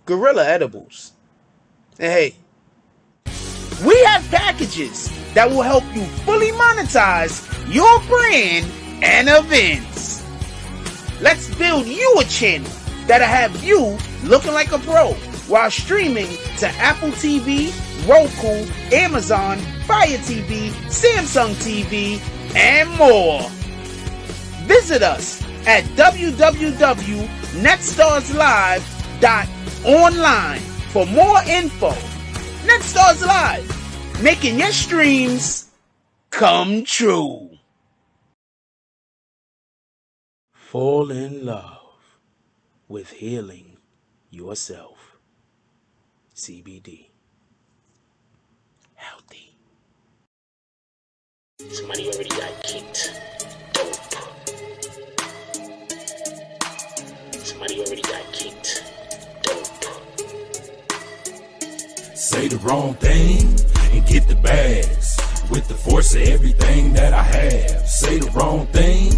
Gorilla Edibles. And hey, we have packages that will help you fully monetize your brand and events. Let's build you a channel that'll have you looking like a pro while streaming to Apple TV, Roku, Amazon, Fire TV, Samsung TV, and more. Visit us at www.netstarslive.online for more info. Netstars Live, making your streams come true. Fall in love with healing yourself. CBD. Healthy. Somebody already got kicked. Dope. Somebody already got kicked. Dope. Say the wrong thing and get the bags. With the force of everything that I have. Say the wrong thing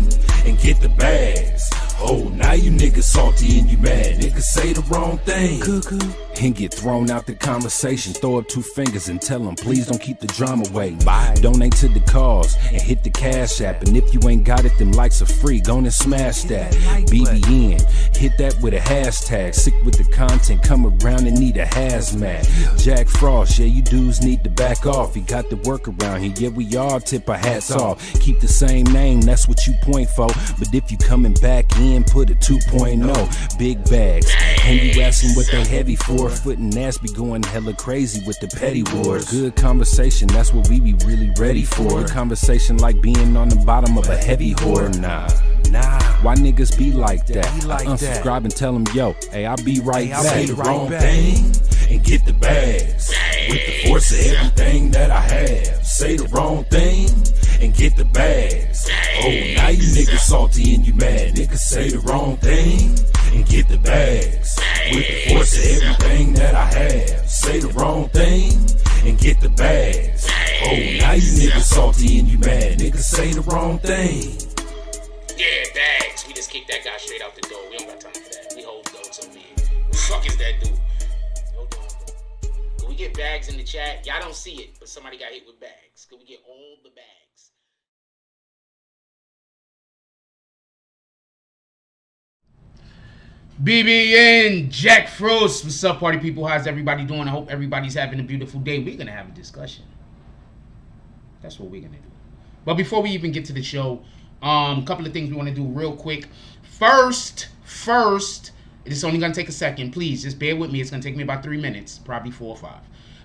and get the bags. Oh, now you niggas salty and you mad. Niggas say the wrong thing cuckoo and get thrown out the conversation. Throw up two fingers and tell them please don't keep the drama away. Bye. Donate to the cause and hit the cash app. And if you ain't got it, them likes are free. Go and smash that. BBN, hit that with a hashtag. Sick with the content, come around and need a hazmat. Jack Frost, yeah, you dudes need to back off. He got the work around here, yeah, we all tip our hats off. Keep the same name, that's what you point for. But if you coming back in, put a 2.0. Big bags, and you asking what they heavy for. Foot and ass be going hella crazy with the petty wars. Good conversation, that's what we be really ready for. Good conversation like being on the bottom of a heavy whore. Nah. Why niggas be like that? I unsubscribe and tell them, yo, hey, I'll be right back. Say the wrong thing and get the bags. With the force of everything that I have. Say the wrong thing and get the bags. Oh, now you niggas salty and you mad. Niggas say the wrong thing and get the bags. With the force of everything that I have. Say the wrong thing and get the bags. Oh, now you niggas salty and you mad. Niggas say the wrong thing. Yeah, bags. We just kicked that guy straight out the door. We don't got time for that. We hold those over here. Who the fuck is that dude? Hold on. Can we get bags in the chat? Y'all don't see it, but somebody got hit with bags. Can we get all the bags? BBN, Jack Frost. What's up, party people? How's everybody doing? I hope everybody's having a beautiful day. We're going to have a discussion. That's what we're going to do. But before we even get to the show, a couple of things we want to do real quick. First, it's only going to take a second. Please, just bear with me. It's going to take me about 3 minutes, probably 4 or 5.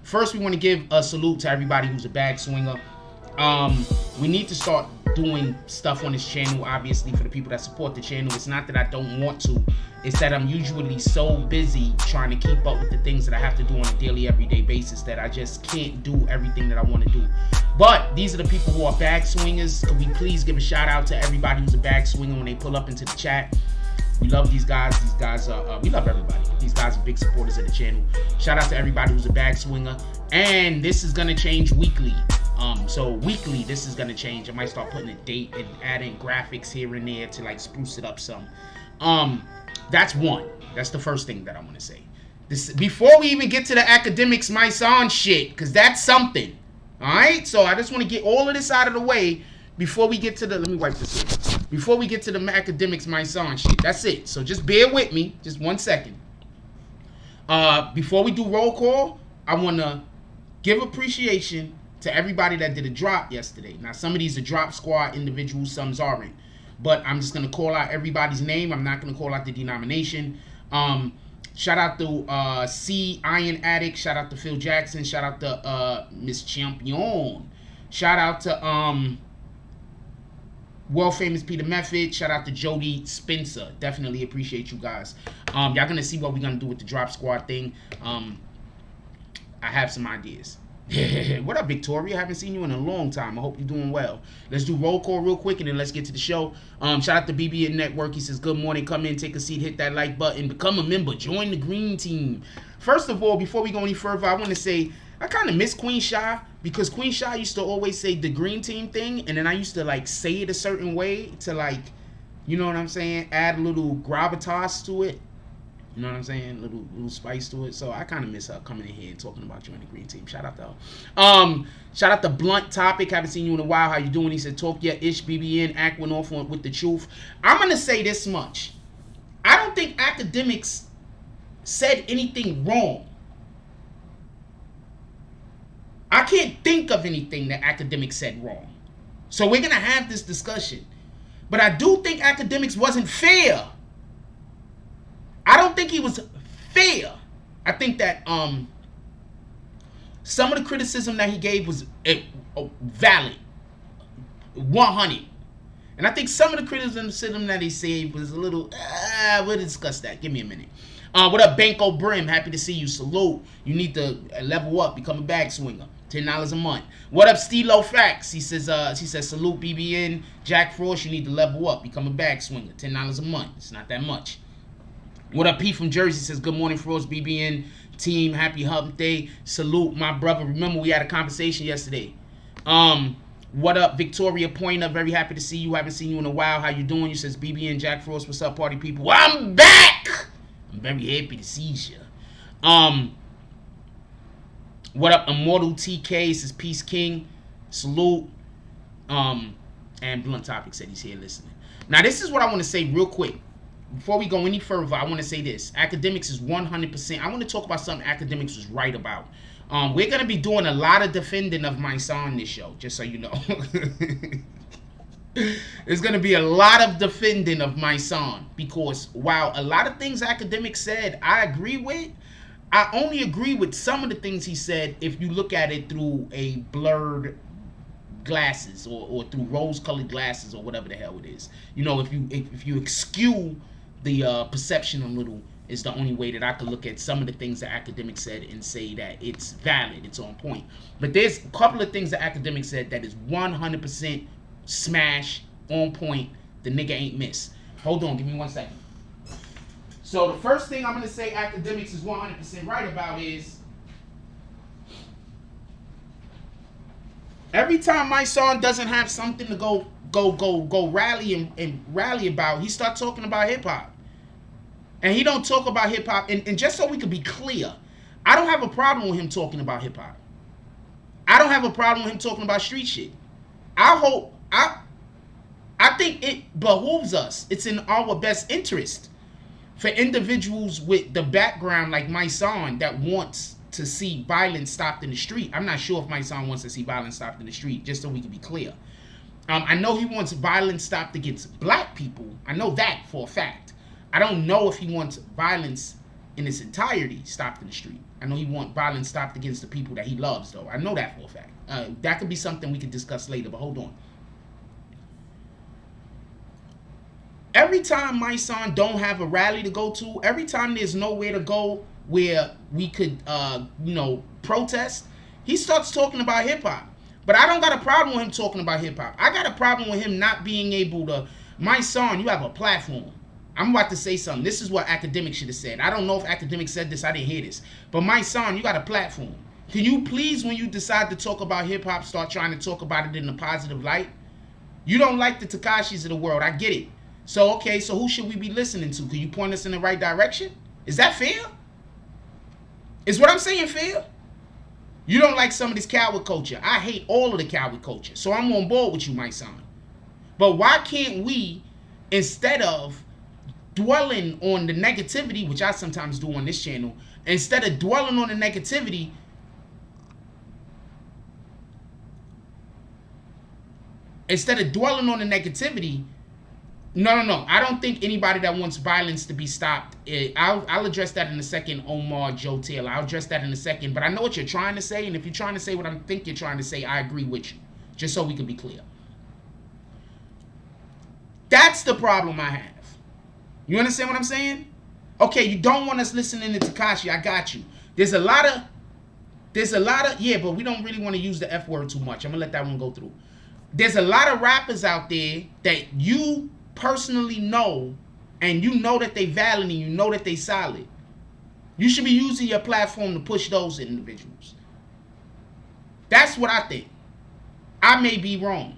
First, we want to give a salute to everybody who's a bag swinger. We need to start doing stuff on this channel, obviously, for the people that support the channel. It's not that I don't want to. It's that I'm usually so busy trying to keep up with the things that I have to do on a daily, everyday basis that I just can't do everything that I want to do. But these are the people who are bag swingers. Could we please give a shout out to everybody who's a bag swinger when they pull up into the chat? We love these guys. These guys are, we love everybody. These guys are big supporters of the channel. Shout out to everybody who's a bag swinger. And this is going to change weekly. So weekly, this is going to change. I might start putting a date and adding graphics here and there to like spruce it up some. That's one. That's the first thing that I want to say. This before we even get to the Akademiks Mysonne shit, because that's something. Alright? So I just want to get all of this out of the way before we get to the, let me wipe this here. Before we get to the Akademiks Mysonne shit. That's it. So just bear with me. Just 1 second. Before we do roll call, I want to give appreciation to everybody that did a drop yesterday. Now, some of these are drop squad individuals, some aren't. But I'm just going to call out everybody's name. I'm not going to call out the denomination. Shout out to C Iron Addict. Shout out to Phil Jackson. Shout out to Miss Champion. Shout out to world famous Peter Method. Shout out to Jody Spencer. Definitely appreciate you guys. Y'all going to see what we're going to do with the drop squad thing. I have some ideas. What up, Victoria? Haven't seen you in a long time. I hope you're doing well. Let's do roll call real quick and then let's get to the show. Shout out to BBNNETWORK. He says, good morning. Come in, take a seat, hit that like button, become a member, join the green team. First of all, before we go any further, I want to say I kind of miss Queen Shy because Queen Shy used to always say the green team thing, and then I used to like say it a certain way to like, you know what I'm saying, add a little gravitas to it. You know what I'm saying? Little spice to it. So I kind of miss her coming in here and talking about you in the green team. Shout out to her. Shout out to Blunt Topic. Haven't seen you in a while. How you doing? He said, talk your ish, BBN. Act went off with the truth. I'm going to say this much. I don't think Akademiks said anything wrong. I can't think of anything that Akademiks said wrong. So we're going to have this discussion. But I do think Akademiks wasn't fair. I don't think he was fair. I think that some of the criticism that he gave was valid, 100. And I think some of the criticism that he said was a little, we'll discuss that. Give me a minute. What up, Banco Brim? Happy to see you. Salute. You need to level up, become a bag swinger. $10 a month. What up, Stilo Facts? He says, salute BBN. Jack Frost, you need to level up, become a bag swinger. $10 a month. It's not that much. What up, P from Jersey says, good morning, Frost BBN team. Happy hump day. Salute, my brother. Remember, we had a conversation yesterday. What up, Victoria Pointer? Very happy to see you. Haven't seen you in a while. How you doing? You says, BBN Jack Frost. What's up, party people? Well, I'm back. I'm very happy to see you. What up, Immortal TK? Says, Peace King. Salute. And Blunt Topic said he's here listening. Now, this is what I want to say real quick. Before we go any further, I want to say this. Akademiks is 100%. I want to talk about something Akademiks was right about. We're going to be doing a lot of defending of Mysonne in this show, just so you know. There's going to be a lot of defending of Mysonne because while a lot of things Akademiks said I agree with, I only agree with some of the things he said if you look at it through a blurred glasses or through rose-colored glasses or whatever the hell it is. You know, if you skew the perception a little, is the only way that I could look at some of the things that Akademiks said and say that it's valid, it's on point. But there's a couple of things that Akademiks said that is 100% smash, on point. The nigga ain't miss. Hold on, give me 1 second. So the first thing I'm going to say Akademiks is 100% right about is every time Mysonne doesn't have something to go rally and rally about, he starts talking about hip-hop. And he don't talk about hip-hop. And just so we can be clear, I don't have a problem with him talking about hip-hop. I don't have a problem with him talking about street shit. I think it behooves us. It's in our best interest for individuals with the background like Mysonne that wants to see violence stopped in the street. I'm not sure if Mysonne wants to see violence stopped in the street, just so we can be clear. I know he wants violence stopped against black people. I know that for a fact. I don't know if he wants violence in its entirety stopped in the street. I know he wants violence stopped against the people that he loves, though. I know that for a fact. That could be something we could discuss later, but hold on. Every time Mysonne don't have a rally to go to, every time there's nowhere to go where we could, protest, he starts talking about hip-hop. But I don't got a problem with him talking about hip-hop. I got a problem with him not being able to, Mysonne, you have a platform. I'm about to say something. This is what Akademiks should have said. I don't know if Akademiks said this. I didn't hear this. But Mysonne, you got a platform. Can you please, when you decide to talk about hip-hop, start trying to talk about it in a positive light? You don't like the Tekashis of the world. I get it. So, okay, so who should we be listening to? Can you point us in the right direction? Is that fair? Is what I'm saying fair? You don't like some of this coward culture. I hate all of the coward culture. So I'm on board with you, Mysonne. But why can't we, instead of dwelling on the negativity, which I sometimes do on this channel, instead of dwelling on the negativity, no. I don't think anybody that wants violence to be stopped. I'll address that in a second, Omar Joe Taylor. I'll address that in a second. But I know what you're trying to say, and if you're trying to say what I think you're trying to say, I agree with you. Just so we can be clear. That's the problem I have. You understand what I'm saying? Okay, you don't want us listening to Tekashi. I got you. There's a lot of, yeah, but we don't really want to use the F word too much. I'm going to let that one go through. There's a lot of rappers out there that you personally know, and you know that they valid and you know that they solid. You should be using your platform to push those individuals. That's what I think. I may be wrong,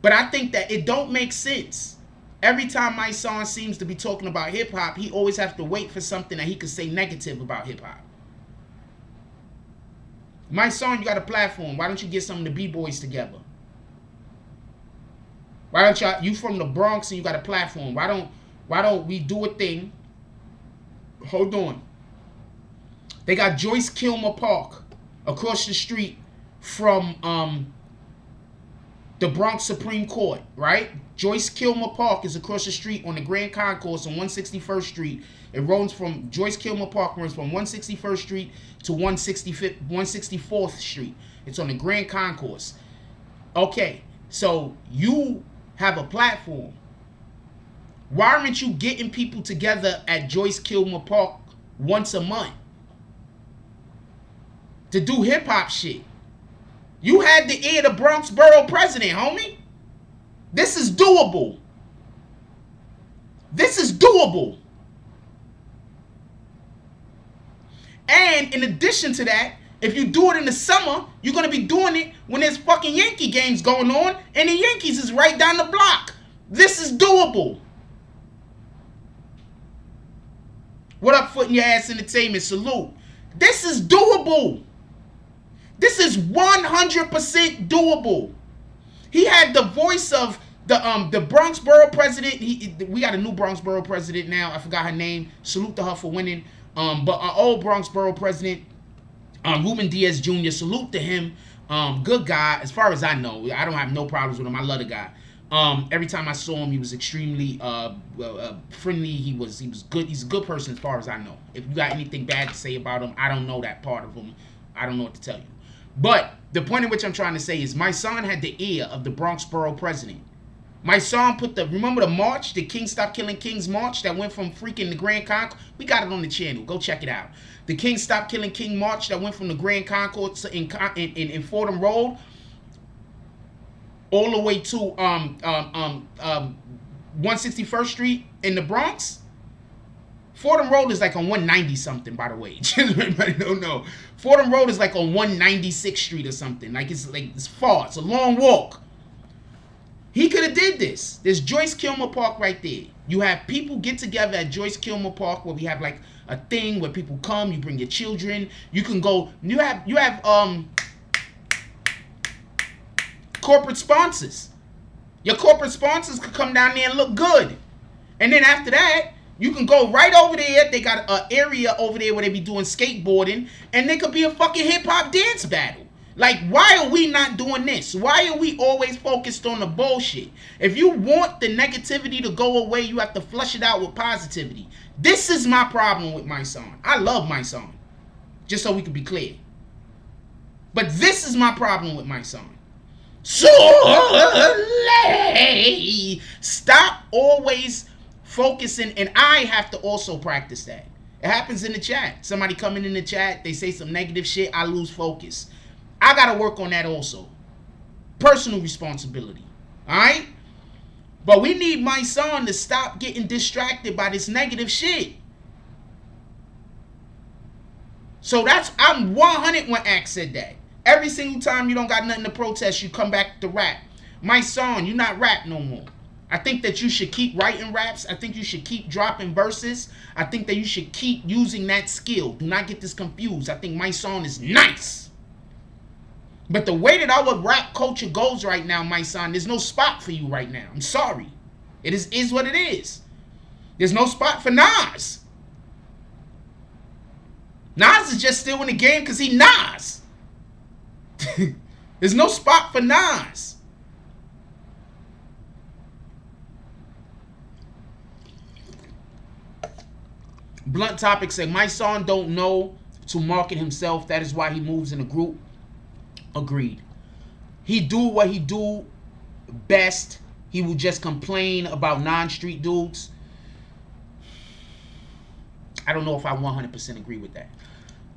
but I think that it don't make sense. Every time Mysonne seems to be talking about hip-hop, he always has to wait for something that he could say negative about hip-hop. Mysonne, you got a platform. Why don't you get some of the B-boys together? Why don't you from the Bronx and you got a platform? Why don't we do a thing? Hold on. They got Joyce Kilmer Park across the street from the Bronx Supreme Court, right? Joyce Kilmer Park is across the street on the Grand Concourse on 161st Street. It runs from Joyce Kilmer Park runs from 161st Street to 164th Street. It's on the Grand Concourse. Okay, so you have a platform. Why aren't you getting people together at Joyce Kilmer Park once a month to do hip-hop shit? You had the ear of the Bronx Borough president, homie. This is doable. This is doable. And in addition to that, if you do it in the summer, you're going to be doing it when there's fucking Yankee games going on and the Yankees is right down the block. This is doable. What up, Foot in Your Ass Entertainment? Salute. This is doable. This is 100% doable. He had the voice of the Bronx Borough president. We got a new Bronx Borough president now. I forgot her name. Salute to her for winning. But our old Bronx Borough president, Ruben Diaz Jr., salute to him. Good guy, as far as I know. I don't have no problems with him. I love the guy. Every time I saw him, he was extremely friendly. He was good. He's a good person as far as I know. If you got anything bad to say about him, I don't know that part of him. I don't know what to tell you. But the point in which I'm trying to say is Mysonne had the ear of the Bronx Borough president. Mysonne remember the march, the King Stop Killing Kings march that went from freaking the Grand Concourse? We got it on the channel. Go check it out. The King Stop Killing King march that went from the Grand Concourse in Fordham Road all the way to 161st Street in the Bronx. Fordham Road is like on 190 something, by the way. Just everybody don't know. Fordham Road is like on 196th Street or something. It's far. It's a long walk. He could have did this. There's Joyce Kilmer Park right there. You have people get together at Joyce Kilmer Park where we have like a thing where people come. You bring your children. You can go. You have corporate sponsors. Your corporate sponsors could come down there and look good. And then after that, you can go right over there. They got an area over there where they be doing skateboarding. And there could be a fucking hip-hop dance battle. Like, why are we not doing this? Why are we always focused on the bullshit? If you want the negativity to go away, you have to flush it out with positivity. This is my problem with Mysonne. I love Mysonne. Just so we can be clear. But this is my problem with Mysonne. Stop always focusing, and I have to also practice that. It happens in the chat. Somebody coming in the chat, they say some negative shit, I lose focus. I gotta work on that also. Personal responsibility. Alright? But we need Mysonne to stop getting distracted by this negative shit. So I'm 100 when Axe said that. Every single time you don't got nothing to protest, you come back to rap. Mysonne, you not rap no more. I think that you should keep writing raps. I think you should keep dropping verses. I think that you should keep using that skill. Do not get this confused. I think Mysonne is nice. But the way that our rap culture goes right now, Mysonne, there's no spot for you right now. I'm sorry. It is what it is. There's no spot for Nas. Nas is just still in the game because he Nas. There's no spot for Nas. Blunt Topic said, Mysonne don't know to market himself. That is why he moves in a group. Agreed. He do what he do best. He will just complain about non-street dudes. I don't know if I 100% agree with that.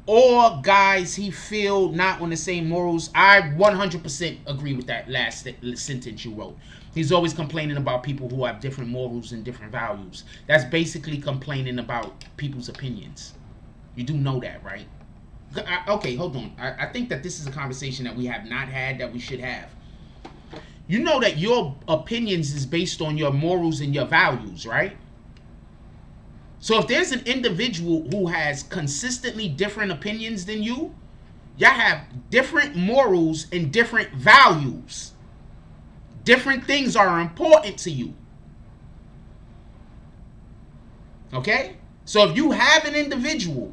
Or guys he feel not on the same morals. I 100% agree with that last sentence you wrote. He's always complaining about people who have different morals and different values. That's basically complaining about people's opinions. You do know that, right? Okay, hold on. I think that this is a conversation that we have not had that we should have. You know that your opinions is based on your morals and your values, right? So if there's an individual who has consistently different opinions than you, y'all have different morals and different values. Different things are important to you. Okay? So if you have an individual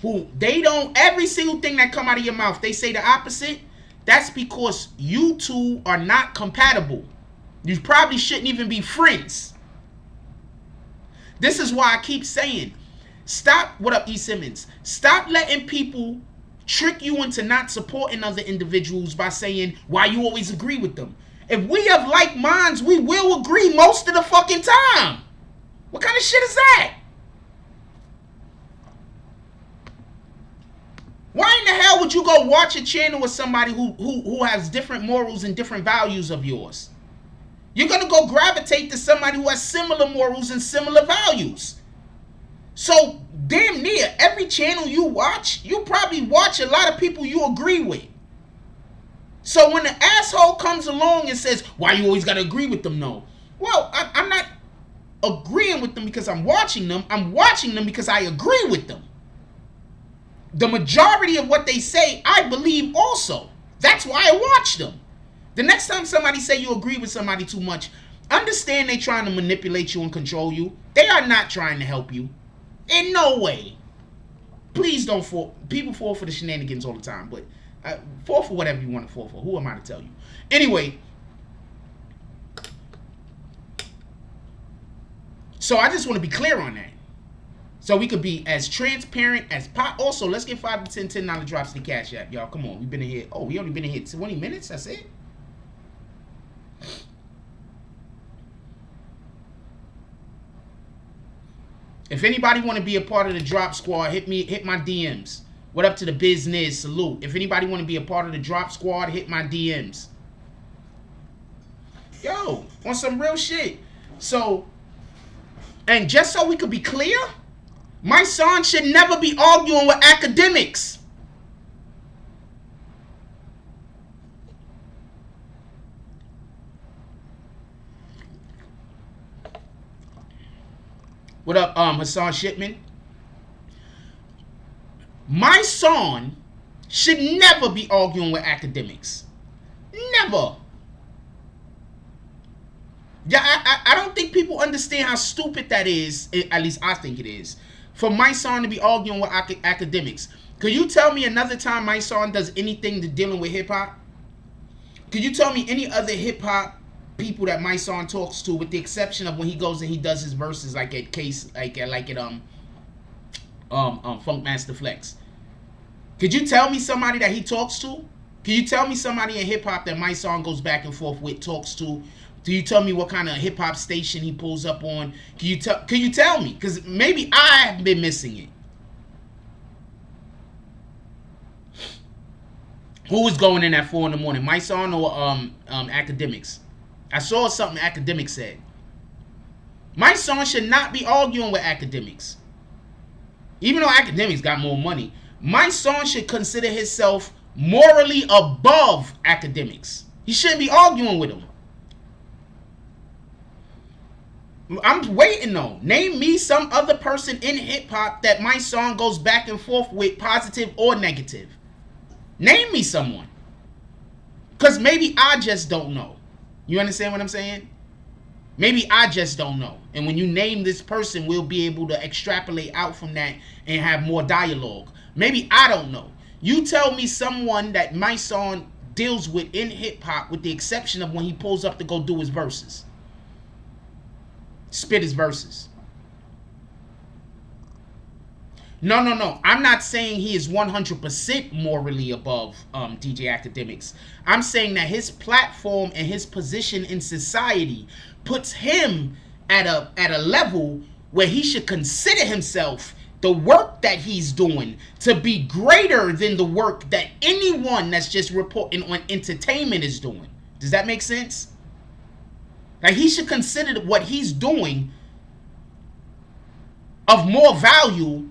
who they don't, every single thing that come out of your mouth, they say the opposite, that's because you two are not compatible. You probably shouldn't even be friends. This is why I keep saying, stop, what up E. Simmons? Stop letting people trick you into not supporting other individuals by saying why you always agree with them. If we have like minds, we will agree most of the fucking time. What kind of shit is that? Why in the hell would you go watch a channel with somebody who has different morals and different values of yours? You're going to go gravitate to somebody who has similar morals and similar values. So, damn near every channel you watch, you probably watch a lot of people you agree with. So when the asshole comes along and says, why you always got to agree with them, no? Well, I'm not agreeing with them because I'm watching them. I'm watching them because I agree with them. The majority of what they say, I believe also. That's why I watch them. The next time somebody say you agree with somebody too much, understand they trying to manipulate you and control you. They are not trying to help you. In no way. Please don't fall. People fall for the shenanigans all the time, but fall for whatever you want to fall for. Who am I to tell you? Anyway, so I just want to be clear on that. So we could be as transparent as possible. Also, let's get 5 to 10 $10 drops to the Cash App. Y'all, come on. We've been in here. Oh, we only been in here 20 minutes? That's it? If anybody want to be a part of the Drop Squad, hit my DMs. What up to the business? Salute. If anybody want to be a part of the Drop Squad, hit my DMs. Yo, on some real shit. So, and just so we could be clear, Mysonne should never be arguing with Akademiks. What up, Hassan Shipman? Mysonne should never be arguing with Akademiks. Never. Yeah, I don't think people understand how stupid that is. At least I think it is. For Mysonne to be arguing with Akademiks. Could you tell me another time Mysonne does anything to dealing with hip-hop? Could you tell me any other hip-hop people that Mysonne talks to, with the exception of when he goes and he does his verses like at Funkmaster Flex? Could you tell me somebody that he talks to? Can you tell me somebody in hip hop that Mysonne goes back and forth with, talks to? Do you tell me what kind of hip hop station he pulls up on? Can you tell me? Because maybe I have been missing it. Who was going in at 4 in the morning? Mysonne or Akademiks? I saw something Akademiks said. Mysonne should not be arguing with Akademiks. Even though Akademiks got more money, Mysonne should consider himself morally above Akademiks. He shouldn't be arguing with him. I'm waiting though. Name me some other person in hip hop that Mysonne goes back and forth with, positive or negative. Name me someone. Because maybe I just don't know. You understand what I'm saying? Maybe I just don't know. And when you name this person, we'll be able to extrapolate out from that and have more dialogue. Maybe I don't know. You tell me someone that Mysonne deals with in hip hop, with the exception of when he pulls up to go do his verses. Spit his verses. No. I'm not saying he is 100% morally above DJ Akademiks. I'm saying that his platform and his position in society puts him at a level where he should consider himself, the work that he's doing, to be greater than the work that anyone that's just reporting on entertainment is doing. Does that make sense? Like, he should consider what he's doing of more value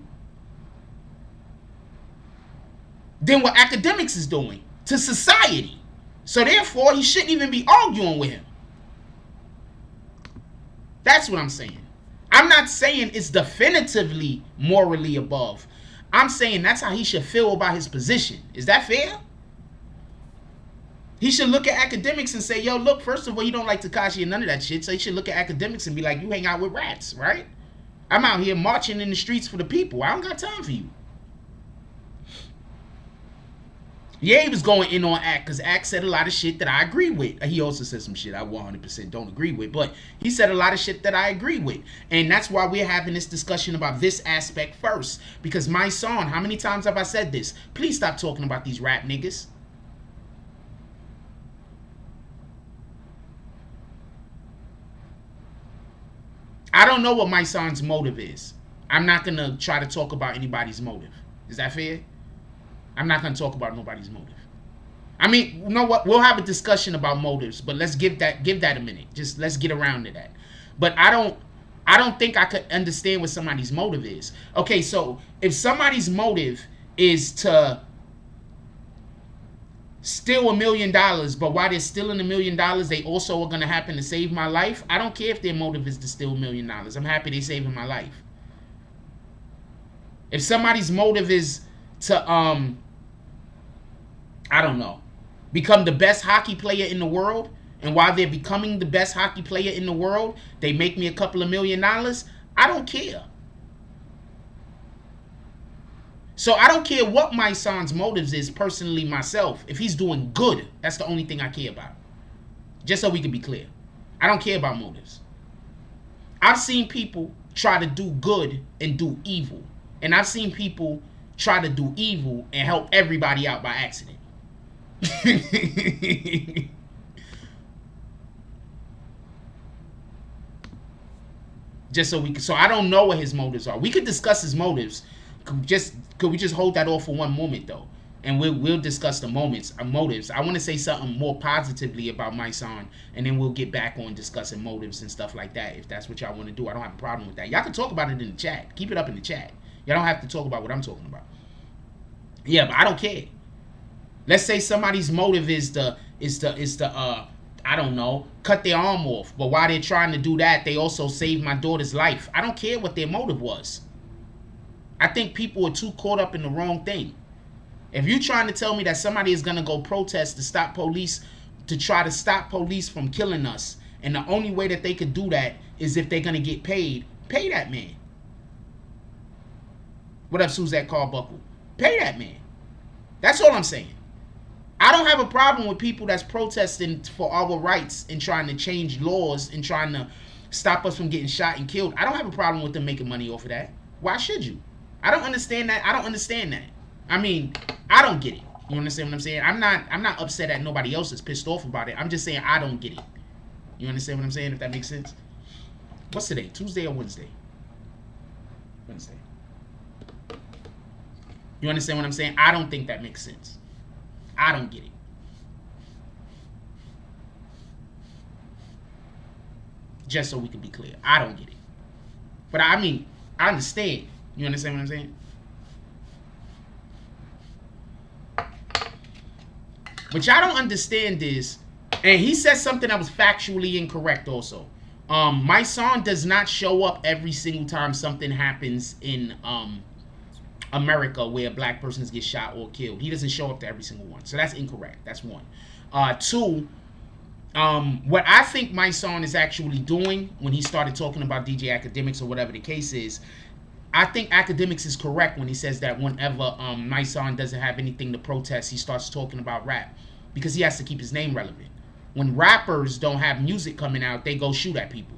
than what Akademiks is doing to society. So therefore, he shouldn't even be arguing with him. That's what I'm saying. I'm not saying it's definitively morally above. I'm saying that's how he should feel about his position. Is that fair? He should look at Akademiks and say, yo, look, first of all, you don't like Tekashi and none of that shit. So he should look at Akademiks and be like, you hang out with rats, right? I'm out here marching in the streets for the people. I don't got time for you. Yeah, he was going in on Ak because Ak said a lot of shit that I agree with. He also said some shit I 100% don't agree with, but he said a lot of shit that I agree with. And that's why we're having this discussion about this aspect first. Because Mysonne, how many times have I said this? Please stop talking about these rap niggas. I don't know what Mysonne's motive is. I'm not going to try to talk about anybody's motive. Is that fair? I'm not going to talk about nobody's motive. I mean, you know what? We'll have a discussion about motives, but let's give that a minute. Just let's get around to that. But I don't think I could understand what somebody's motive is. Okay, so if somebody's motive is to steal $1 million, but while they're stealing $1 million, they also are going to happen to save my life. I don't care if their motive is to steal $1 million. I'm happy they're saving my life. If somebody's motive is to, I don't know, become the best hockey player in the world, and while they're becoming the best hockey player in the world, they make me a couple of $1 million, I don't care. So I don't care what Mysonne's motives is personally myself. If he's doing good, that's the only thing I care about. Just so we can be clear. I don't care about motives. I've seen people try to do good and do evil. And I've seen people try to do evil and help everybody out by accident. Just so I don't know what his motives are. We could discuss his motives. Could we just hold that off for one moment though, and we'll discuss the motives. I want to say something more positively about Mysonne, and then we'll get back on discussing motives and stuff like that. If that's what y'all want to do, I don't have a problem with that. Y'all can talk about it in the chat. Keep it up in the chat. Y'all don't have to talk about what I'm talking about. Yeah, but I don't care. Let's say somebody's motive is to I don't know, cut their arm off, but while they're trying to do that, they also saved my daughter's life. I don't care what their motive was. I think people are too caught up in the wrong thing. If you're trying to tell me that somebody is going to go protest to stop police, to try to stop police from killing us, and the only way that they could do that is if they're going to get paid, pay that man. What up, Suzette Carbuckle? Pay that man. That's all I'm saying. I don't have a problem with people that's protesting for our rights and trying to change laws and trying to stop us from getting shot and killed. I don't have a problem with them making money off of that. Why should you? I don't understand that. I don't understand that. I mean, I don't get it. You understand what I'm saying? I'm not upset at nobody else is pissed off about it. I'm just saying I don't get it. You understand what I'm saying? If that makes sense. What's today? Tuesday or Wednesday? Wednesday. You understand what I'm saying? I don't think that makes sense. I don't get it. Just so we can be clear. I don't get it. But I mean, I understand. You understand what I'm saying? What y'all don't understand is, and he said something that was factually incorrect also. Mysonne does not show up every single time something happens in America where black persons get shot or killed. He doesn't show up to every single one. So that's incorrect. That's one. Two, what I think Mysonne is actually doing when he started talking about DJ Akademiks or whatever the case is, I think Akademiks is correct when he says that whenever Mysonne doesn't have anything to protest, he starts talking about rap because he has to keep his name relevant. When rappers don't have music coming out, they go shoot at people.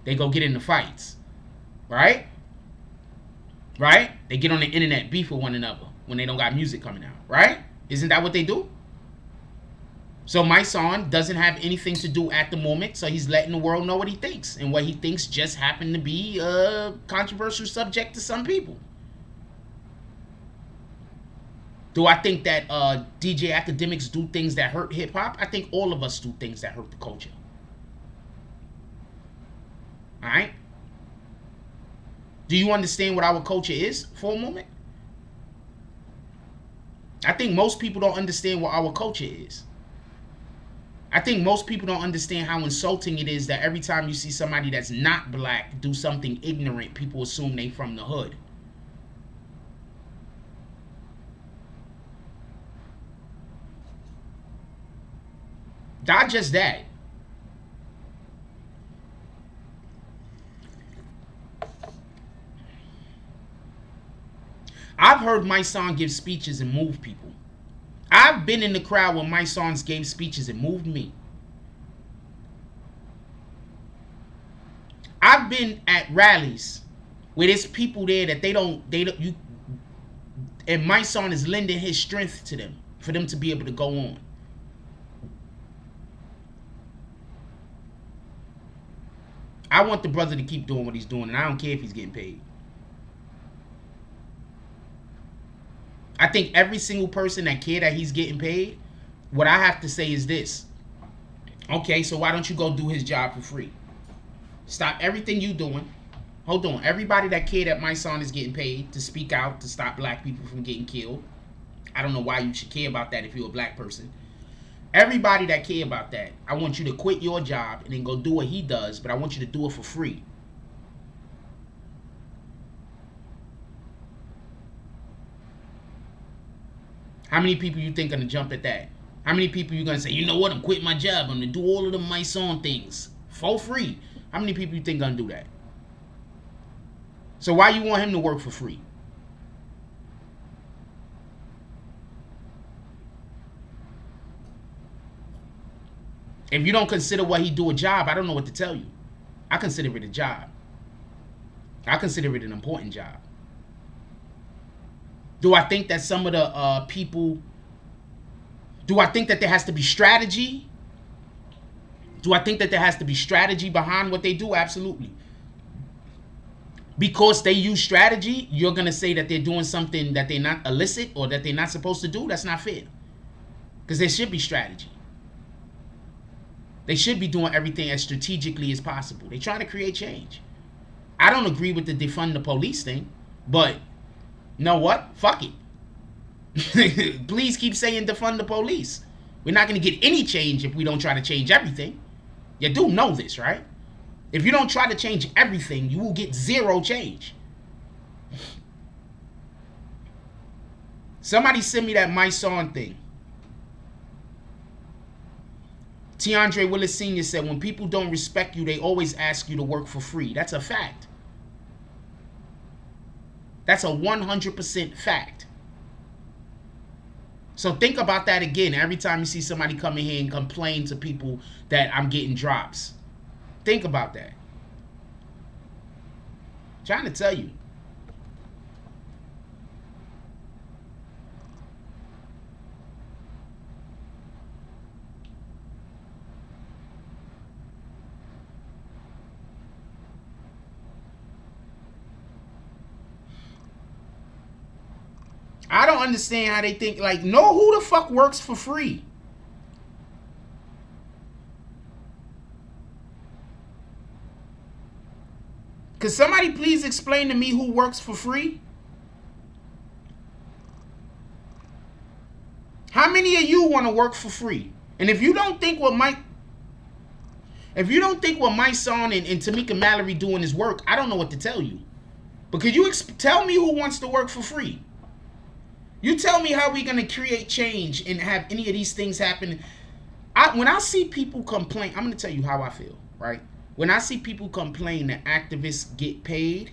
They go get into fights. Right? Right? They get on the internet, beef with one another when they don't got music coming out. Right? Isn't that what they do? So Mysonne doesn't have anything to do at the moment, so he's letting the world know what he thinks. And what he thinks just happened to be a controversial subject to some people. Do I think that DJ Akademiks do things that hurt hip-hop? I think all of us do things that hurt the culture. Alright? Do you understand what our culture is for a moment? I think most people don't understand what our culture is. I think most people don't understand how insulting it is that every time you see somebody that's not black do something ignorant, people assume they from the hood. Not just that. I've heard Mysonne give speeches and move people. I've been in the crowd when Mysonne gave speeches and moved me. I've been at rallies where there's people there that and Mysonne is lending his strength to them for them to be able to go on. I want the brother to keep doing what he's doing, and I don't care if he's getting paid. I think every single person that care that he's getting paid, what I have to say is this. Okay, so why don't you go do his job for free? Stop everything you doing. Hold on. Everybody that care that Mysonne is getting paid to speak out to stop black people from getting killed. I don't know why you should care about that if you're a black person. Everybody that care about that, I want you to quit your job and then go do what he does, but I want you to do it for free. How many people you think gonna jump at that? How many people you gonna say, you know what, I'm quitting my job, I'm gonna do all of the Mysonne things for free? How many people you think gonna do that? So why you want him to work for free? If you don't consider what he do a job, I don't know what to tell you. I consider it a job. I consider it an important job. Do I think that some of the people, do I think that there has to be strategy? Do I think that there has to be strategy behind what they do? Absolutely. Because they use strategy, you're going to say that they're doing something that they're not illicit or that they're not supposed to do? That's not fair. Because there should be strategy. They should be doing everything as strategically as possible. They're trying to create change. I don't agree with the defund the police thing, but you know what? Fuck it. Please keep saying defund the police. We're not going to get any change if we don't try to change everything. You do know this, right? If you don't try to change everything, you will get zero change. Somebody send me that Mysonne thing. Tiandre Willis Sr. said, when people don't respect you, they always ask you to work for free. That's a fact. That's a 100% fact. So think about that again. Every time you see somebody come in here and complain to people that I'm getting drops. Think about that. I'm trying to tell you. I don't understand how they think, like, know who the fuck works for free. Could somebody please explain to me who works for free? How many of you want to work for free? And if you don't think what Mysonne and Tamika Mallory doing is work, I don't know what to tell you. But could you tell me who wants to work for free? You tell me how we're going to create change and have any of these things happen. When I see people complain, I'm going to tell you how I feel, right? When I see people complain that activists get paid,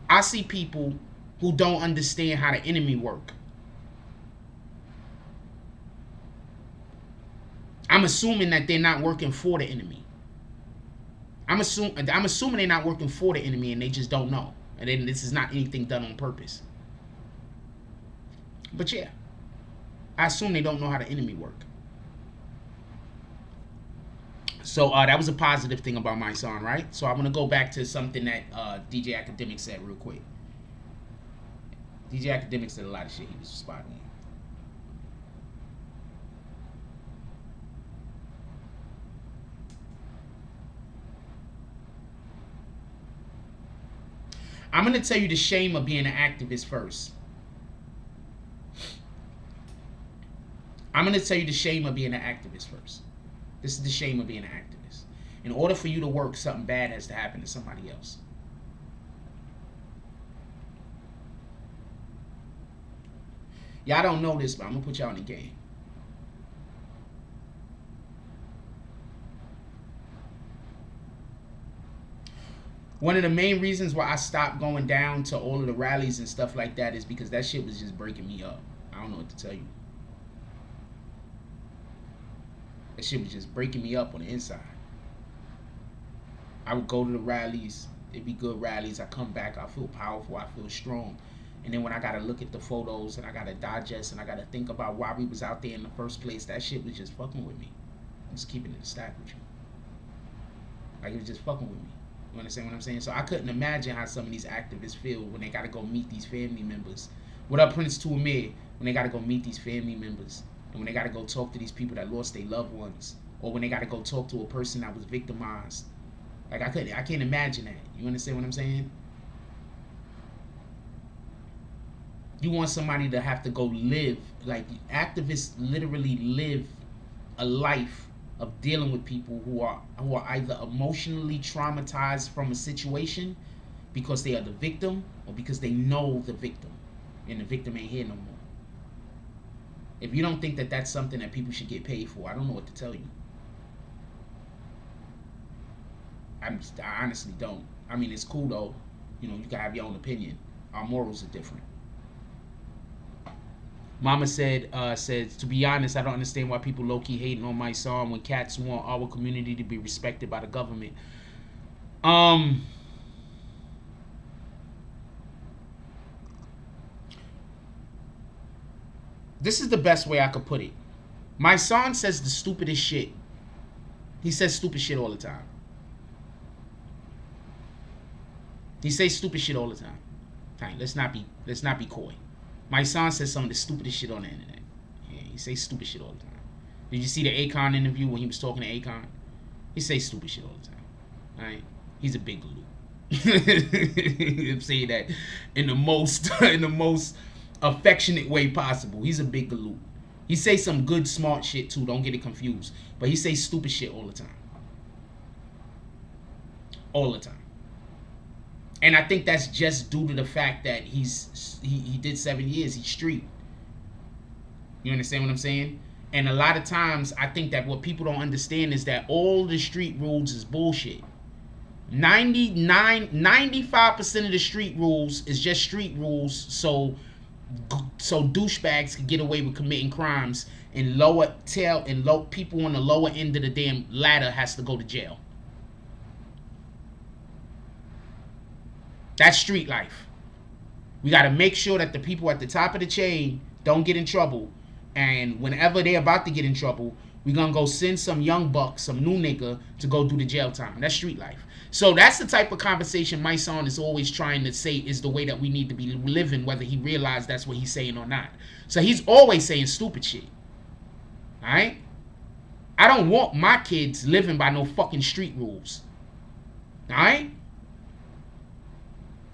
I see people who don't understand how the enemy work. I'm assuming that they're not working for the enemy. I'm assuming they're not working for the enemy and they just don't know. And then this is not anything done on purpose. But yeah, I assume they don't know how the enemy work. So that was a positive thing about Mysonne, right? So I'm going to go back to something that DJ Akademiks said real quick. DJ Akademiks did a lot of shit he was spot on. I'm going to tell you the shame of being an activist first. I'm going to tell you the shame of being an activist first. This is the shame of being an activist. In order for you to work, something bad has to happen to somebody else. Y'all don't know this, but I'm going to put y'all in the game. One of the main reasons why I stopped going down to all of the rallies and stuff like that is because that shit was just breaking me up. I don't know what to tell you. That shit was just breaking me up on the inside. I would go to the rallies. It'd be good rallies. I come back. I feel powerful. I feel strong. And then when I got to look at the photos and I got to digest and I got to think about why we was out there in the first place, that shit was just fucking with me. I'm just keeping it a stack with you. Like, it was just fucking with me. You understand what I'm saying? So I couldn't imagine how some of these activists feel when they got to go meet these family members. What up, Prince to Amir? When they got to go meet these family members. And when they got to go talk to these people that lost their loved ones. Or when they got to go talk to a person that was victimized. Like, I can't imagine that. You understand what I'm saying? You want somebody to have to go live. Like, activists literally live a life of dealing with people who are either emotionally traumatized from a situation because they are the victim or because they know the victim and the victim ain't here no more. If you don't think that that's something that people should get paid for, I don't know what to tell you. I honestly don't. I mean, it's cool though. You know, you can have your own opinion. Our morals are different. Mama said, to be honest, I don't understand why people low-key hating on Mysonne when cats want our community to be respected by the government. This is the best way I could put it. Mysonne says the stupidest shit. He says stupid shit all the time. He says stupid shit all the time. Right, let's not be coy. Mysonne says some of the stupidest shit on the internet. Yeah, he says stupid shit all the time. Did you see the Akon interview when he was talking to Akon? He says stupid shit all the time. Right? He's a big galoot. I'm saying that in the most affectionate way possible. He's a big galoot. He says some good smart shit too. Don't get it confused. But he says stupid shit all the time. All the time. And I think that's just due to the fact that he did 7 years. He's street. You understand what I'm saying? And a lot of times, I think that what people don't understand is that all the street rules is bullshit. 95% of the street rules is just street rules, so douchebags can get away with committing crimes, and people on the lower end of the damn ladder has to go to jail. That's street life. We got to make sure that the people at the top of the chain don't get in trouble. And whenever they're about to get in trouble, We gonna go send some young buck, some new nigga to go do the jail time. That's street life. So that's the type of conversation Mysonne is always trying to say is the way that we need to be living, whether he realized that's what he's saying or not. So he's always saying stupid shit. Alright? I don't want my kids living by no fucking street rules. Alright?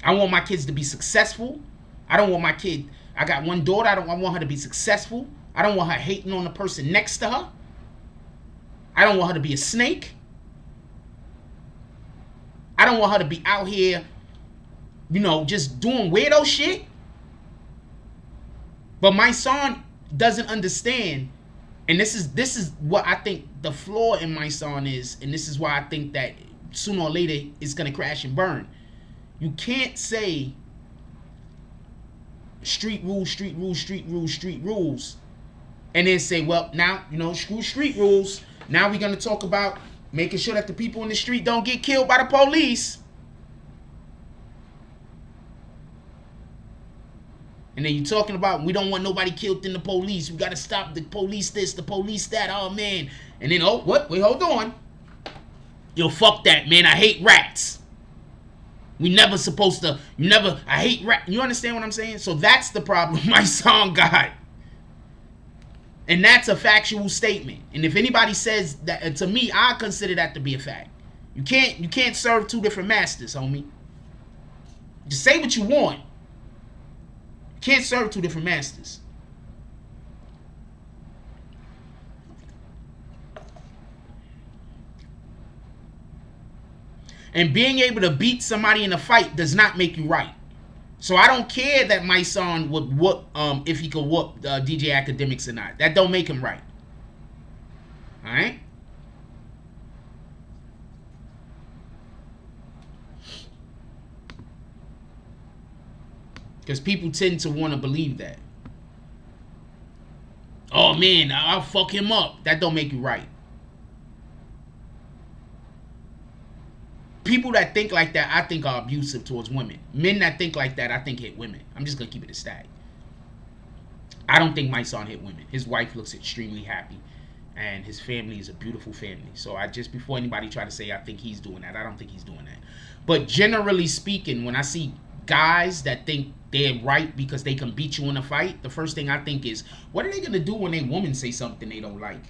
I want my kids to be successful. I don't want my kid... I got one daughter. I want her to be successful. I don't want her hating on the person next to her. I don't want her to be a snake. I don't want her to be out here, you know, just doing weirdo shit. But my son doesn't understand, and this is what I think the flaw in my son is, and this is why I think that sooner or later it's gonna crash and burn. You can't say street rules, street rules, street rules, street rules, and then say, well, now, you know, screw street rules. Now we're gonna talk about making sure that the people in the street don't get killed by the police. And then you're talking about we don't want nobody killed in the police. We got to stop the police this, the police that. Oh, man. And then, oh, what? Wait, hold on. Yo, fuck that, man. I hate rats. We never supposed to, I hate rats. You understand what I'm saying? So that's the problem my song got. And that's a factual statement. And if anybody says that to me, I consider that to be a fact. You can't serve two different masters, homie. Just say what you want. You can't serve two different masters. And being able to beat somebody in a fight does not make you right. So I don't care that my son would whoop, if he could whoop DJ Akademiks or not. That don't make him right. All right? Because people tend to want to believe that. Oh, man, I'll fuck him up. That don't make you right. People that think like that, I think are abusive towards women. Men that think like that, I think hit women. I'm just going to keep it a stack. I don't think my son hit women. His wife looks extremely happy. And his family is a beautiful family. So before anybody try to say I think he's doing that, I don't think he's doing that. But generally speaking, when I see guys that think they're right because they can beat you in a fight, the first thing I think is, what are they going to do when a woman say something they don't like?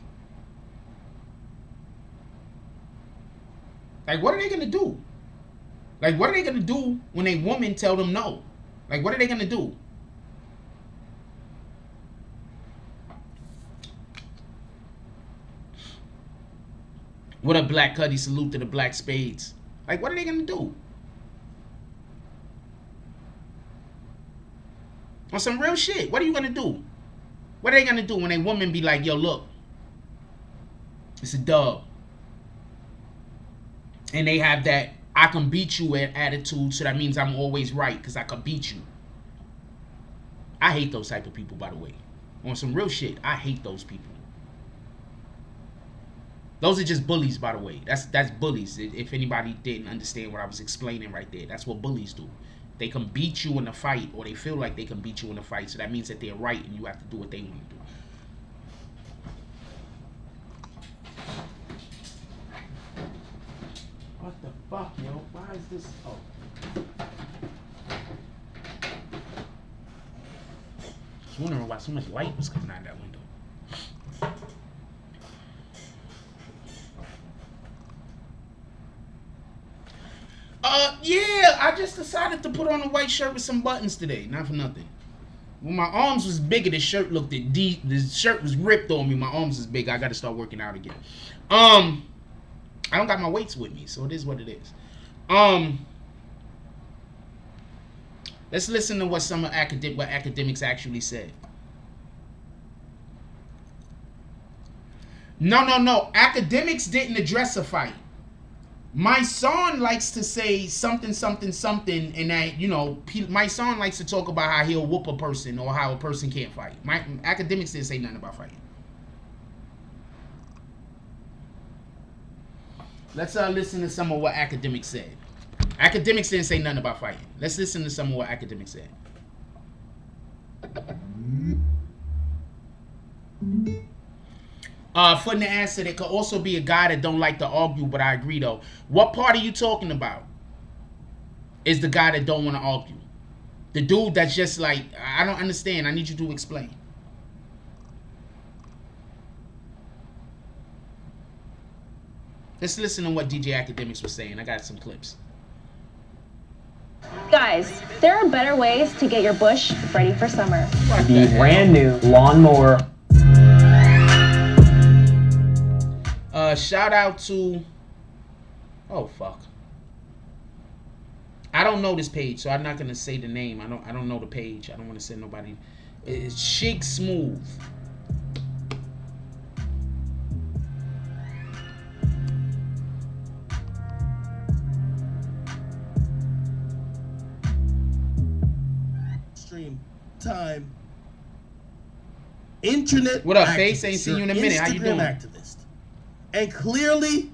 Like, what are they going to do? Like, what are they going to do when a woman tell them no? Like, what are they going to do? What a Black Cuddy salute to the Black Spades. Like, what are they going to do? On some real shit, what are you going to do? What are they going to do when a woman be like, yo, look, it's a dub. And they have that I can beat you attitude, so that means I'm always right because I can beat you. I hate those type of people, by the way. On some real shit, I hate those people. Those are just bullies, by the way. That's bullies. If anybody didn't understand what I was explaining right there, that's what bullies do. They can beat you in a fight, or they feel like they can beat you in a fight, so that means that they're right and you have to do what they want to do. What the fuck, yo? Why is this? Oh. I was wondering why so much light was coming out of that window. Yeah, I just decided to put on a white shirt with some buttons today. Not for nothing. When my arms was bigger, the shirt looked at deep. The shirt was ripped on me. My arms is big. I got to start working out again. I don't got my weights with me, so it is what it is. Let's listen to what some of Akademiks actually said. No. Akademiks didn't address a fight. My son likes to say something, and that, you know, my son likes to talk about how he'll whoop a person or how a person can't fight. My Akademiks didn't say nothing about fighting. Let's listen to some of what Akademiks said. Akademiks didn't say nothing about fighting. Let's listen to some of what Akademiks said. For the answer, there could also be a guy that don't like to argue, but I agree though. What part are you talking about? Is the guy that don't want to argue? The dude that's just like, I don't understand. I need you to explain. Let's listen to what DJ Akademiks was saying. I got some clips. Guys, there are better ways to get your bush ready for summer. The brand new lawnmower. Shout out to, oh fuck, I don't know this page, so I'm not gonna say the name. I don't know the page. I don't want to send nobody. It's Chic Smooth. Stream time. Internet. What up, Face? Ain't seen you in a minute. How you doing? Activist. And clearly,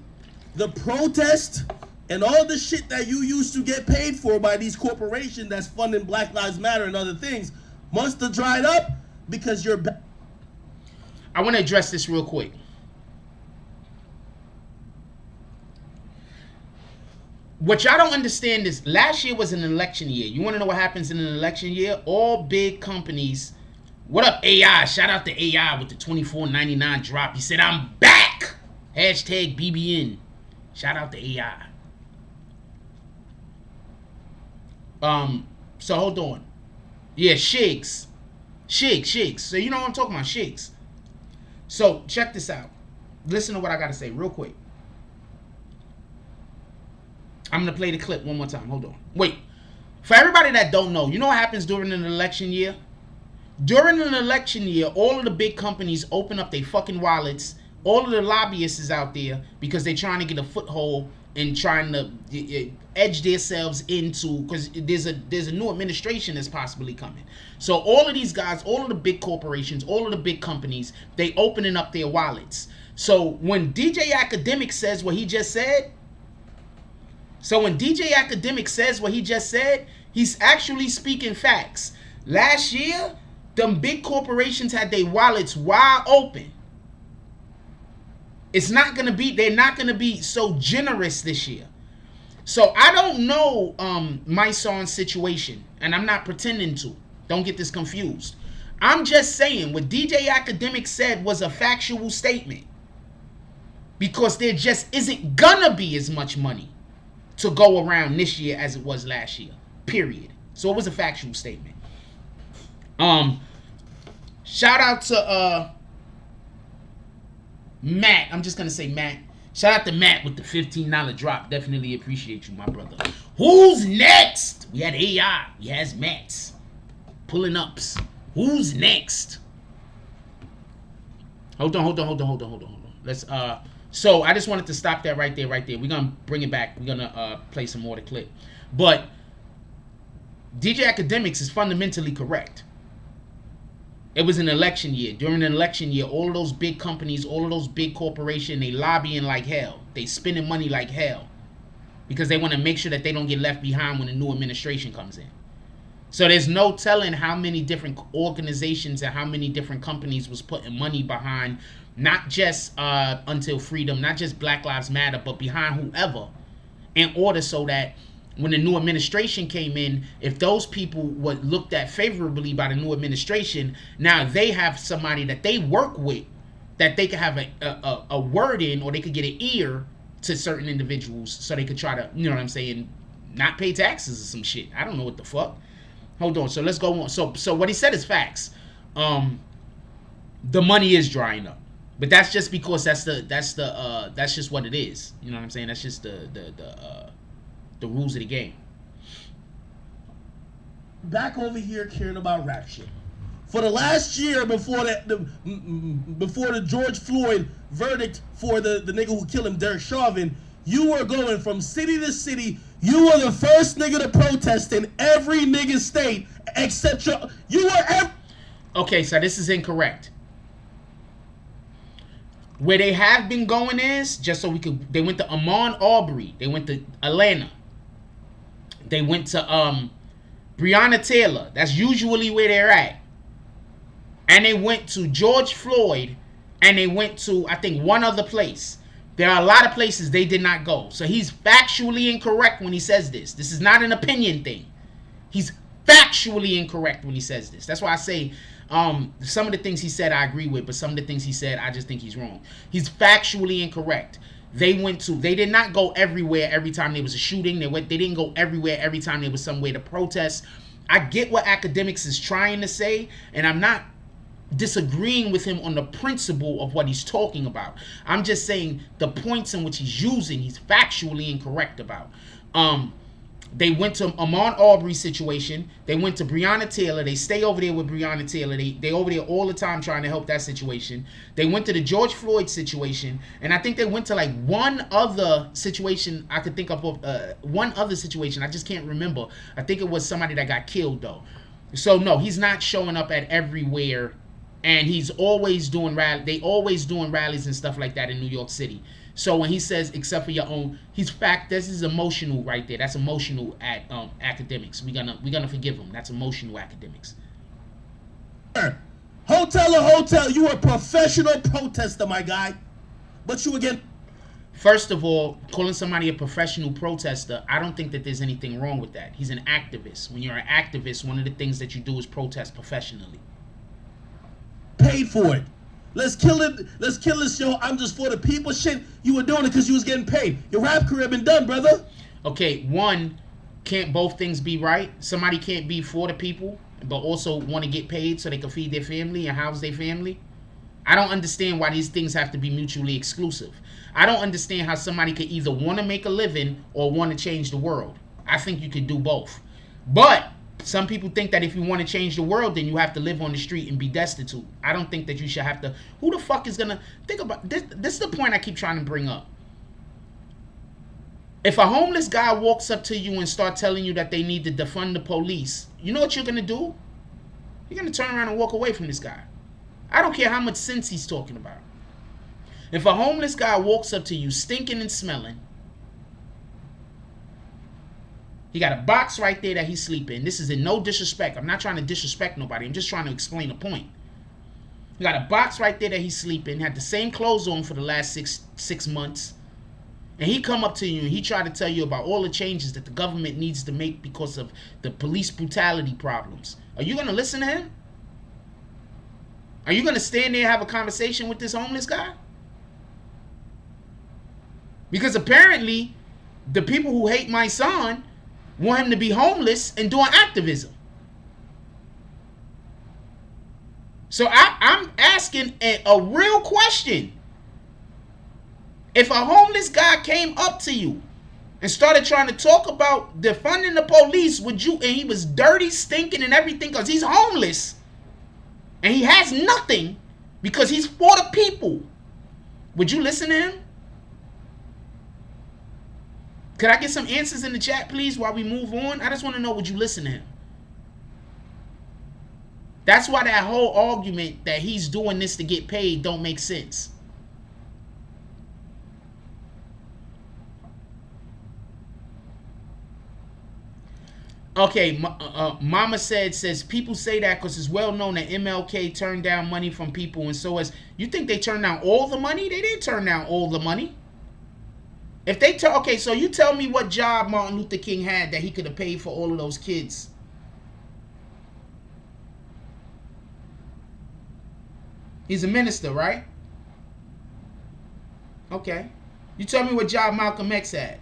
the protest and all the shit that you used to get paid for by these corporations that's funding Black Lives Matter and other things must have dried up because you're. I want to address this real quick. What y'all don't understand is last year was an election year. You want to know what happens in an election year? All big companies. What up, AI? Shout out to AI with the $24.99 drop. He said, I'm back. Hashtag BBN. Shout out to AI. So hold on. Yeah, Shiggs. Shiggs. So you know what I'm talking about, Shiggs. So check this out. Listen to what I gotta say real quick. I'm gonna play the clip one more time. Hold on. Wait. For everybody that don't know, you know what happens during an election year? During an election year, all of the big companies open up their fucking wallets. All of the lobbyists is out there because they're trying to get a foothold and trying to edge themselves into, because there's a new administration that's possibly coming. So all of these guys, all of the big corporations, all of the big companies, they opening up their wallets. So when DJ Akademiks says what he just said, he's actually speaking facts. Last year, them big corporations had their wallets wide open. It's not gonna be, they're not gonna be so generous this year. So I don't know Mysonne's situation, and I'm not pretending to. Don't get this confused. I'm just saying what DJ Akademiks said was a factual statement. Because there just isn't gonna be as much money to go around this year as it was last year. Period. So it was a factual statement. Shout out to Matt. I'm just gonna say Matt. Shout out to Matt with the $15 drop. Definitely appreciate you, my brother. Who's next? We had AI. We has Matt's pulling ups. Who's next? Hold on. Let's so I just wanted to stop that right there. We're gonna bring it back. We're gonna play some more of the clip. But DJ Akademiks is fundamentally correct. It was an election year. During an election year, all of those big companies, all of those big corporations, they lobbying like hell. They spending money like hell. Because they want to make sure that they don't get left behind when the new administration comes in. So there's no telling how many different organizations and how many different companies was putting money behind, not just Until Freedom, not just Black Lives Matter, but behind whoever, in order so that when the new administration came in, if those people were looked at favorably by the new administration, now they have somebody that they work with that they could have a word in, or they could get an ear to certain individuals so they could try to, you know what I'm saying, not pay taxes or some shit. I don't know what the fuck. Hold on. So let's go on. So what he said is facts. The money is drying up. But that's just because that's just what it is. You know what I'm saying? That's just the rules of the game. Back over here caring about rap shit. For the last year before before the George Floyd verdict for the nigga who killed him, Derek Chauvin, you were going from city to city. You were the first nigga to protest in every nigga state except Okay, so this is incorrect. Where they have been going is, just so they went to Ahmaud Arbery. They went to Atlanta. They went to Breonna Taylor. That's usually where they're at. And they went to George Floyd and they went to, I think, one other place. There are a lot of places they did not go. So he's factually incorrect when he says this. This is not an opinion thing. He's factually incorrect when he says this. That's why I say some of the things he said I agree with, but some of the things he said I just think he's wrong. He's factually incorrect. They did not go everywhere every time there was a shooting. They didn't go everywhere every time there was some way to protest. I get what Akademiks is trying to say, and I'm not disagreeing with him on the principle of what he's talking about. I'm just saying the points in which he's using, he's factually incorrect about. They went to Ahmaud Arbery's situation. They went to Breonna Taylor. They stay over there with Breonna Taylor. They over there all the time trying to help that situation. They went to the George Floyd situation. And I think they went to like one other situation I could think of. One other situation. I just can't remember. I think it was somebody that got killed though. So no, he's not showing up at everywhere. And he's always doing rallies. They always doing rallies and stuff like that in New York City. So when he says, except for your own, this is emotional right there. That's emotional at Akademiks. We're gonna forgive him. That's emotional Akademiks. Hotel, you are a professional protester, my guy. But you again. First of all, calling somebody a professional protester, I don't think that there's anything wrong with that. He's an activist. When you're an activist, one of the things that you do is protest professionally. Paid for it. Let's kill it. Let's kill this show. I'm just for the people shit. You were doing it because you was getting paid. Your rap career been done, brother. Okay, one, can't both things be right? Somebody can't be for the people, but also want to get paid so they can feed their family and house their family. I don't understand why these things have to be mutually exclusive. I don't understand how somebody could either want to make a living or want to change the world. I think you could do both. But some people think that if you want to change the world, then you have to live on the street and be destitute. I don't think that you should have to. Who the fuck is gonna think about this? This is the point I keep trying to bring up. If a homeless guy walks up to you and start telling you that they need to defund the police, you know what you're gonna do? You're gonna turn around and walk away from this guy. I don't care how much sense he's talking about. If a homeless guy walks up to you stinking and smelling, he got a box right there that he's sleeping in. This is in no disrespect. I'm not trying to disrespect nobody. I'm just trying to explain a point. He got a box right there that he's sleeping. Had the same clothes on for the last six months. And he come up to you and he try to tell you about all the changes that the government needs to make because of the police brutality problems. Are you going to listen to him? Are you going to stand there and have a conversation with this homeless guy? Because apparently the people who hate Mysonne want him to be homeless and doing activism. So I'm asking a real question. If a homeless guy came up to you and started trying to talk about defunding the police, would you, and he was dirty, stinking and everything because he's homeless and he has nothing because he's for the people, would you listen to him? Could I get some answers in the chat, please, while we move on? I just want to know, would you listen to him? That's why that whole argument that he's doing this to get paid don't make sense. Okay, Mama says people say that because it's well known that MLK turned down money from people, and so as you think they turned down all the money? They didn't turn down all the money. If they okay, so you tell me what job Martin Luther King had that he could have paid for all of those kids. He's a minister, right? Okay. You tell me what job Malcolm X had.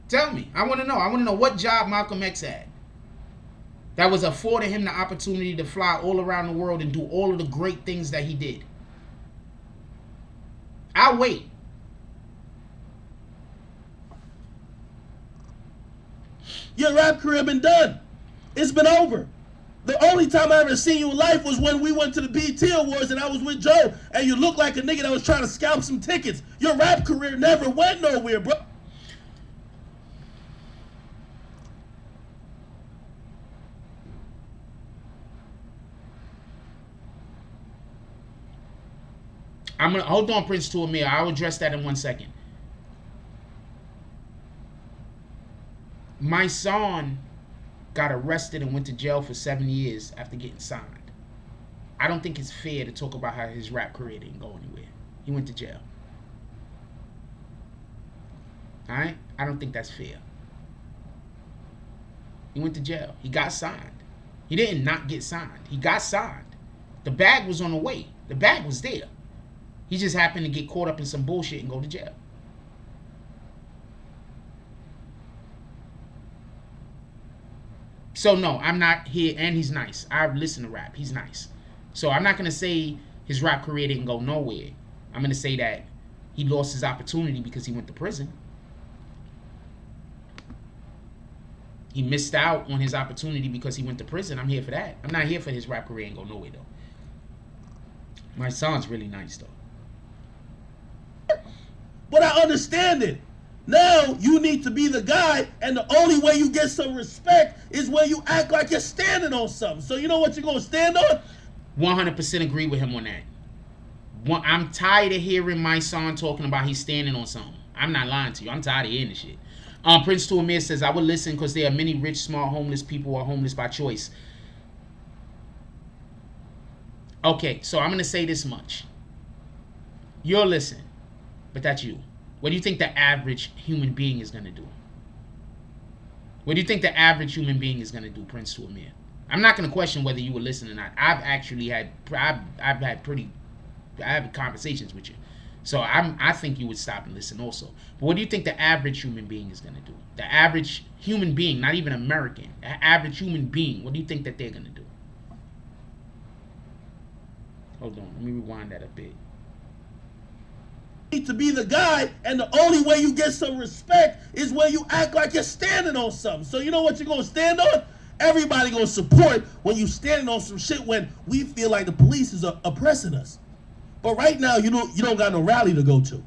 Tell me. I want to know. I want to know what job Malcolm X had that was affording him the opportunity to fly all around the world and do all of the great things that he did. I'll wait. Your rap career been done. It's been over. The only time I ever seen you in life was when we went to the BT Awards and I was with Joe and you looked like a nigga that was trying to scalp some tickets. Your rap career never went nowhere, bro. I'm gonna hold on, Prince to Amir. I'll address that in 1 second. Mysonne got arrested and went to jail for 7 years after getting signed. I don't think it's fair to talk about how his rap career didn't go anywhere. He went to jail. Alright? I don't think that's fair. He went to jail. He got signed. He didn't not get signed. He got signed. The bag was on the way. The bag was there. He just happened to get caught up in some bullshit and go to jail. So no, I'm not here, and he's nice. I listen to rap. He's nice. So I'm not going to say his rap career didn't go nowhere. I'm going to say that he lost his opportunity because he went to prison. He missed out on his opportunity because he went to prison. I'm here for that. I'm not here for his rap career ain't go nowhere, though. Mysonne's really nice, though. But I understand it. Now you need to be the guy, and the only way you get some respect is when you act like you're standing on something. So you know what you're going to stand on? 100% agree with him on that. I'm tired of hearing Mysonne talking about he's standing on something. I'm not lying to you. I'm tired of hearing this shit. Prince to Amir says, I would listen because there are many rich, smart, homeless people who are homeless by choice. Okay, so I'm going to say this much. You'll listen, but that's you. What do you think the average human being is going to do? What do you think the average human being is going to do, Prince to Amir? I'm not going to question whether you were listening or not. I've had conversations with you. So I think you would stop and listen also. But what do you think the average human being is going to do? The average human being, not even American, the average human being, what do you think that they're going to do? Hold on, let me rewind that a bit. Need to be the guy, and the only way you get some respect is when you act like you're standing on something. So you know what you're going to stand on? Everybody going to support when you standing on some shit when we feel like the police is oppressing us. But right now, you don't got no rally to go to.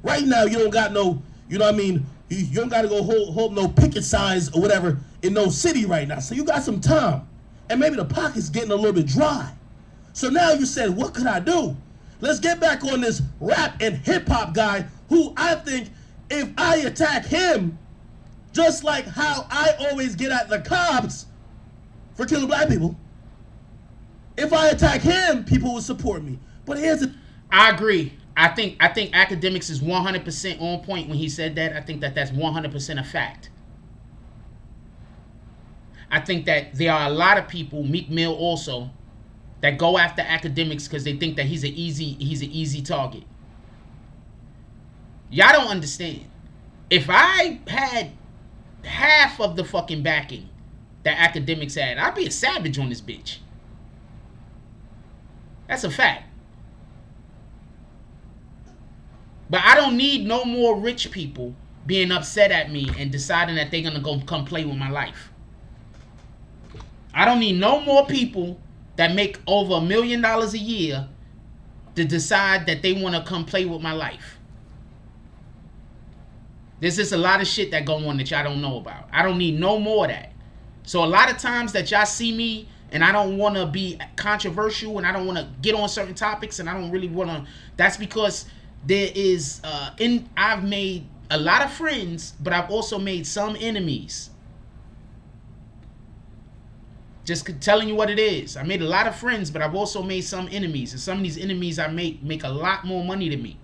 Right now, you don't got no, you know what I mean? You don't got to go hold no picket signs or whatever in no city right now. So you got some time. And maybe the pocket's getting a little bit dry. So now you said, what could I do? Let's get back on this rap and hip-hop guy who I think if I attack him, just like how I always get at the cops for killing black people, if I attack him, people will support me. But here's the... I agree. I think Akademiks is 100% on point when he said that. I think that that's 100% a fact. I think that there are a lot of people, Meek Mill also, that go after Akademiks because they think that he's an easy target. Y'all don't understand. If I had half of the fucking backing that Akademiks had, I'd be a savage on this bitch. That's a fact. But I don't need no more rich people being upset at me and deciding that they're gonna go come play with my life. I don't need no more people that make over $1 million a year to decide that they want to come play with my life. There's just a lot of shit that go on that y'all don't know about. I don't need no more of that. So a lot of times that y'all see me and I don't want to be controversial and I don't want to get on certain topics and I don't really want to, that's because there is, I've made a lot of friends, but I've also made some enemies. Just telling you what it is. I made a lot of friends, but I've also made some enemies. And some of these enemies I make a lot more money than me.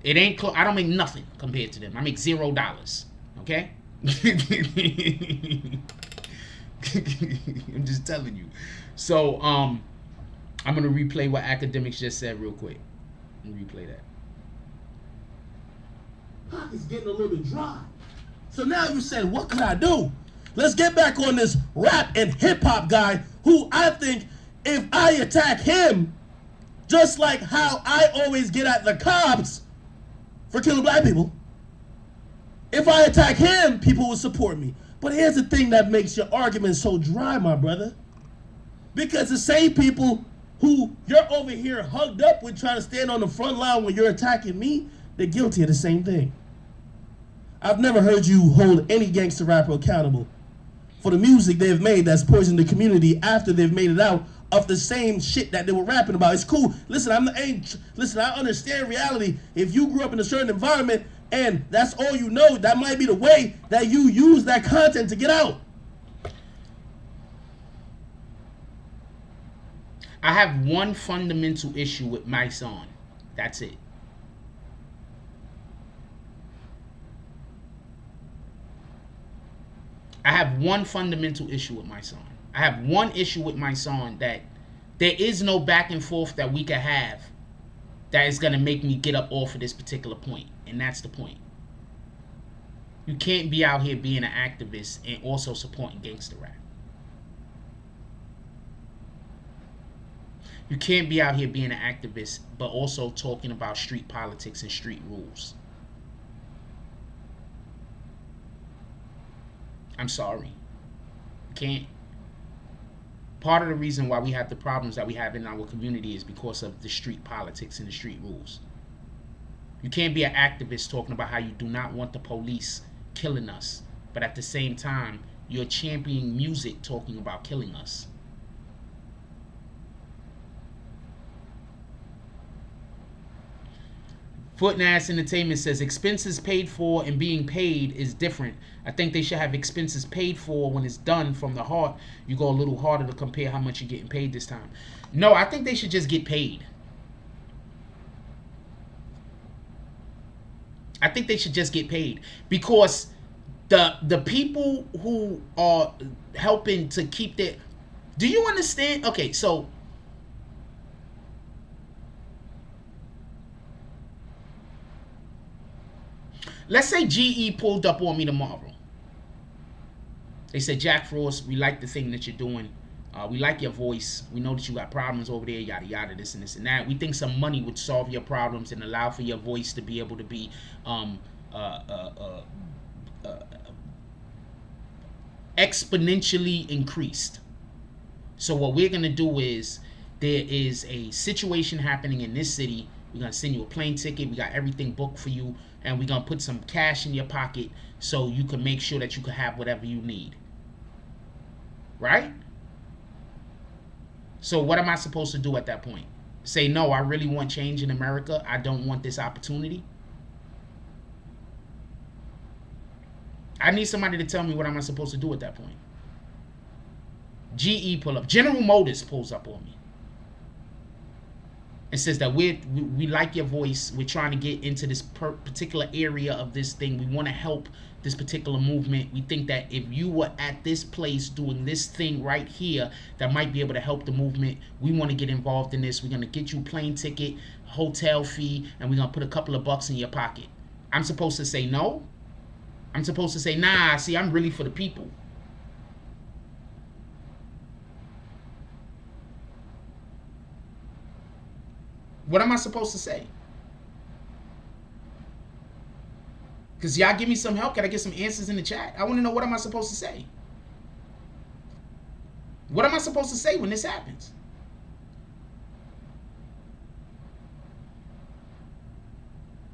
It ain't I don't make nothing compared to them. I make $0. Okay? I'm just telling you. So, I'm going to replay what Akademiks just said real quick. Let me replay that. Pocket's getting a little bit dry. So now you said, what could I do? Let's get back on this rap and hip-hop guy who I think if I attack him, just like how I always get at the cops for killing black people, if I attack him, people will support me. But here's the thing that makes your argument so dry, my brother. Because the same people who you're over here hugged up with trying to stand on the front line when you're attacking me, they're guilty of the same thing. I've never heard you hold any gangster rapper accountable for the music they've made that's poisoned the community after they've made it out of the same shit that they were rapping about. It's cool. Listen, I understand reality. If you grew up in a certain environment, and that's all you know, that might be the way that you use that content to get out. I have one fundamental issue with Mysonne. That's it. I have one fundamental issue with Mysonne. I have one issue with Mysonne, that there is no back and forth that we can have that is going to make me get up off of this particular point. And that's the point. You can't be out here being an activist and also supporting gangster rap. You can't be out here being an activist but also talking about street politics and street rules. I'm sorry. You can't. Part of the reason why we have the problems that we have in our community is because of the street politics and the street rules. You can't be an activist talking about how you do not want the police killing us, but at the same time, you're championing music talking about killing us. Foot and Ass Entertainment says expenses paid for and being paid is different. I think they should have expenses paid for when it's done from the heart. You go a little harder to compare how much you're getting paid this time. No, I think they should just get paid. I think they should just get paid, because the people who are helping to keep their... Do you understand? Okay, so... Let's say GE pulled up on me tomorrow. They said, Jack Frost, we like the thing that you're doing. We like your voice. We know that you got problems over there, yada, yada, this and this and that. We think some money would solve your problems and allow for your voice to be able to be exponentially increased. So what we're going to do is, there is a situation happening in this city. We're going to send you a plane ticket. We got everything booked for you. And we're going to put some cash in your pocket so you can make sure that you can have whatever you need. Right? So what am I supposed to do at that point? Say, no, I really want change in America. I don't want this opportunity. I need somebody to tell me what am I supposed to do at that point. GE pull up. General Motors pulls up on me. It says that we like your voice. We're trying to get into this particular area of this thing. We want to help this particular movement. We think that if you were at this place doing this thing right here that might be able to help the movement, we want to get involved in this. We're going to get you a plane ticket, hotel fee, and we're going to put a couple of bucks in your pocket. I'm supposed to say no? I'm supposed to say, nah, see, I'm really for the people. What am I supposed to say? Because y'all give me some help. Can I get some answers in the chat? I want to know, what am I supposed to say? What am I supposed to say when this happens?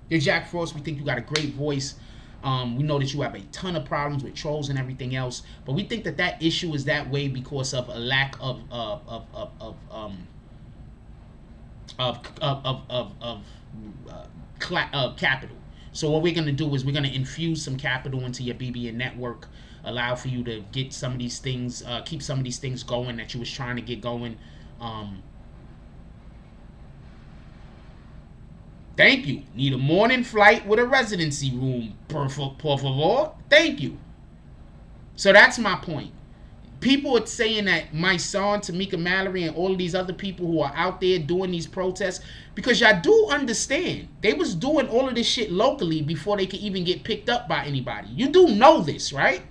Dear Jack Frost, we think you got a great voice. We know that you have a ton of problems with trolls and everything else, but we think that that issue is that way because of a lack of capital. So what we're going to do is we're going to infuse some capital into your BBN network, allow for you to get some of these things, keep some of these things going that you was trying to get going. Thank you. Need a morning flight with a residency room, por favor. Thank you. So that's my point. People are saying that Mysonne, Tamika Mallory, and all of these other people who are out there doing these protests, because y'all do understand, they was doing all of this shit locally before they could even get picked up by anybody. You do know this, right?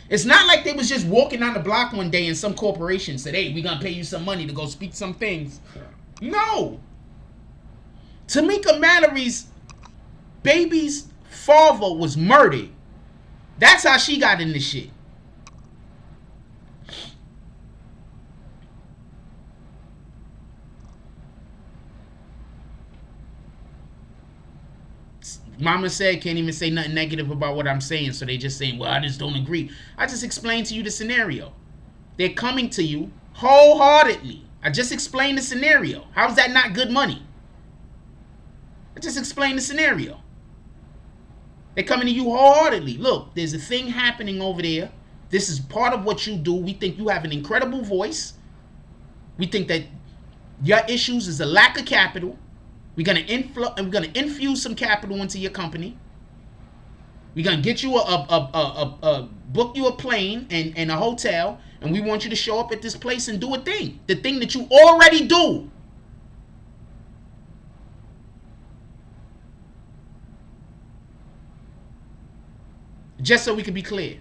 It's not like they was just walking down the block one day and some corporation said, hey, we're going to pay you some money to go speak some things. No. Tamika Mallory's baby's father was murdered. That's how she got in this shit. Mama said can't even say nothing negative about what I'm saying, so they just saying, well, I just don't agree. I just explained to you the scenario. They're coming to you wholeheartedly. I just explained the scenario. How is that not good money? I just explained the scenario. They're coming to you wholeheartedly. Look, there's a thing happening over there. This is part of what you do. We think you have an incredible voice. We think that your issues is a lack of capital. We're gonna infuse some capital into your company. We're gonna get you book you a plane and a hotel, and we want you to show up at this place and do a thing. The thing that you already do. Just so we can be clear.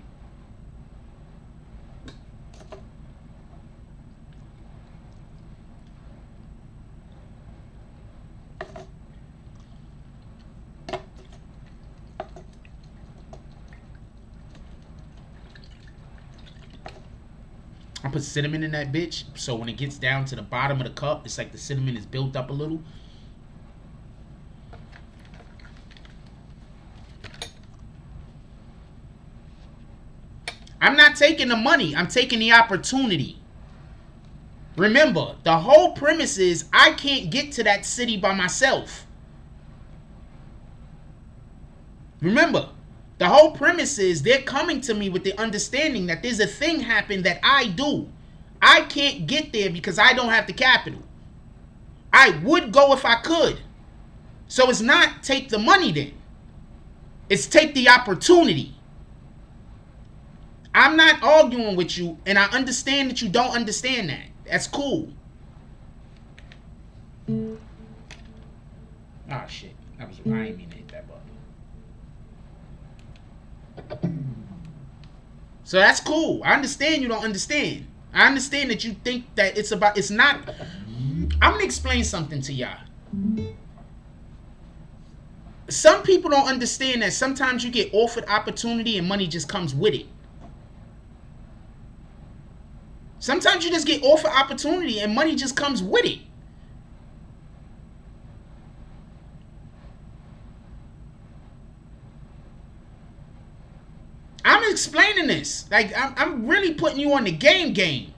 I put cinnamon in that bitch, so when it gets down to the bottom of the cup, it's like the cinnamon is built up a little. I'm not taking the money. I'm taking the opportunity. Remember, the whole premise is I can't get to that city by myself. Remember, the whole premise is they're coming to me with the understanding that there's a thing happen that I do. I can't get there because I don't have the capital. I would go if I could. So it's not take the money then. It's take the opportunity. I'm not arguing with you, and I understand that you don't understand that. That's cool. Oh shit. I ain't mean to hit that button. So that's cool. I understand you don't understand. I understand that you think that it's not. I'm gonna explain something to y'all. Some people don't understand that sometimes you get offered opportunity and money just comes with it. Sometimes you just get offered opportunity and money just comes with it. I'm explaining this. Like, I'm really putting you on the game.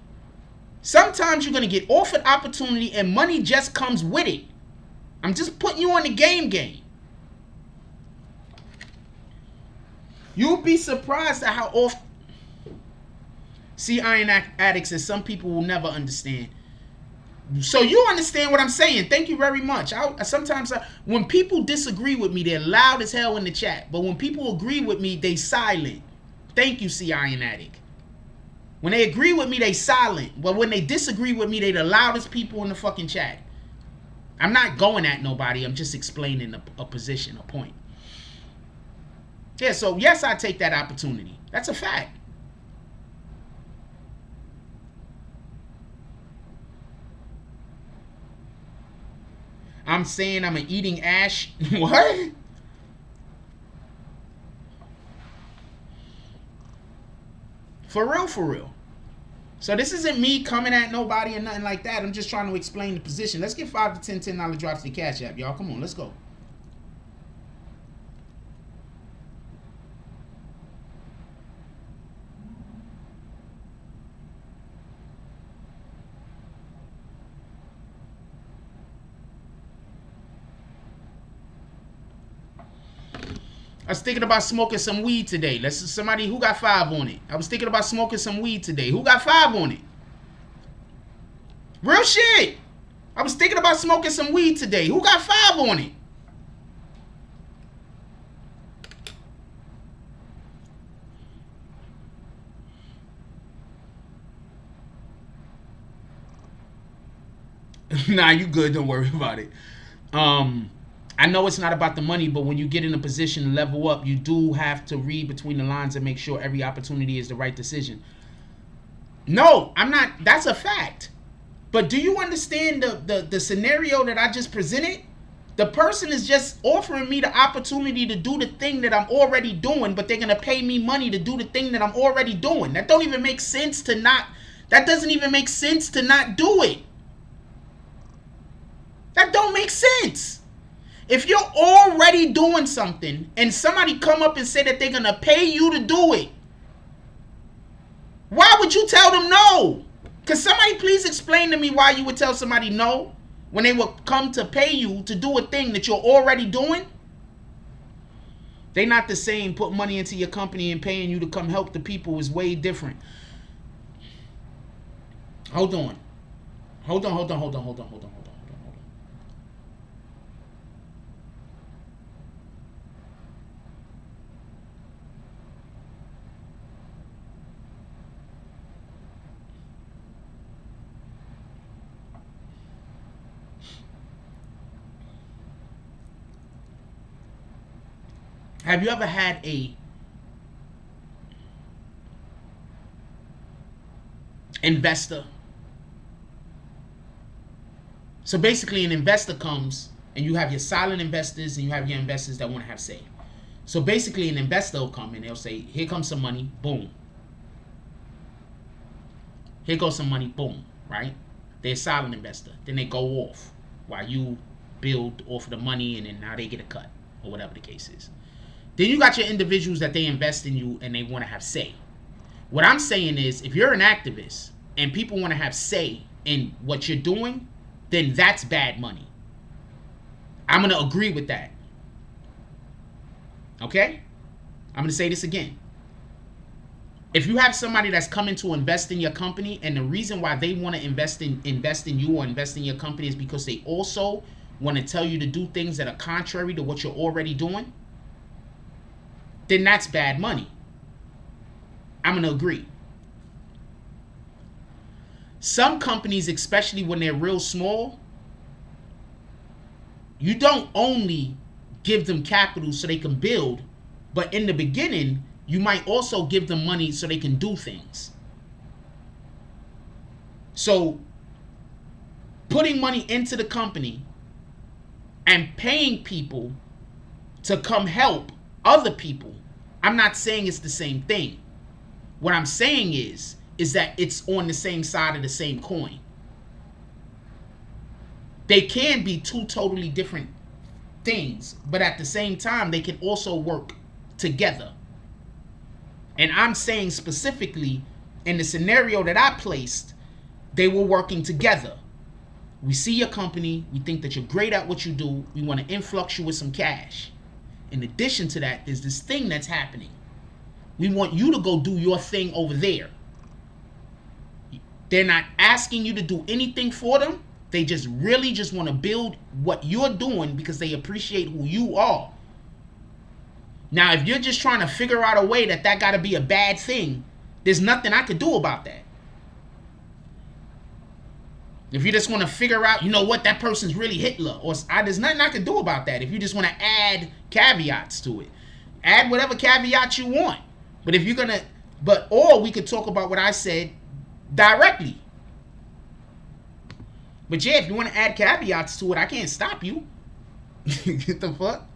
Sometimes you're going to get offered opportunity and money just comes with it. I'm just putting you on the game. You'll be surprised at how often... See, Iron Addicts, and some people will never understand. So you understand what I'm saying. Thank you very much. Sometimes when people disagree with me, they're loud as hell in the chat. But when people agree with me, they silent. Thank you, C Iron Addict. When they agree with me, they silent. But when they disagree with me, they the loudest people in the fucking chat. I'm not going at nobody. I'm just explaining a position, a point. Yeah, so yes, I take that opportunity. That's a fact. I'm saying I'm an eating ash. What? For real. So this isn't me coming at nobody or nothing like that. I'm just trying to explain the position. Let's get 5 to 10 $10 drops to the Cash App, y'all. Come on, let's go. I was thinking about smoking some weed today. Let's somebody who got 5 on it. I was thinking about smoking some weed today. Who got 5 on it? Real shit. I was thinking about smoking some weed today. Who got 5 on it? Nah, you good. Don't worry about it. I know it's not about the money, but when you get in a position to level up, you do have to read between the lines and make sure every opportunity is the right decision. No, I'm not. That's a fact. But do you understand the scenario that I just presented? The person is just offering me the opportunity to do the thing that I'm already doing, but they're going to pay me money to do the thing that I'm already doing. That don't even make sense to not. That doesn't even make sense to not do it. That don't make sense. If you're already doing something and somebody come up and say that they're going to pay you to do it, why would you tell them no? Can somebody please explain to me why you would tell somebody no when they will come to pay you to do a thing that you're already doing? They not the same. Put money into your company and paying you to come help the people is way different. Hold on. Have you ever had a investor? So basically an investor comes and you have your silent investors and you have your investors that want to have say. So basically an investor will come and they'll say, here comes some money, boom. Here goes some money, boom, right? They're a silent investor. Then they go off while you build off of the money and then now they get a cut or whatever the case is. Then you got your individuals that they invest in you and they want to have say. What I'm saying is if you're an activist and people want to have say in what you're doing, then that's bad money. I'm going to agree with that. Okay? I'm going to say this again. If you have somebody that's coming to invest in your company and the reason why they want to invest in you or invest in your company is because they also want to tell you to do things that are contrary to what you're already doing, then that's bad money. I'm going to agree. Some companies, especially when they're real small, you don't only give them capital so they can build, but in the beginning, you might also give them money so they can do things. So, putting money into the company and paying people to come help other people, I'm not saying it's the same thing. What I'm saying is that it's on the same side of the same coin. They can be two totally different things, but at the same time, they can also work together. And I'm saying specifically, in the scenario that I placed, they were working together. We see your company, we think that you're great at what you do, we want to influx you with some cash. In addition to that, there's this thing that's happening. We want you to go do your thing over there. They're not asking you to do anything for them. They just really just want to build what you're doing because they appreciate who you are. Now, if you're just trying to figure out a way that got to be a bad thing, there's nothing I could do about that. If you just want to figure out, you know what, that person's really Hitler, or there's nothing I can do about that. If you just want to add caveats to it, add whatever caveats you want. But if you're gonna, or we could talk about what I said directly. But yeah, if you want to add caveats to it, I can't stop you. Get the fuck?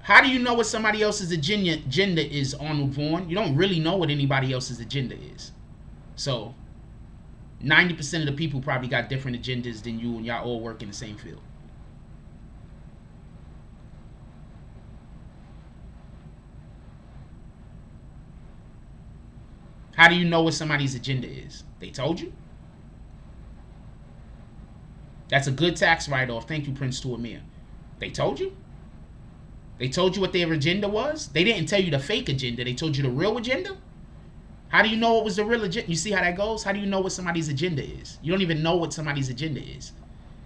How do you know what somebody else's agenda is, Arnold Vaughn? You don't really know what anybody else's agenda is. So, 90% of the people probably got different agendas than you, and y'all all work in the same field. How do you know what somebody's agenda is? They told you? That's a good tax write-off. Thank you, Prince to Amir. They told you? They told you what their agenda was? They didn't tell you the fake agenda. They told you the real agenda? How do you know what was the real agenda? You see how that goes? How do you know what somebody's agenda is? You don't even know what somebody's agenda is.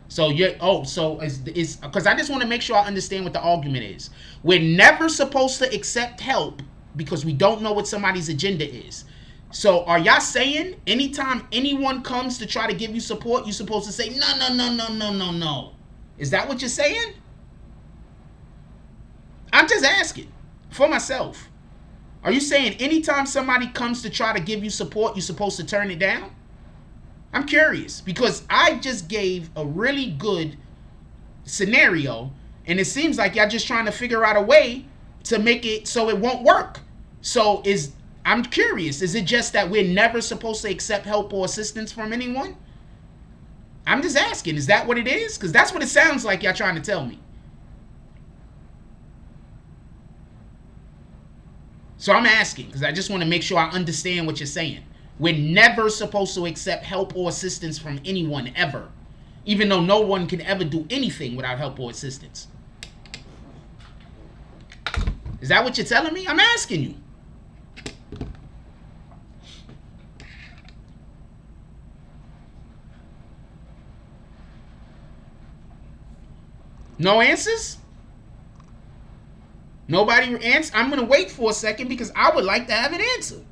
So it's because I just want to make sure I understand what the argument is. We're never supposed to accept help because we don't know what somebody's agenda is. So are y'all saying anytime anyone comes to try to give you support, you're supposed to say, no. Is that what you're saying? I'm just asking for myself. Are you saying anytime somebody comes to try to give you support, you're supposed to turn it down? I'm curious because I just gave a really good scenario and it seems like y'all just trying to figure out a way to make it so it won't work. So I'm curious, is it just that we're never supposed to accept help or assistance from anyone? I'm just asking, is that what it is? Because that's what it sounds like y'all trying to tell me. So I'm asking, because I just want to make sure I understand what you're saying. We're never supposed to accept help or assistance from anyone, ever. Even though no one can ever do anything without help or assistance. Is that what you're telling me? I'm asking you. No answers? Nobody answer? I'm going to wait for a second because I would like to have an answer.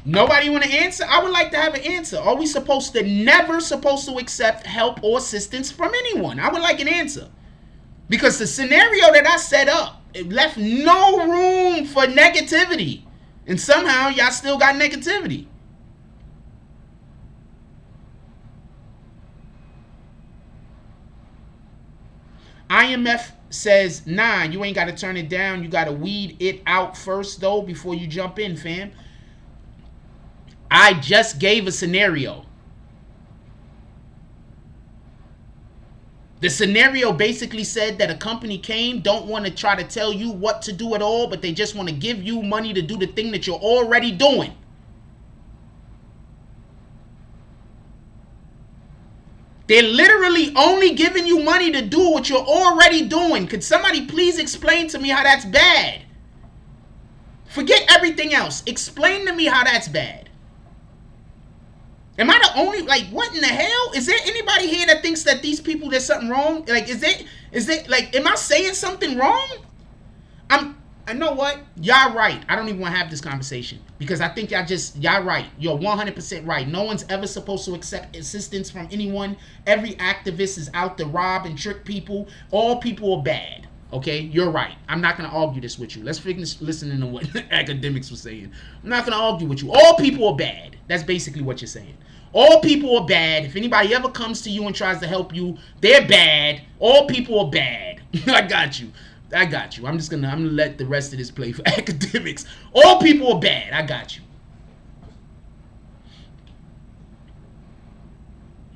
Nobody want to answer? I would like to have an answer. Are we never supposed to accept help or assistance from anyone? I would like an answer. Because the scenario that I set up, it left no room for negativity. And somehow y'all still got negativity. IMF says, nah, you ain't got to turn it down. You got to weed it out first, though, before you jump in, fam. I just gave a scenario. The scenario basically said that a company don't want to try to tell you what to do at all, but they just want to give you money to do the thing that you're already doing. They're literally only giving you money to do what you're already doing. Could somebody please explain to me how that's bad? Forget everything else. Explain to me how that's bad. Am I the only, like, what in the hell? Is there anybody here that thinks that these people, there's something wrong? Like, is there, like, am I saying something wrong? I know what? Y'all right. I don't even want to have this conversation. Because I think y'all right. You're 100% right. No one's ever supposed to accept assistance from anyone. Every activist is out to rob and trick people. All people are bad. Okay? You're right. I'm not going to argue this with you. Let's finish listening to what Akademiks was saying. I'm not going to argue with you. All people are bad. That's basically what you're saying. All people are bad. If anybody ever comes to you and tries to help you, they're bad. All people are bad. I got you. I'm gonna let the rest of this play for Akademiks. All people are bad. I got you.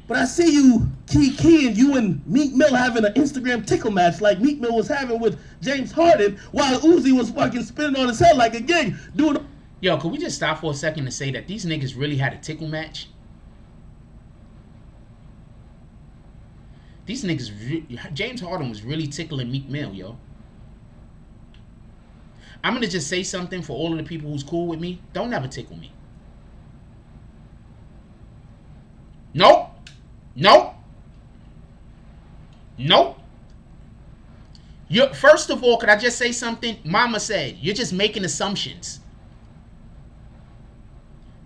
But I see you and you and Meek Mill having an Instagram tickle match like Meek Mill was having with James Harden while Uzi was fucking spinning on his head like a gig doing. Yo, could we just stop for a second to say that these niggas really had a tickle match? These niggas, James Harden was really tickling Meek Mill, yo. I'm going to just say something for all of the people who's cool with me. Don't ever tickle me. Nope. Nope. Nope. First of all, could I just say something? Mama said, you're just making assumptions.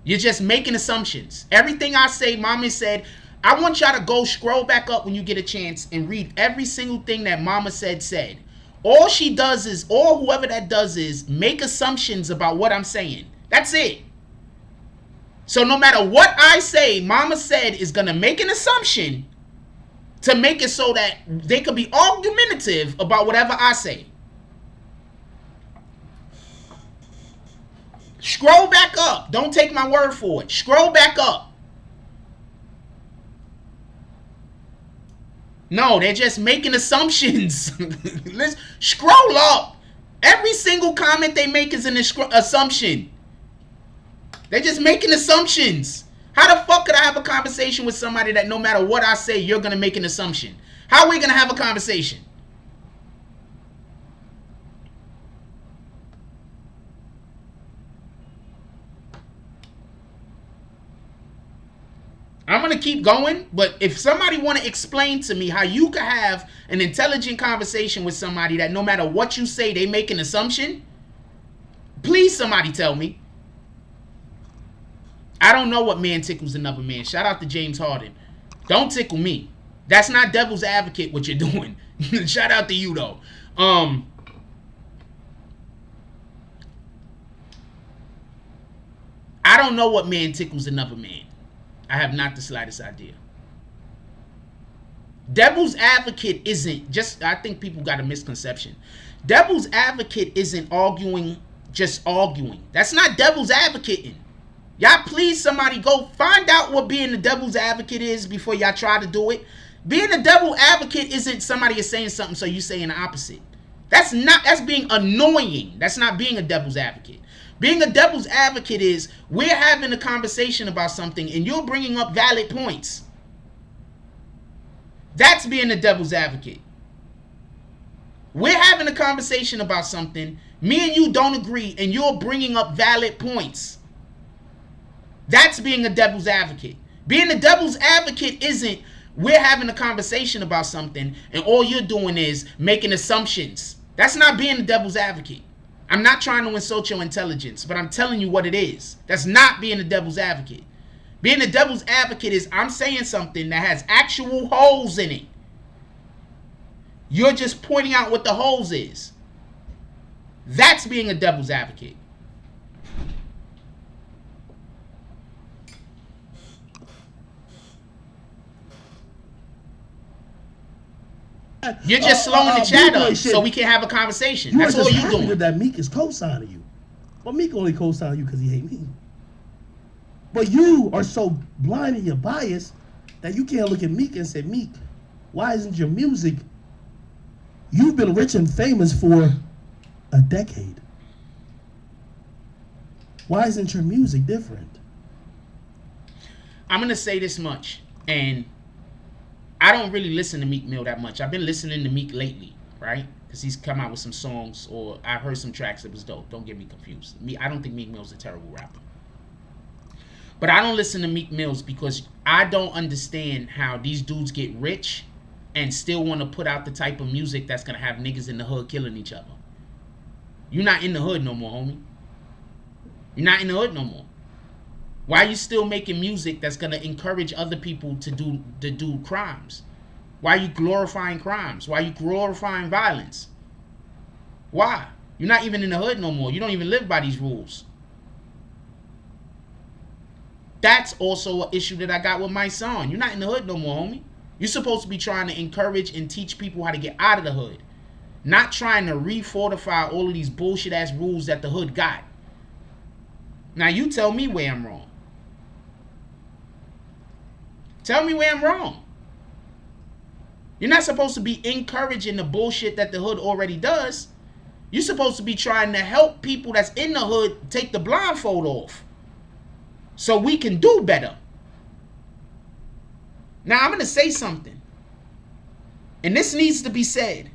You're just making assumptions. Everything I say, Mama said. I want y'all to go scroll back up when you get a chance and read every single thing that Mama said. All she does is, or whoever that does is, make assumptions about what I'm saying. That's it. So no matter what I say, Mama said is going to make an assumption to make it so that they could be argumentative about whatever I say. Scroll back up. Don't take my word for it. Scroll back up. No, they're just making assumptions. Let's scroll up. Every single comment they make is an assumption. They're just making assumptions. How the fuck could I have a conversation with somebody that no matter what I say, you're going to make an assumption? How are we going to have a conversation? I'm going to keep going, but if somebody want to explain to me how you could have an intelligent conversation with somebody that no matter what you say, they make an assumption, please somebody tell me. I don't know what man tickles another man. Shout out to James Harden. Don't tickle me. That's not devil's advocate what you're doing. Shout out to you though. I don't know what man tickles another man. I have not the slightest idea. Devil's advocate isn't just, I think people got a misconception. Devil's advocate isn't arguing, just arguing. That's not devil's advocating. Y'all please somebody go find out what being the devil's advocate is before y'all try to do it. Being a devil advocate isn't somebody is saying something so you saying the opposite. That's being annoying. That's not being a devil's advocate. Being a devil's advocate is we're having a conversation about something and you're bringing up valid points. That's being a devil's advocate. We're having a conversation about something, me and you don't agree, and you're bringing up valid points. That's being a devil's advocate. Being a devil's advocate isn't we're having a conversation about something and all you're doing is making assumptions. That's not being a devil's advocate. I'm not trying to insult your intelligence, but I'm telling you what it is. That's not being a devil's advocate. Being a devil's advocate is I'm saying something that has actual holes in it. You're just pointing out what the holes is. That's being a devil's advocate. You're just slowing the chat up so we can have a conversation. That's all you're doing. That Meek is co-signing you. Well, Meek only co-signing you because he hate me. But you are so blind in your bias that you can't look at Meek and say, Meek, why isn't your music? You've been rich and famous for a decade. Why isn't your music different? I'm going to say this much, and I don't really listen to Meek Mill that much. I've been listening to Meek lately, right? Because he's come out with some songs, or I heard some tracks that was dope. Don't get me confused. I don't think Meek Mill's a terrible rapper. But I don't listen to Meek Mills because I don't understand how these dudes get rich and still want to put out the type of music that's going to have niggas in the hood killing each other. You're not in the hood no more, homie. You're not in the hood no more. Why are you still making music that's going to encourage other people to do crimes? Why are you glorifying crimes? Why are you glorifying violence? Why? You're not even in the hood no more. You don't even live by these rules. That's also an issue that I got with Mysonne. You're not in the hood no more, homie. You're supposed to be trying to encourage and teach people how to get out of the hood. Not trying to refortify all of these bullshit ass rules that the hood got. Now you tell me where I'm wrong. Tell me where I'm wrong. You're not supposed to be encouraging the bullshit that the hood already does. You're supposed to be trying to help people that's in the hood take the blindfold off so we can do better. Now I'm going to say something, and this needs to be said.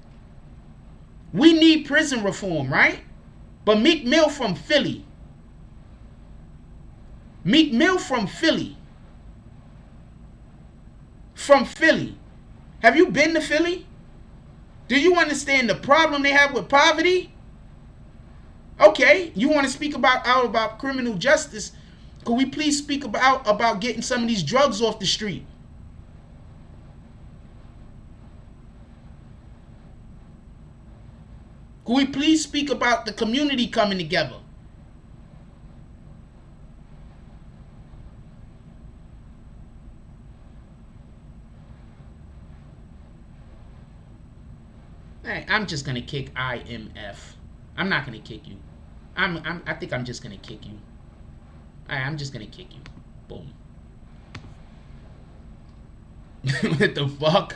We need prison reform, right? But Meek Mill from Philly. Meek Mill from Philly. From Philly. Have you been to Philly? Do you understand the problem they have with poverty? Okay, you want to speak about criminal justice? Could we please speak about getting some of these drugs off the street? Could we please speak about the community coming together? Hey, I'm just gonna kick IMF. I'm not gonna kick you. I think I'm just gonna kick you. I'm just gonna kick you. Boom. What the fuck?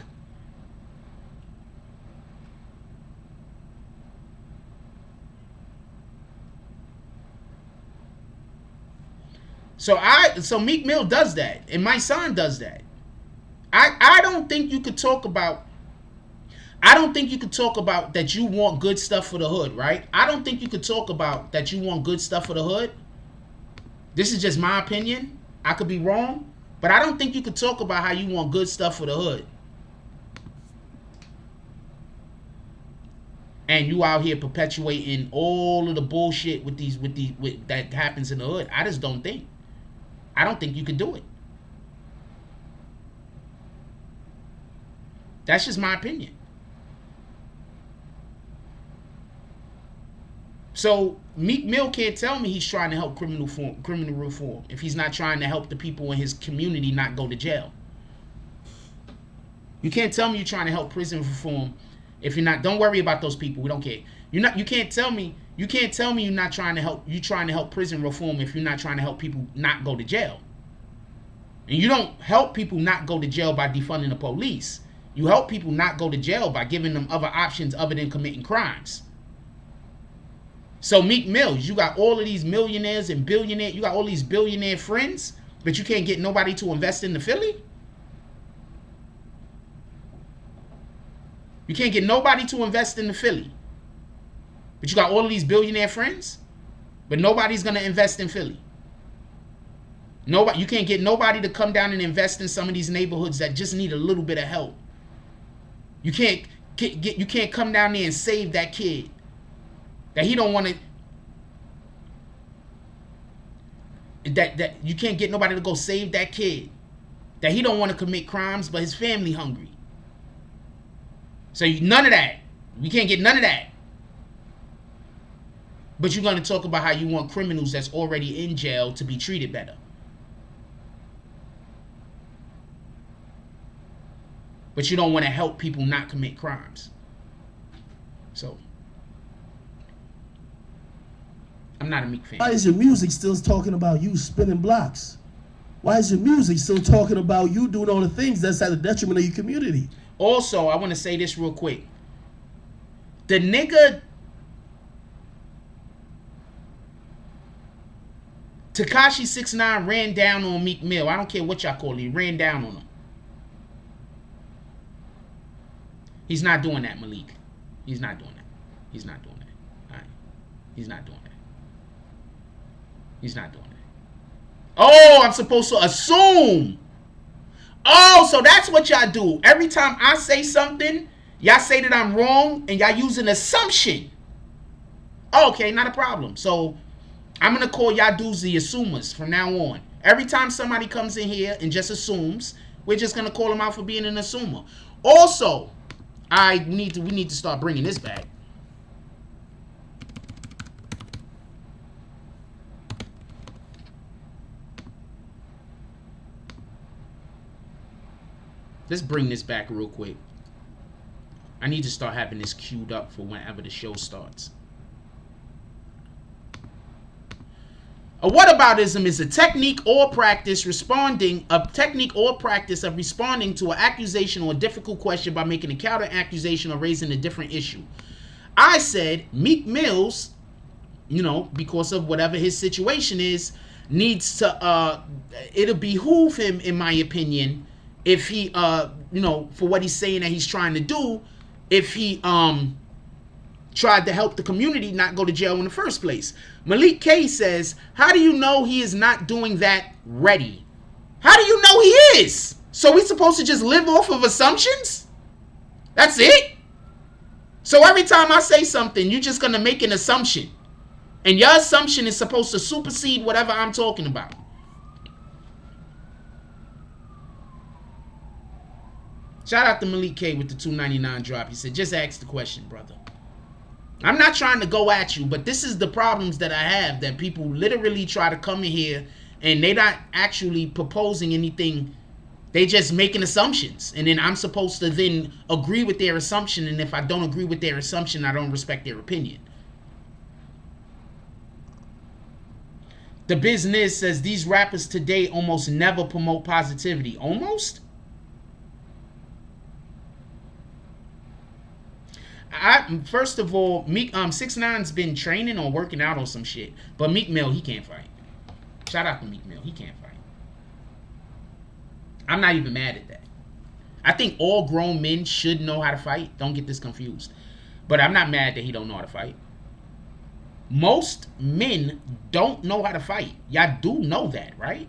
So Meek Mill does that, and Mysonne does that. I don't think you could talk about. I don't think you could talk about that you want good stuff for the hood, right? I don't think you could talk about that you want good stuff for the hood. This is just my opinion. I could be wrong, but I don't think you could talk about how you want good stuff for the hood and you out here perpetuating all of the bullshit with that happens in the hood. I just don't think. I don't think you could do it. That's just my opinion. So Meek Mill can't tell me he's trying to help criminal reform if he's not trying to help the people in his community not go to jail. You can't tell me you're trying to help prison reform if you're not. Don't worry about those people. We don't care. You can't tell me you're not trying to help. You're trying to help prison reform if you're not trying to help people not go to jail. And you don't help people not go to jail by defunding the police. You help people not go to jail by giving them other options other than committing crimes. So Meek Mills, you got all of these millionaires and billionaires. You got all these billionaire friends, but you can't get nobody to invest in the Philly? You can't get nobody to invest in the Philly. But you got all of these billionaire friends, but nobody's going to invest in Philly. Nobody, you can't get nobody to come down and invest in some of these neighborhoods that just need a little bit of help. You can't come down there and save that kid that he don't want to. That you can't get nobody to go save that kid that he don't want to commit crimes, but his family hungry. So none of that. We can't get none of that. But you're going to talk about how you want criminals that's already in jail to be treated better. But you don't want to help people not commit crimes. So, I'm not a Meek fan. Why is your music still talking about you spinning blocks? Why is your music still talking about you doing all the things that's at the detriment of your community? Also, I want to say this real quick. The nigga Tekashi 6ix9ine ran down on Meek Mill. I don't care what y'all call it. He ran down on him. He's not doing that, Malik. He's not doing that. He's not doing that. All right. He's not doing that. He's not doing that. Oh, I'm supposed to assume. Oh, so that's what y'all do. Every time I say something, y'all say that I'm wrong, and y'all use an assumption. Oh, okay, not a problem. So I'm going to call y'all dudes the assumers from now on. Every time somebody comes in here and just assumes, we're just going to call them out for being an assumer. Also, we need to start bringing this back. Let's bring this back real quick. I need to start having this queued up for whenever the show starts. A whataboutism is a technique or practice of responding to an accusation or a difficult question by making a counter accusation or raising a different issue. I said Meek Mills, because of whatever his situation is, needs to it'll behoove him, in my opinion, if he for what he's saying that he's trying to do, if he tried to help the community not go to jail in the first place. Malik K says, how do you know he is not doing that ready? How do you know he is? So we supposed to just live off of assumptions? That's it? So every time I say something, you're just going to make an assumption. And your assumption is supposed to supersede whatever I'm talking about. Shout out to Malik K with the $2.99 drop. He said, just ask the question, brother. I'm not trying to go at you, but this is the problems that I have, that people literally try to come in here and they're not actually proposing anything. They just making assumptions. And then I'm supposed to then agree with their assumption. And if I don't agree with their assumption, I don't respect their opinion. The Business says these rappers today almost never promote positivity. Almost? First of all, 6ix9ine's been training or working out on some shit. But Meek Mill, he can't fight. Shout out to Meek Mill. He can't fight. I'm not even mad at that. I think all grown men should know how to fight. Don't get this confused. But I'm not mad that he don't know how to fight. Most men don't know how to fight. Y'all do know that, right?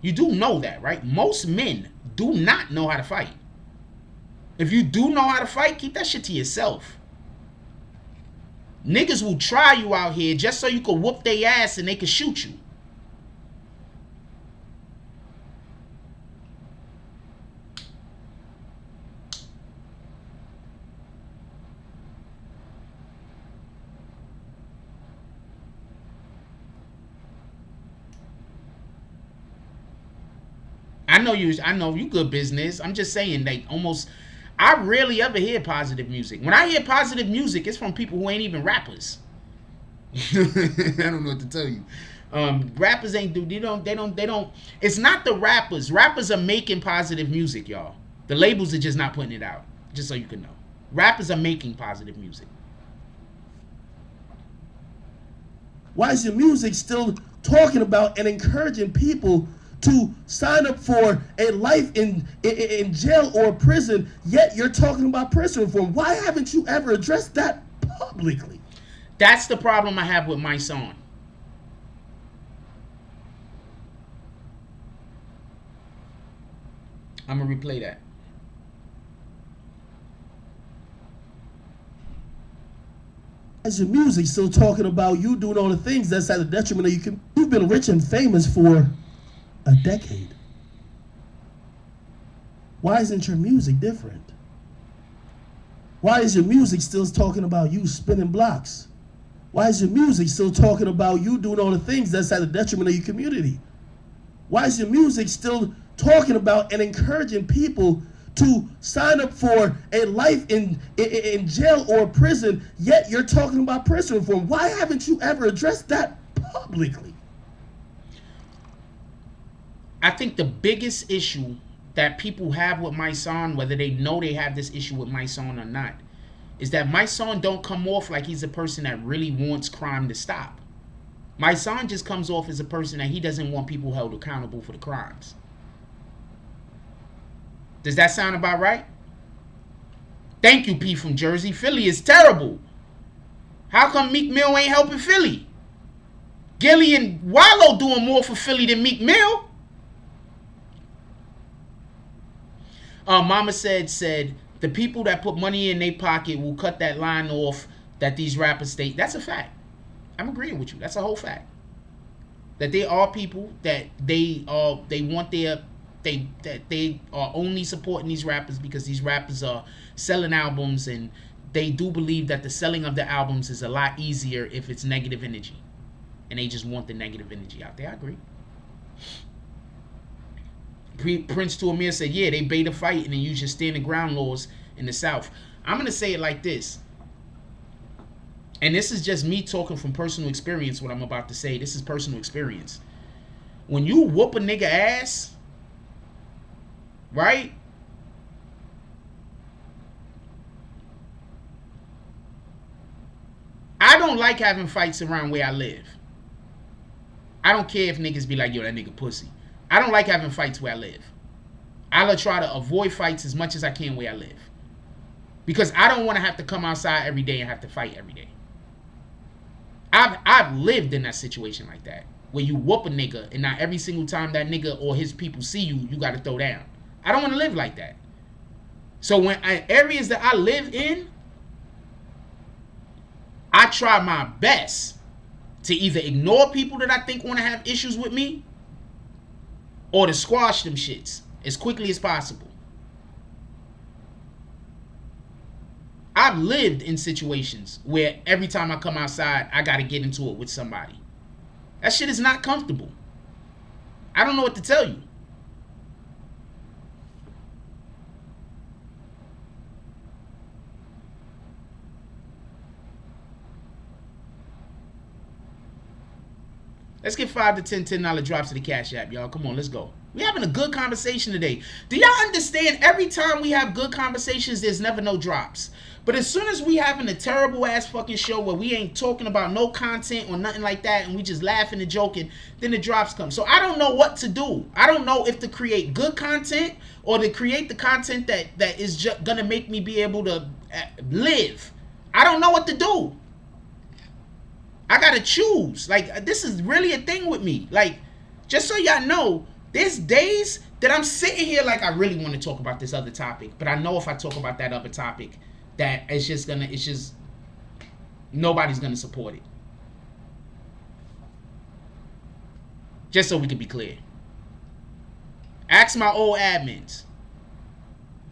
You do know that, right? Most men do not know how to fight. If you do know how to fight, keep that shit to yourself. Niggas will try you out here just so you can whoop their ass and they can shoot you. I know you good business. I'm just saying, like, I rarely ever hear positive music. When I hear positive music, it's from people who ain't even rappers. I don't know what to tell you. Rappers ain't do. They don't. It's not the rappers. Rappers are making positive music, y'all. The labels are just not putting it out. Just so you can know, rappers are making positive music. Why is your music still talking about and encouraging people to sign up for a life in jail or prison, yet you're talking about prison reform? Why haven't you ever addressed that publicly? That's the problem I have with Mysonne. I'm gonna replay that. As your music still talking about you doing all the things that's at the detriment of you. You've been rich and famous for a decade. Why isn't your music different? Why is your music still talking about you spinning blocks? Why is your music still talking about you doing all the things that's at the detriment of your community? Why is your music still talking about and encouraging people to sign up for a life in jail or prison, yet you're talking about prison reform? Why haven't you ever addressed that publicly? I think the biggest issue that people have with Mysonne, whether they know they have this issue with Mysonne or not, is that Mysonne don't come off like he's a person that really wants crime to stop. Mysonne just comes off as a person that he doesn't want people held accountable for the crimes. Does that sound about right? Thank you, P from Jersey. Philly is terrible. How come Meek Mill ain't helping Philly? Gilly and Wallow doing more for Philly than Meek Mill. Mama said the people that put money in their pocket will cut that line off that these rappers state. That's a fact. I'm agreeing with you. That's a whole fact. That there are people that they want their that they are only supporting these rappers because these rappers are selling albums, and they do believe that the selling of the albums is a lot easier if it's negative energy, and they just want the negative energy out there. I agree. Prince to Amir said, yeah, they bait a fight and then use your standing ground laws in the South. I'm going to say it like this. And this is just me talking from personal experience, what I'm about to say. This is personal experience. When you whoop a nigga ass, right? I don't like having fights around where I live. I don't care if niggas be like, yo, that nigga pussy. I don't like having fights where I live. I'll try to avoid fights as much as I can where I live. Because I don't want to have to come outside every day and have to fight every day. I've lived in that situation like that, where you whoop a nigga and not every single time that nigga or his people see you, you got to throw down. I don't want to live like that. So when areas that I live in, I try my best to either ignore people that I think want to have issues with me, or to squash them shits as quickly as possible. I've lived in situations where every time I come outside, I got to get into it with somebody. That shit is not comfortable. I don't know what to tell you. Let's get 5 to 10 $10 drops to the Cash App, y'all. Come on, let's go. We're having a good conversation today. Do y'all understand? Every time we have good conversations, there's never no drops. But as soon as we having a terrible ass fucking show where we ain't talking about no content or nothing like that, and we just laughing and joking, then the drops come. So I don't know what to do. I don't know if to create good content or to create the content that is just gonna make me be able to live. I don't know what to do. I gotta choose. Like, this is really a thing with me. Like, just so y'all know, there's days that I'm sitting here like I really want to talk about this other topic, but I know if I talk about that other topic, that it's just nobody's gonna support it. Just so we can be clear. Ask my old admins.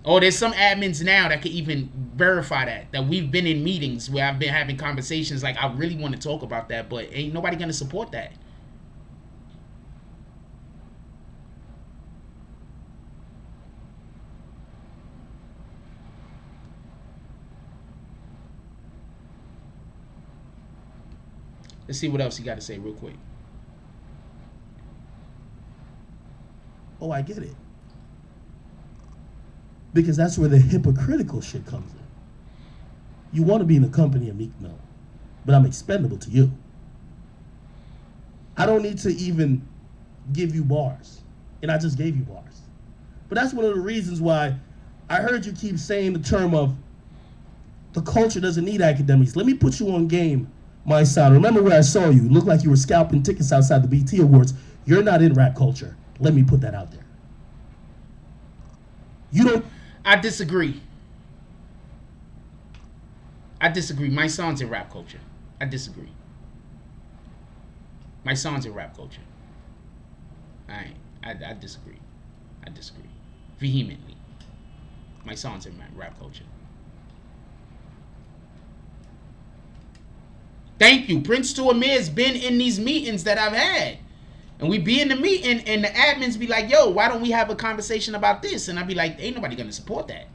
Oh, there's some admins now that can even verify that we've been in meetings where I've been having conversations like I really want to talk about that, but ain't nobody gonna support that. Let's see what else he got to say real quick. oh, I get it. Because that's where the hypocritical shit comes in. You want to be in the company of Meek Mill, but I'm expendable to you. I don't need to even give you bars, and I just gave you bars. But that's one of the reasons why I heard you keep saying the term of the culture doesn't need academics. Let me put you on game, Mysonne. Remember where I saw you? You looked like you were scalping tickets outside the BT Awards. You're not in rap culture. Let me put that out there. You don't... I disagree. Mysonne's in rap culture. I disagree. Mysonne's in rap culture. I disagree. I disagree. Vehemently. Mysonne's in rap culture. Thank you. Prince to Amir's been in these meetings that I've had. And we be in the meeting and the admins be like, yo, why don't we have a conversation about this? And I'd be like, ain't nobody going to support that.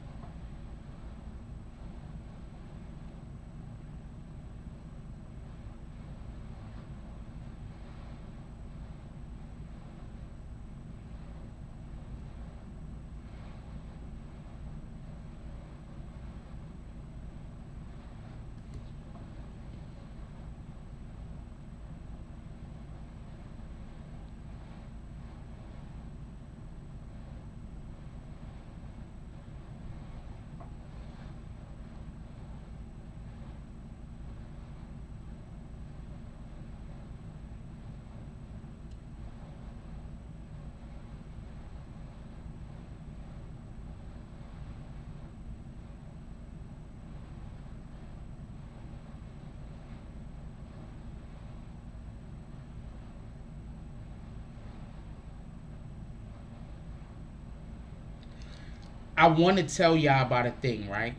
I want to tell y'all about a thing, right?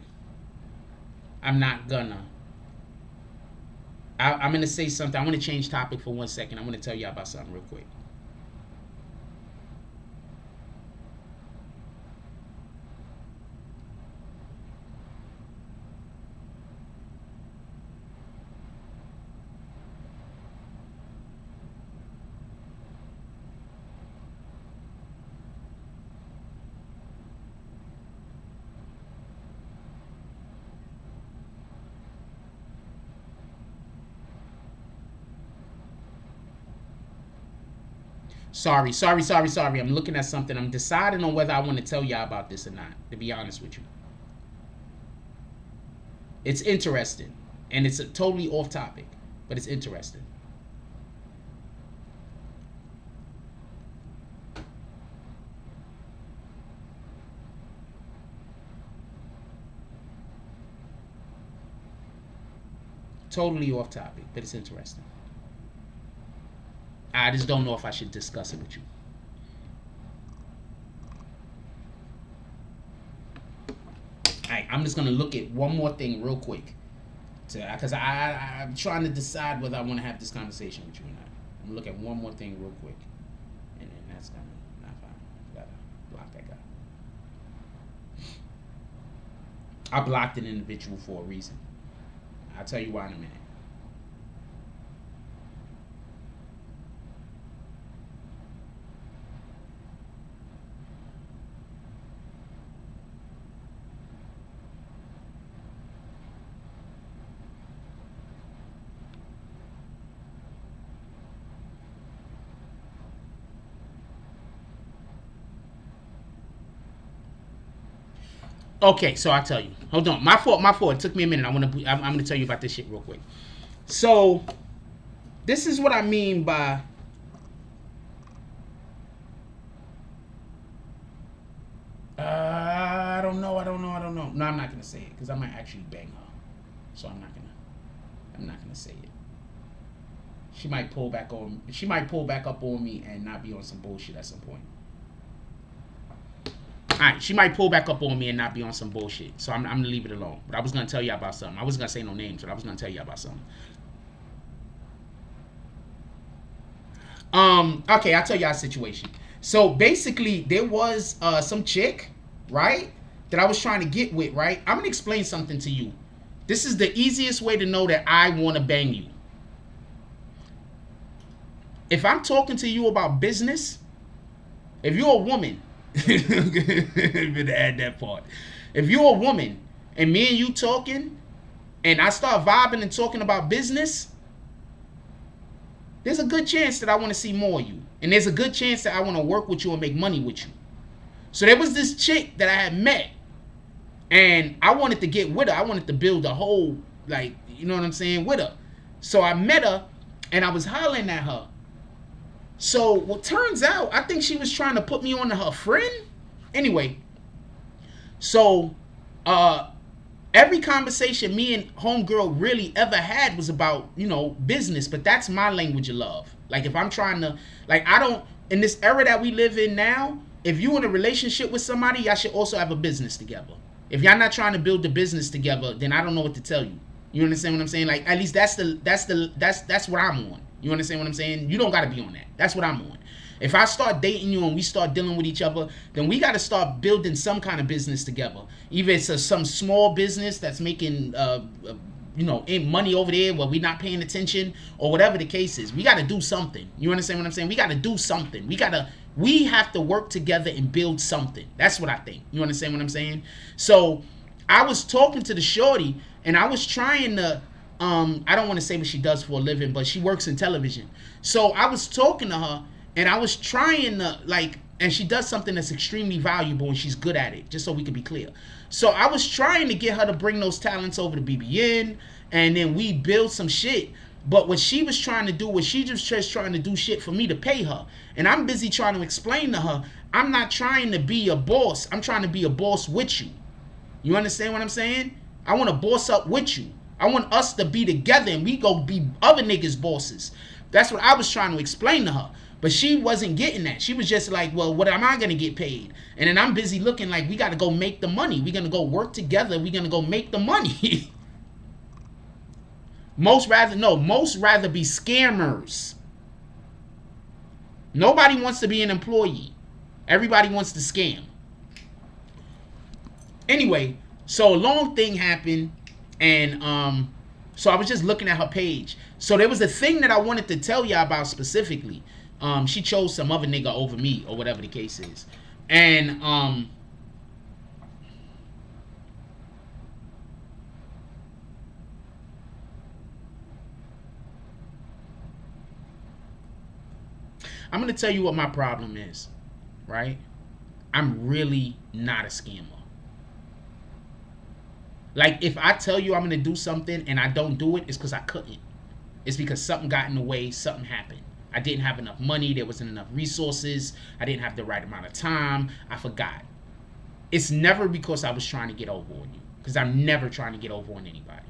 I'm not gonna. I'm gonna say something. I want to change topic for 1 second. I want to tell y'all about something real quick. Sorry. I'm looking at something. I'm deciding on whether I want to tell y'all about this or not, to be honest with you. It's interesting. And it's totally off topic, but it's interesting. Totally off topic, but it's interesting. I just don't know if I should discuss it with you. Alright, I'm just going to look at one more thing real quick. Because I'm trying to decide whether I want to have this conversation with you or not. I'm going to look at one more thing real quick. And then that's going to not fine. Gotta block that guy. I blocked an individual for a reason. I'll tell you why in a minute. Okay, so I'll tell you. Hold on. My fault. It took me a minute. I'm gonna tell you about this shit real quick. So, this is what I mean by I don't know. No, I'm not gonna say it because I might actually bang her. So I'm not gonna say it. She might pull back up on me and not be on some bullshit at some point. Alright, she might pull back up on me and not be on some bullshit. So I'm going to leave it alone. But I was going to tell you about something. I wasn't going to say no names, but I was going to tell you about something. Okay, I'll tell you our situation. So basically, there was some chick, right, that I was trying to get with, right? I'm going to explain something to you. This is the easiest way to know that I want to bang you. If I'm talking to you about business, If you're a woman, I'm gonna add that part. If you're a woman and me and you talking, and I start vibing and talking about business, there's a good chance that I want to see more of you. And there's a good chance that I want to work with you and make money with you. So there was this chick that I had met, and I wanted to get with her. I wanted to build a whole, like, you know what I'm saying, with her. So I met her, and I was hollering at her. So what turns out, I think she was trying to put me on to her friend. Anyway, so every conversation me and homegirl really ever had was about, you know, business. But that's my language of love. Like, if I'm trying to, like, I don't, in this era that we live in now, if you in a relationship with somebody, y'all should also have a business together. If y'all not trying to build the business together, then I don't know what to tell you. You understand what I'm saying? Like, at least that's what I'm on. You understand what I'm saying? You don't got to be on that. That's what I'm on. If I start dating you and we start dealing with each other, then we got to start building some kind of business together. Either it's some small business that's making, you know, money over there where we're not paying attention, or whatever the case is. We got to do something. You understand what I'm saying? We got to do something. We have to work together and build something. That's what I think. You understand what I'm saying? So I was talking to the shorty, and I was trying to, I don't want to say what she does for a living, but she works in television. So I was talking to her, and I was trying to, like, and she does something that's extremely valuable, and she's good at it, just so we can be clear. So I was trying to get her to bring those talents over to BBN, and then we build some shit. But what she was trying to do was she just trying to do shit for me to pay her. And I'm busy trying to explain to her, I'm not trying to be a boss. I'm trying to be a boss with you. You understand what I'm saying? I want to boss up with you. I want us to be together and we go be other niggas' bosses. That's what I was trying to explain to her. But she wasn't getting that. She was just like, well, what am I going to get paid? And then I'm busy looking like we got to go make the money. We're going to go work together. We're going to go make the money. Most rather be scammers. Nobody wants to be an employee. Everybody wants to scam. Anyway, so a long thing happened, and so I was just looking at her page. So there was a thing that I wanted to tell y'all about specifically. She chose some other nigga over me, or whatever the case is. And I'm going to tell you what my problem is, right? I'm really not a scammer. Like, if I tell you I'm going to do something and I don't do it, it's because I couldn't. It's because something got in the way, something happened. I didn't have enough money, there wasn't enough resources, I didn't have the right amount of time, I forgot. It's never because I was trying to get over on you, because I'm never trying to get over on anybody.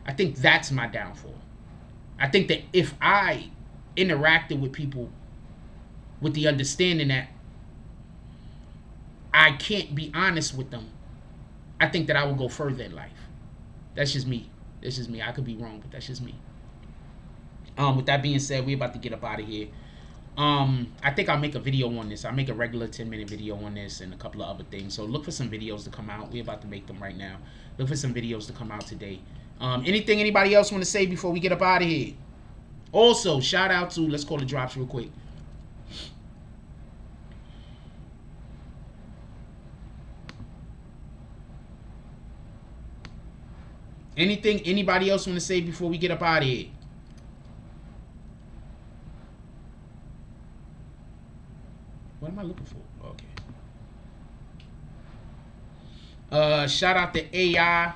I think that's my downfall. I think that if I interacted with people with the understanding that I can't be honest with them, I think that I will go further in life. That's just me. That's just me. I could be wrong, but that's just me. With that being said, we're about to get up out of here. I think I'll make a video on this. I'll make a regular 10-minute video on this and a couple of other things. So look for some videos to come out. We're about to make them right now. Look for some videos to come out today. Anything anybody else want to say before we get up out of here? Also, shout out to, let's call the drops real quick. Anything anybody else want to say before we get up out of here? What am I looking for? Okay. Shout out to AI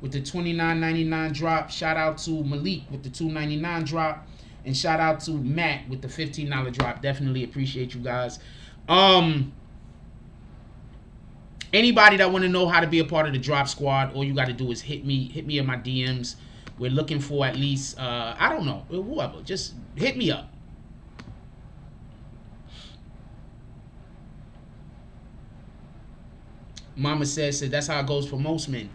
with the $29.99 drop. Shout out to Malik with the $2.99 drop. And shout out to Matt with the $15 drop. Definitely appreciate you guys. Anybody that want to know how to be a part of the Drop Squad, all you got to do is hit me in my DMs. We're looking for at least, I don't know, whoever. Just hit me up. Mama says that's how it goes for most men.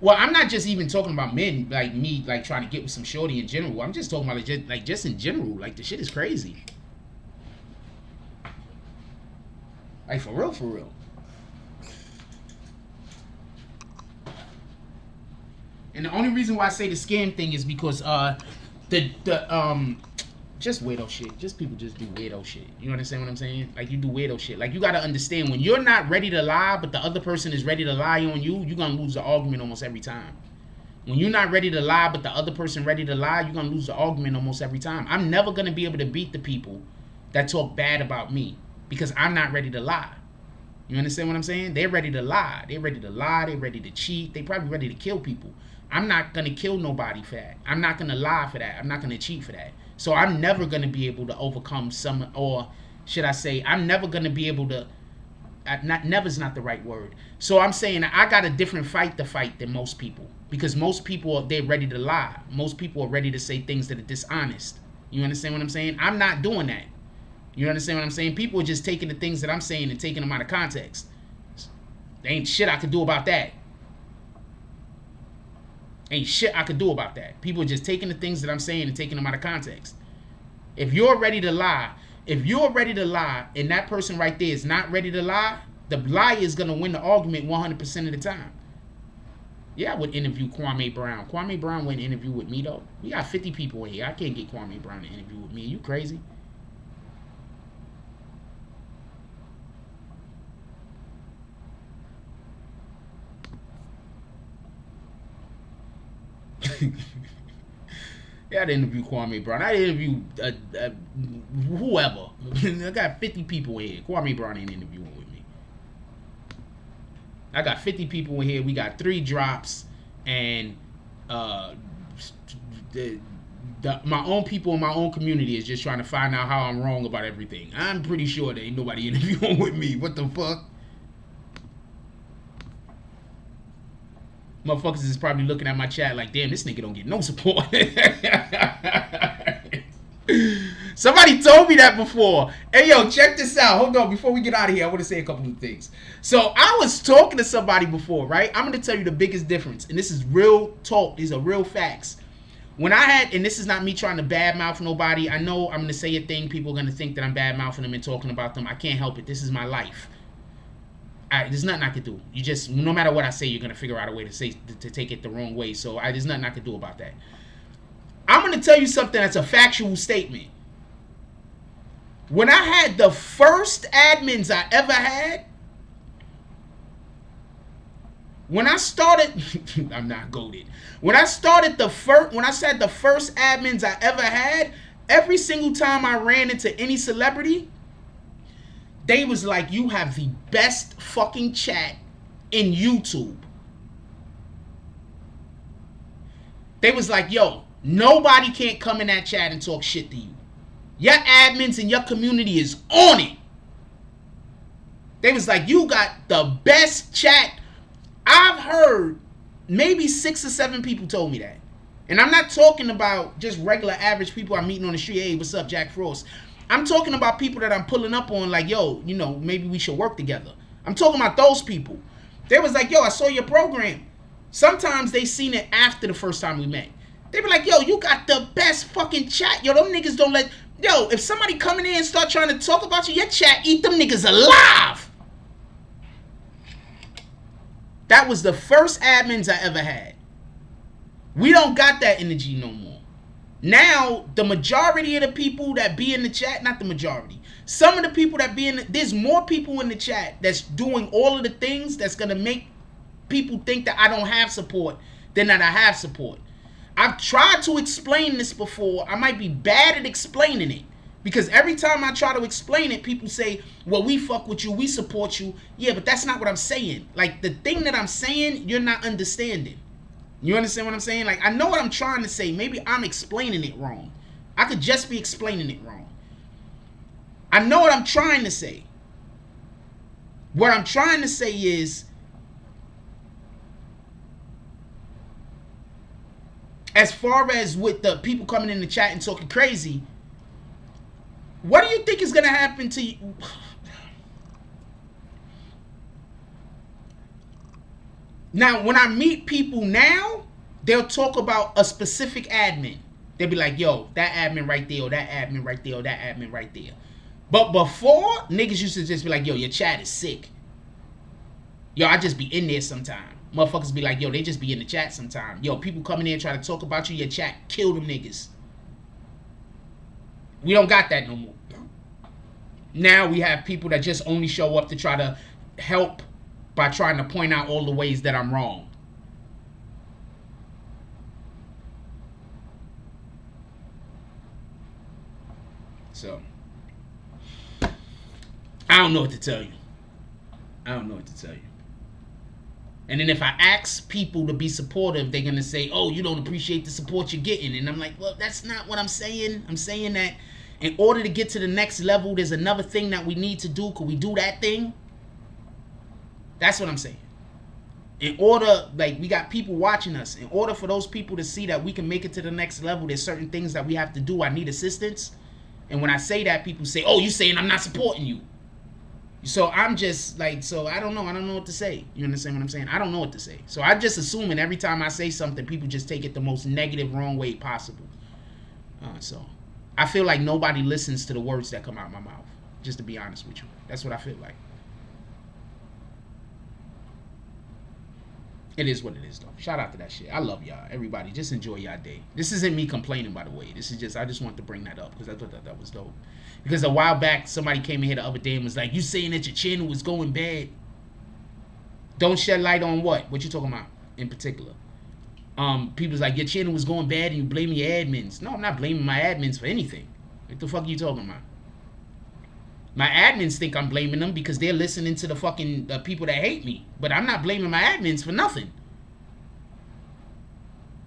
Well, I'm not just even talking about men like me, like trying to get with some shorty in general. I'm just talking about just in general. Like, the shit is crazy. Like, for real, for real. And the only reason why I say the scam thing is because the just weirdo shit. Just people just do weirdo shit. You understand what I'm saying? Like, you do weirdo shit. Like, you gotta understand, when you're not ready to lie, but the other person is ready to lie on you, you're gonna lose the argument almost every time. When you're not ready to lie, but the other person ready to lie, you're gonna lose the argument almost every time. I'm never gonna be able to beat the people that talk bad about me because I'm not ready to lie. You understand what I'm saying? They're ready to lie. They're ready to lie. They're ready to cheat. They probably ready to kill people. I'm not gonna kill nobody for that. I'm not gonna lie for that. I'm not gonna cheat for that. So I'm never gonna be able to overcome some, or should I say, I'm never gonna be able to. Never's not the right word. So I'm saying I got a different fight to fight than most people, because most people, they're ready to lie. Most people are ready to say things that are dishonest. You understand what I'm saying? I'm not doing that. You understand what I'm saying? People are just taking the things that I'm saying and taking them out of context. There ain't shit I could do about that. Ain't shit I could do about that. People are just taking the things that I'm saying and taking them out of context. If you're ready to lie, and that person right there is not ready to lie, the liar is going to win the argument 100% of the time. Yeah, I would interview Kwame Brown. Kwame Brown wouldn't interview with me, though. We got 50 people in here. I can't get Kwame Brown to interview with me. Are you crazy? Yeah, I didn't interview Kwame Brown. I interviewed whoever. I got 50 people in here. Kwame Brown ain't interviewing with me. I got 50 people in here. We got 3 drops, and my own people in my own community is just trying to find out how I'm wrong about everything. I'm pretty sure there ain't nobody interviewing with me. What the fuck? Motherfuckers is probably looking at my chat like, damn, this nigga don't get no support. Somebody told me that before. Hey, yo, check this out. Hold on. Before we get out of here, I want to say a couple of things. So I was talking to somebody before, right? I'm going to tell you the biggest difference. And this is real talk. These are real facts. When I had, and this is not me trying to badmouth nobody. I know I'm going to say a thing. People are going to think that I'm badmouthing them and talking about them. I can't help it. This is my life. There's nothing I could do. You just, no matter what I say, you're going to figure out a way to take it the wrong way. So there's nothing I could do about that. I'm going to tell you something that's a factual statement. When I had the first admins I ever had, when I started, I'm not goated. When I said the first admins I ever had, every single time I ran into any celebrity, they was like, you have the best fucking chat in YouTube. They was like, yo, nobody can't come in that chat and talk shit to you. Your admins and your community is on it. They was like, you got the best chat. I've heard maybe 6 or 7 people told me that. And I'm not talking about just regular average people I'm meeting on the street. Hey, what's up, Jack Frost? I'm talking about people that I'm pulling up on like, yo, you know, maybe we should work together. I'm talking about those people. They was like, yo, I saw your program. Sometimes they seen it after the first time we met. They be like, yo, you got the best fucking chat. Yo, them niggas don't let... Yo, if somebody come in here and start trying to talk about you, your chat eat them niggas alive. That was the first admins I ever had. We don't got that energy no more. Now, the majority of the people that be in the chat, not the majority, some of the people that be in the, there's more people in the chat that's doing all of the things that's going to make people think that I don't have support than that I have support. I've tried to explain this before. I might be bad at explaining it, because every time I try to explain it, people say, well, we fuck with you, we support you. Yeah, but that's not what I'm saying. Like, the thing that I'm saying, you're not understanding. You understand what I'm saying? Like, I know what I'm trying to say. Maybe I'm explaining it wrong. I could just be explaining it wrong. I know what I'm trying to say. What I'm trying to say is, as far as with the people coming in the chat and talking crazy, what do you think is going to happen to you? Now, when I meet people now, they'll talk about a specific admin. They'll be like, yo, that admin right there, or that admin right there, or that admin right there. But before, niggas used to just be like, yo, your chat is sick. Yo, I just be in there sometime. Motherfuckers be like, yo, they just be in the chat sometime. Yo, people come in there and try to talk about you, your chat, kill them niggas. We don't got that no more. Now we have people that just only show up to try to help by trying to point out all the ways that I'm wrong. So, I don't know what to tell you. I don't know what to tell you. And then if I ask people to be supportive, they're going to say, oh, you don't appreciate the support you're getting. And I'm like, well, that's not what I'm saying. I'm saying that in order to get to the next level, there's another thing that we need to do. Could we do that thing? That's what I'm saying. In order, like, we got people watching us. In order for those people to see that we can make it to the next level, there's certain things that we have to do. I need assistance. And when I say that, people say, oh, you saying I'm not supporting you. So I'm just like, so I don't know. I don't know what to say. You understand what I'm saying? I don't know what to say. So I'm just assuming every time I say something, people just take it the most negative, wrong way possible. So I feel like nobody listens to the words that come out of my mouth, just to be honest with you. That's what I feel like. It is what it is, though. Shout out to that shit. I love y'all. Everybody, just enjoy y'all day. This isn't me complaining, by the way. This is just, I just want to bring that up because I thought that was dope. Because a while back, somebody came in here the other day and was like, you saying that your channel was going bad? Don't shed light on what? What you talking about in particular? People's like, your channel was going bad and you blaming your admins. No, I'm not blaming my admins for anything. What the fuck are you talking about? My admins think I'm blaming them because they're listening to the fucking people that hate me. But I'm not blaming my admins for nothing.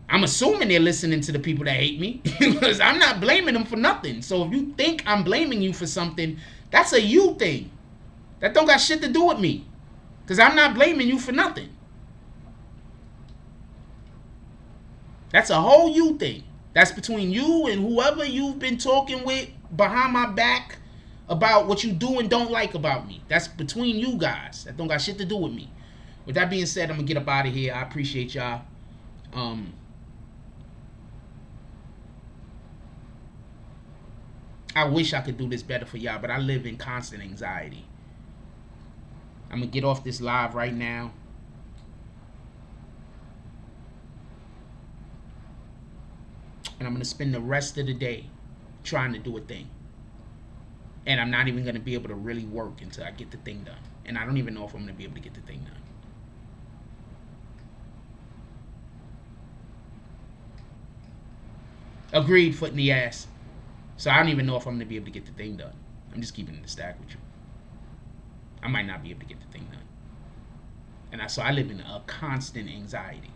I'm assuming they're listening to the people that hate me because I'm not blaming them for nothing. So if you think I'm blaming you for something, that's a you thing. That don't got shit to do with me because I'm not blaming you for nothing. That's a whole you thing. That's between you and whoever you've been talking with behind my back about what you do and don't like about me. That's between you guys. That don't got shit to do with me. With that being said, I'm gonna get up out of here. I appreciate y'all. I wish I could do this better for y'all, but I live in constant anxiety. I'm gonna get off this live right now. And I'm gonna spend the rest of the day trying to do a thing. And I'm not even going to be able to really work until I get the thing done. And I don't even know if I'm going to be able to get the thing done. Agreed, foot in the ass. So I don't even know if I'm going to be able to get the thing done. I'm just keeping it in the stack with you. I might not be able to get the thing done. And so I live in a constant anxiety.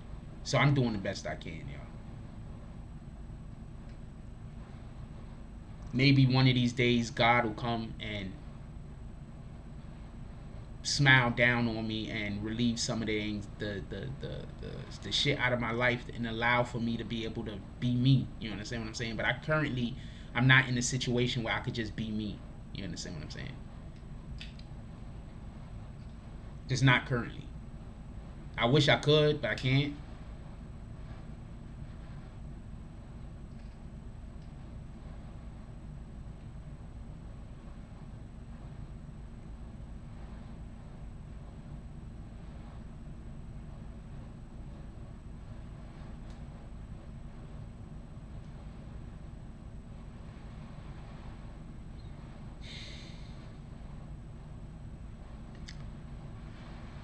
So I'm doing the best I can, y'all. Maybe one of these days God will come and smile down on me and relieve some of the shit out of my life and allow for me to be able to be me. You understand what I'm saying? But I'm not in a situation where I could just be me. You understand what I'm saying? Just not currently. I wish I could, but I can't.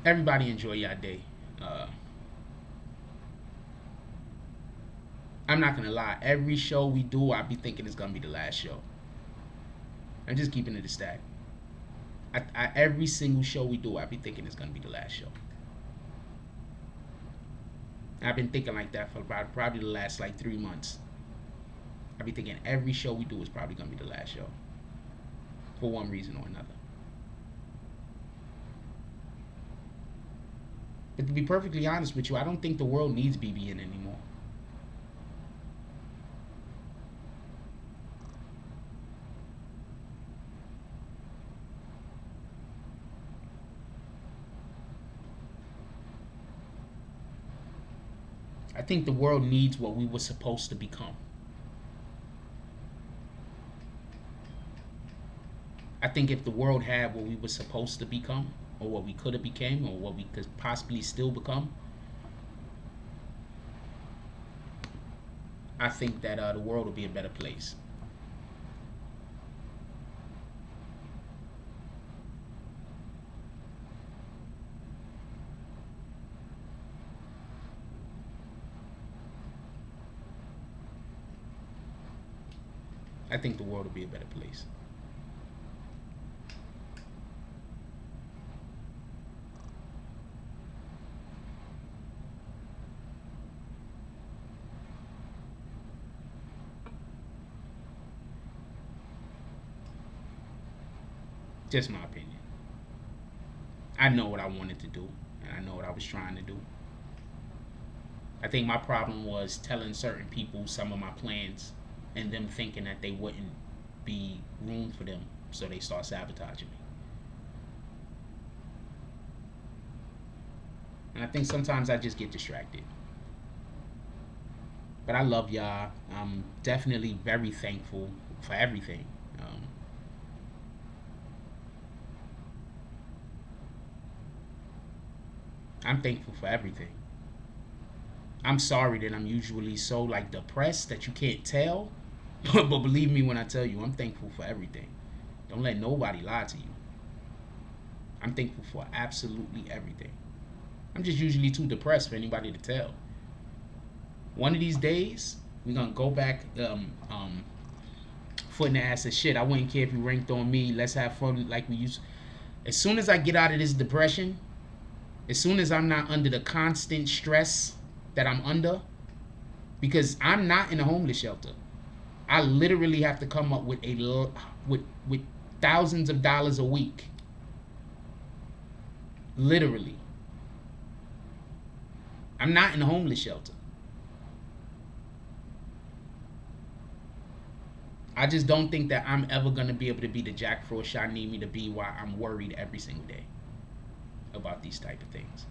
Everybody enjoy your day. I'm not gonna lie. Every show we do, I be thinking it's gonna be the last show. I'm just keeping it a stack. Every single show we do, I be thinking it's gonna be the last show. I've been thinking like that for about probably the last like 3 months. I be thinking every show we do is probably gonna be the last show, for one reason or another. But to be perfectly honest with you, I don't think the world needs BBN anymore. I think the world needs what we were supposed to become. I think if the world had what we were supposed to become, or what we could have became, or what we could possibly still become, I think that the world would be a better place. I think the world will be a better place. Just my opinion. I know what I wanted to do, and I know what I was trying to do. I think my problem was telling certain people some of my plans and them thinking that they wouldn't be room for them, so they start sabotaging me. And I think sometimes I just get distracted. But I love y'all. I'm definitely very thankful for everything. I'm thankful for everything. I'm sorry that I'm usually so like depressed that you can't tell. But believe me when I tell you, I'm thankful for everything. Don't let nobody lie to you. I'm thankful for absolutely everything. I'm just usually too depressed for anybody to tell. One of these days, we're gonna go back foot in the ass of shit. I wouldn't care if you ranked on me. Let's have fun like we used. As soon as I get out of this depression, as soon as I'm not under the constant stress that I'm under, because I'm not in a homeless shelter. I literally have to come up with with thousands of dollars a week. Literally. I'm not in a homeless shelter. I just don't think that I'm ever going to be able to be the Jack Frost I need me to be while I'm worried every single day about these type of things.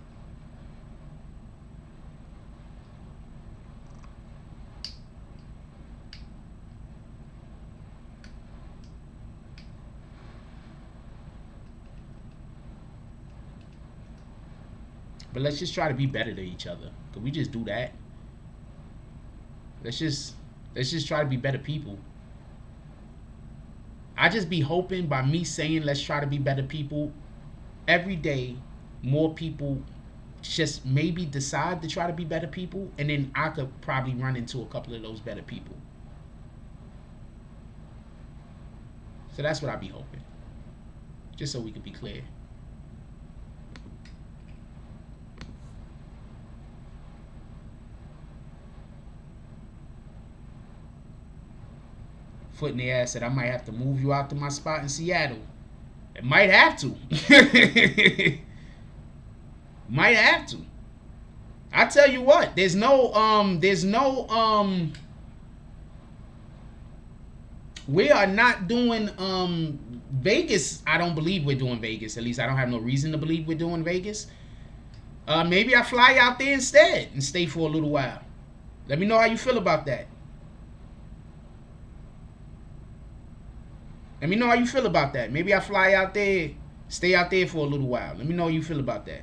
But let's just try to be better to each other. Could we just do that? Let's just try to be better people. I just be hoping by me saying let's try to be better people, every day more people just maybe decide to try to be better people, and then I could probably run into a couple of those better people. So that's what I be hoping. Just so we can be clear. Foot in the ass said I might have to move you out to my spot in Seattle. It might have to. Might have to. I tell you what, there's no we are not doing Vegas. I don't believe we're doing Vegas. At least I don't have no reason to believe we're doing Vegas. Maybe I fly out there instead and stay for a little while. Let me know how you feel about that. Let me know how you feel about that. Maybe I fly out there, stay out there for a little while. Let me know how you feel about that.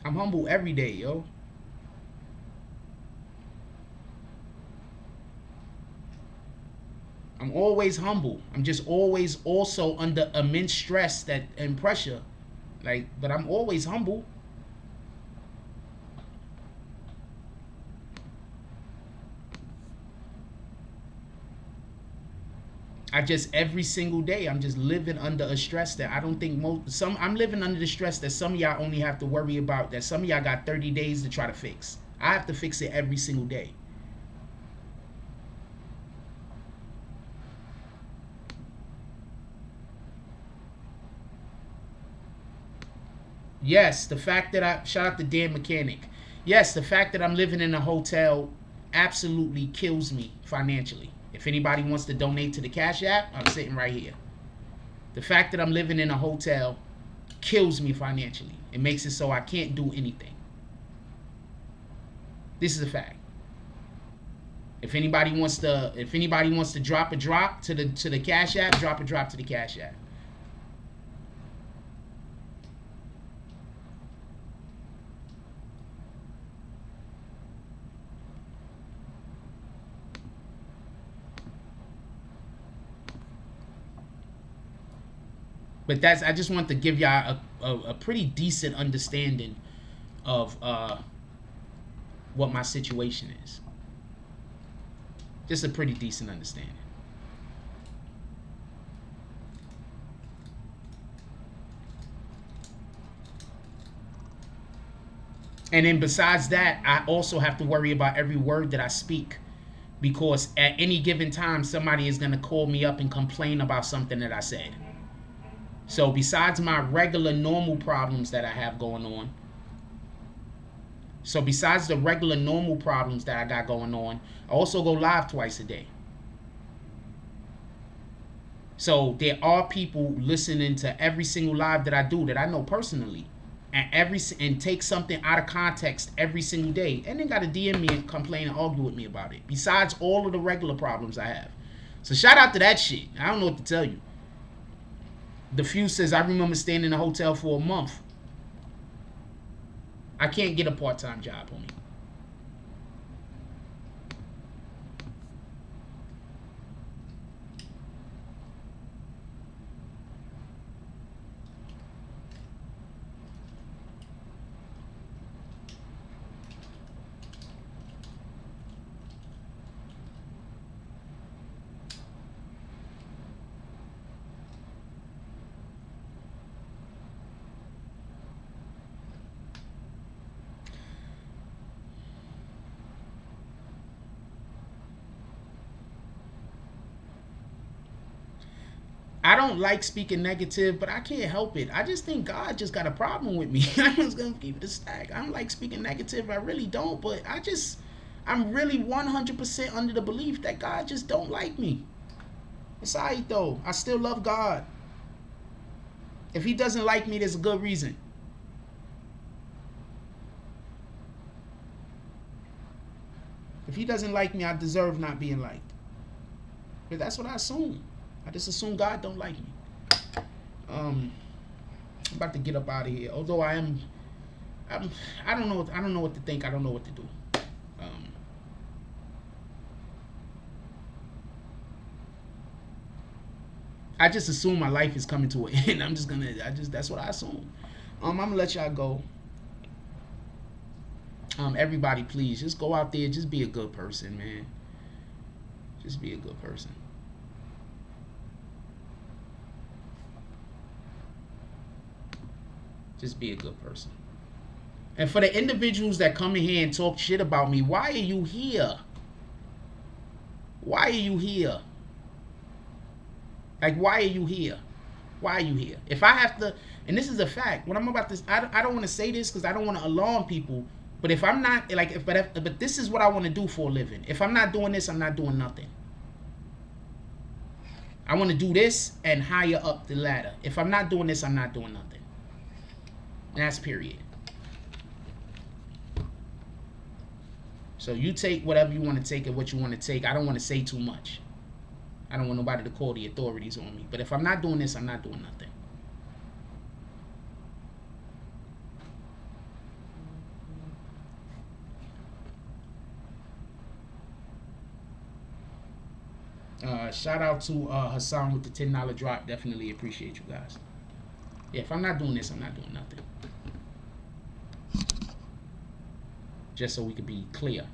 I'm humble every day, yo. I'm always humble. I'm just always also under immense stress and pressure. But I'm always humble. Every single day, I'm just living under a stress that I don't think I'm living under the stress that some of y'all only have to worry about, that some of y'all got 30 days to try to fix. I have to fix it every single day. Yes, the fact that shout out to Dan Mechanic. Yes, the fact that I'm living in a hotel absolutely kills me financially. If anybody wants to donate to the Cash App, I'm sitting right here. The fact that I'm living in a hotel kills me financially. It makes it so I can't do anything. This is a fact. If anybody wants to drop a drop to the Cash App, drop a drop to the Cash App. But I just want to give y'all a pretty decent understanding of what my situation is. Just a pretty decent understanding. And then besides that, I also have to worry about every word that I speak, because at any given time, somebody is going to call me up and complain about something that I said. So besides my regular normal problems that I have going on, I also go live twice a day. So there are people listening to every single live that I do that I know personally, and take something out of context every single day, and then got to DM me and complain and argue with me about it, besides all of the regular problems I have. So shout out to that shit. I don't know what to tell you. The Fuse says, I remember staying in a hotel for a month. I can't get a part-time job, homie. I don't like speaking negative, but I can't help it. I just think God just got a problem with me. I'm just going to keep it a stack. I don't like speaking negative. I really don't. But I'm really 100% under the belief that God just don't like me. It's all right, though. I still love God. If he doesn't like me, there's a good reason. If he doesn't like me, I deserve not being liked. But that's what I assume. I just assume God don't like me. I'm about to get up out of here. Although I don't know what to think. I don't know what to do. I just assume my life is coming to an end. That's what I assume. I'm gonna let y'all go. Everybody, please just go out there. Just be a good person, man. Just be a good person. Just be a good person. And for the individuals that come in here and talk shit about me, why are you here? Why are you here? Like, why are you here? Why are you here? If I have to, and this is a fact, when I'm about this, I don't want to say this because I don't want to alarm people. But if I'm not, like, but this is what I want to do for a living. If I'm not doing this, I'm not doing nothing. I want to do this and higher up the ladder. If I'm not doing this, I'm not doing nothing. And that's period. So you take whatever you want to take and what you want to take. I don't want to say too much. I don't want nobody to call the authorities on me. But if I'm not doing this, I'm not doing nothing. Shout out to Hassan with the $10 drop. Definitely appreciate you guys. Yeah, if I'm not doing this, I'm not doing nothing. Just so we can be clear.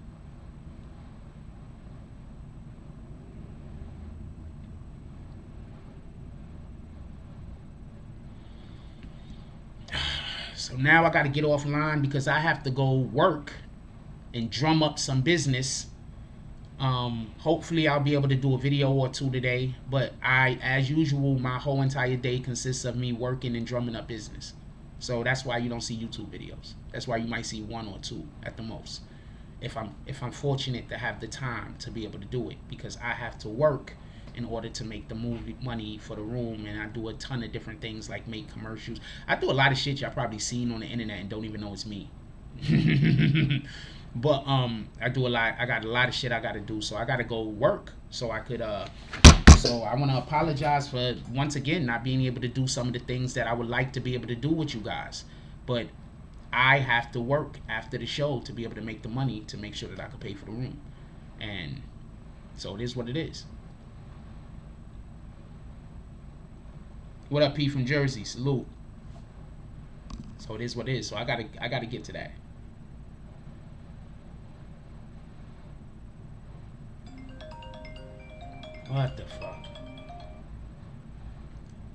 So now I got to get offline because I have to go work and drum up some business. Hopefully I'll be able to do a video or two today, but as usual, my whole entire day consists of me working and drumming up business. So that's why you don't see YouTube videos. That's why you might see one or two at the most. If I'm fortunate to have the time to be able to do it, because I have to work in order to make the movie money for the room, and I do a ton of different things like make commercials. I do a lot of shit y'all probably seen on the internet and don't even know it's me. But I do a lot. I got a lot of shit I got to do, so I got to go work so I could so I want to apologize for once again not being able to do some of the things that I would like to be able to do with you guys, but I have to work after the show to be able to make the money to make sure that I can pay for the room. And so it is what it is. What up, P from Jersey? Salute. So it is what it is. So I gotta get to that. What the fuck?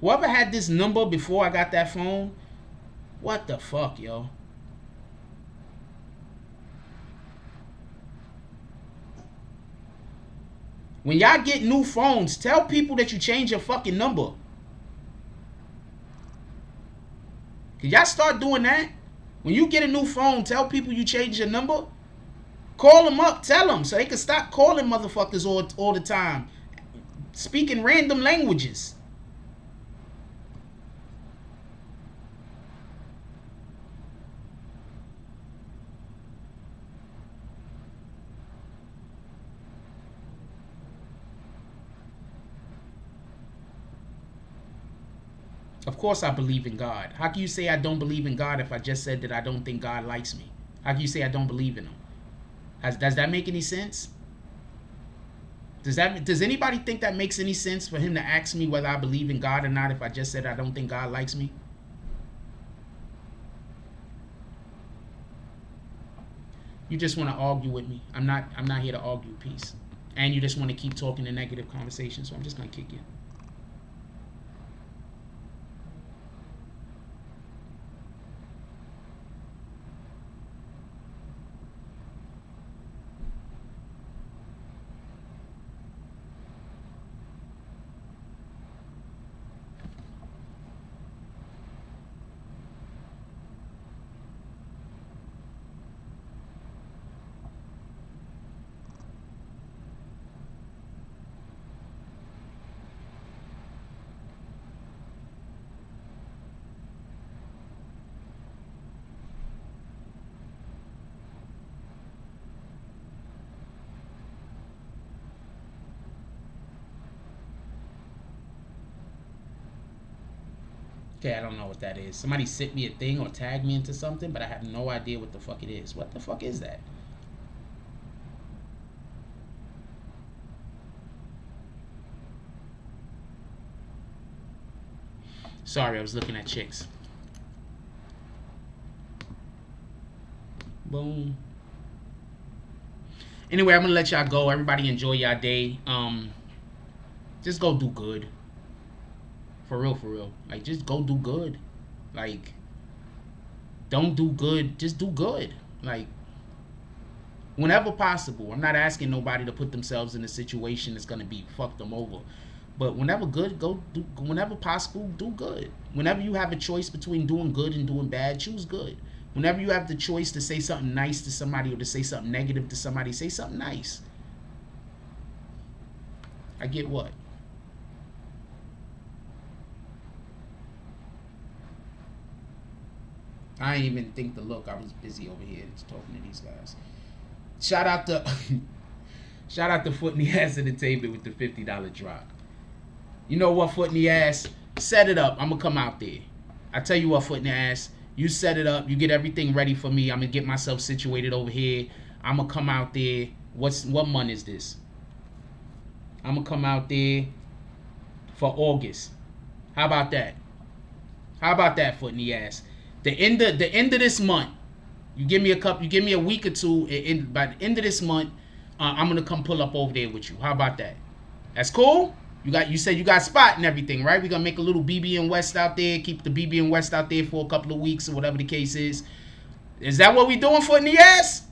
Whoever had this number before I got that phone, what the fuck, yo? When y'all get new phones, tell people that you change your fucking number. Can y'all start doing that? When you get a new phone, tell people you change your number. Call them up, tell them, so they can stop calling motherfuckers all the time. Speaking random languages. Of course I believe in God. How can you say I don't believe in God if I just said that I don't think God likes me? How can you say I don't believe in him? Does that make any sense? Does anybody think that makes any sense for him to ask me whether I believe in God or not if I just said I don't think God likes me? You just want to argue with me. I'm not here to argue peace. And you just want to keep talking a negative conversation, so I'm just going to kick you. Okay, I don't know what that is. Somebody sent me a thing or tagged me into something, but I have no idea what the fuck it is. What the fuck is that? Sorry, I was looking at chicks. Boom. Anyway, I'm gonna let y'all go. Everybody enjoy y'all day. Just go do good. For real. Like, just go do good. Like, don't do good. Just do good. Like, whenever possible. I'm not asking nobody to put themselves in a situation that's gonna be fuck them over. But whenever good, go do. Whenever possible, do good. Whenever you have a choice between doing good and doing bad, choose good. Whenever you have the choice to say something nice to somebody or to say something negative to somebody, say something nice. I get what? I didn't even think to look. I was busy over here just talking to these guys. Shout out to Foot in the Ass Entertainment with the $50 drop. You know what, Foot in the Ass? Set it up. I'm going to come out there. I tell you what, Foot in the Ass. You set it up. You get everything ready for me. I'm going to get myself situated over here. I'm going to come out there. What month is this? I'm going to come out there for August. How about that? How about that, Foot in the Ass? The end of this month, you give me a week or two. By the end of this month, I'm gonna come pull up over there with you. How about that? That's cool. You said you got spot and everything, right? We're gonna make a little BBN West out there. Keep the BBN West out there for a couple of weeks or whatever the case is. Is that what we doing, Foot in the Ass?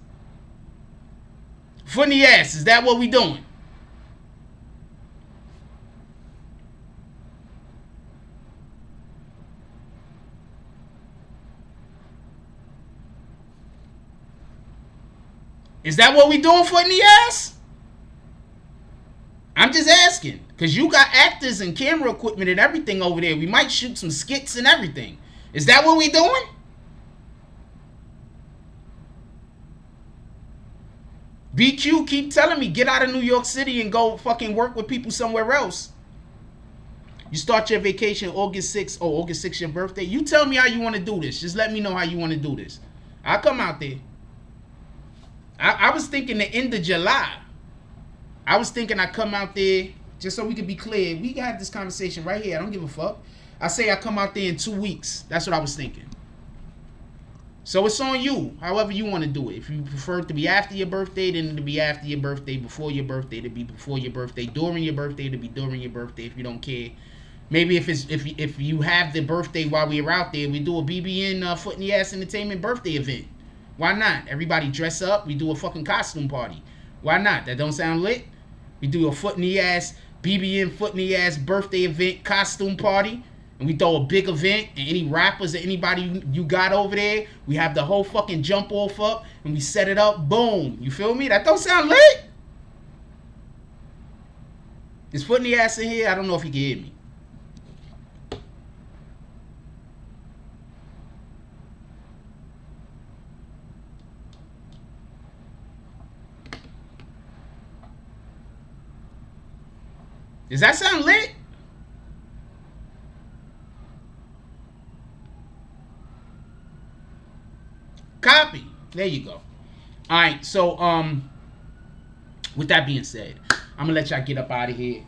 Foot in the Ass. Is that what we doing? Is that what we doing, Foot in the Ass? I'm just asking. Because you got actors and camera equipment and everything over there. We might shoot some skits and everything. Is that what we doing? BQ keep telling me, get out of New York City and go fucking work with people somewhere else. You start your vacation August 6th. Oh, August 6th, your birthday. You tell me how you want to do this. Just let me know how you want to do this. I'll come out there. I was thinking the end of July. I was thinking I come out there, just so we could be clear. We can have this conversation right here. I don't give a fuck. I say I come out there in 2 weeks. That's what I was thinking. So it's on you, however you want to do it. If you prefer it to be after your birthday, then it'll be after your birthday. Before your birthday, it'll be before your birthday. During your birthday, it'll be during your birthday. If you don't care, maybe if you have the birthday while we're out there, we do a BBN Foot in the Ass Entertainment birthday event. Why not? Everybody dress up. We do a fucking costume party. Why not? That don't sound lit? We do a Foot in the Ass BBN Foot in the Ass birthday event costume party. And we throw a big event, and any rappers or anybody you got over there, we have the whole fucking jump off up, and we set it up, boom. You feel me? That don't sound lit? Is Foot in the Ass in here? I don't know if you can hear me. Does that sound lit? Copy. There you go. All right. So, with that being said, I'm gonna let y'all get up out of here.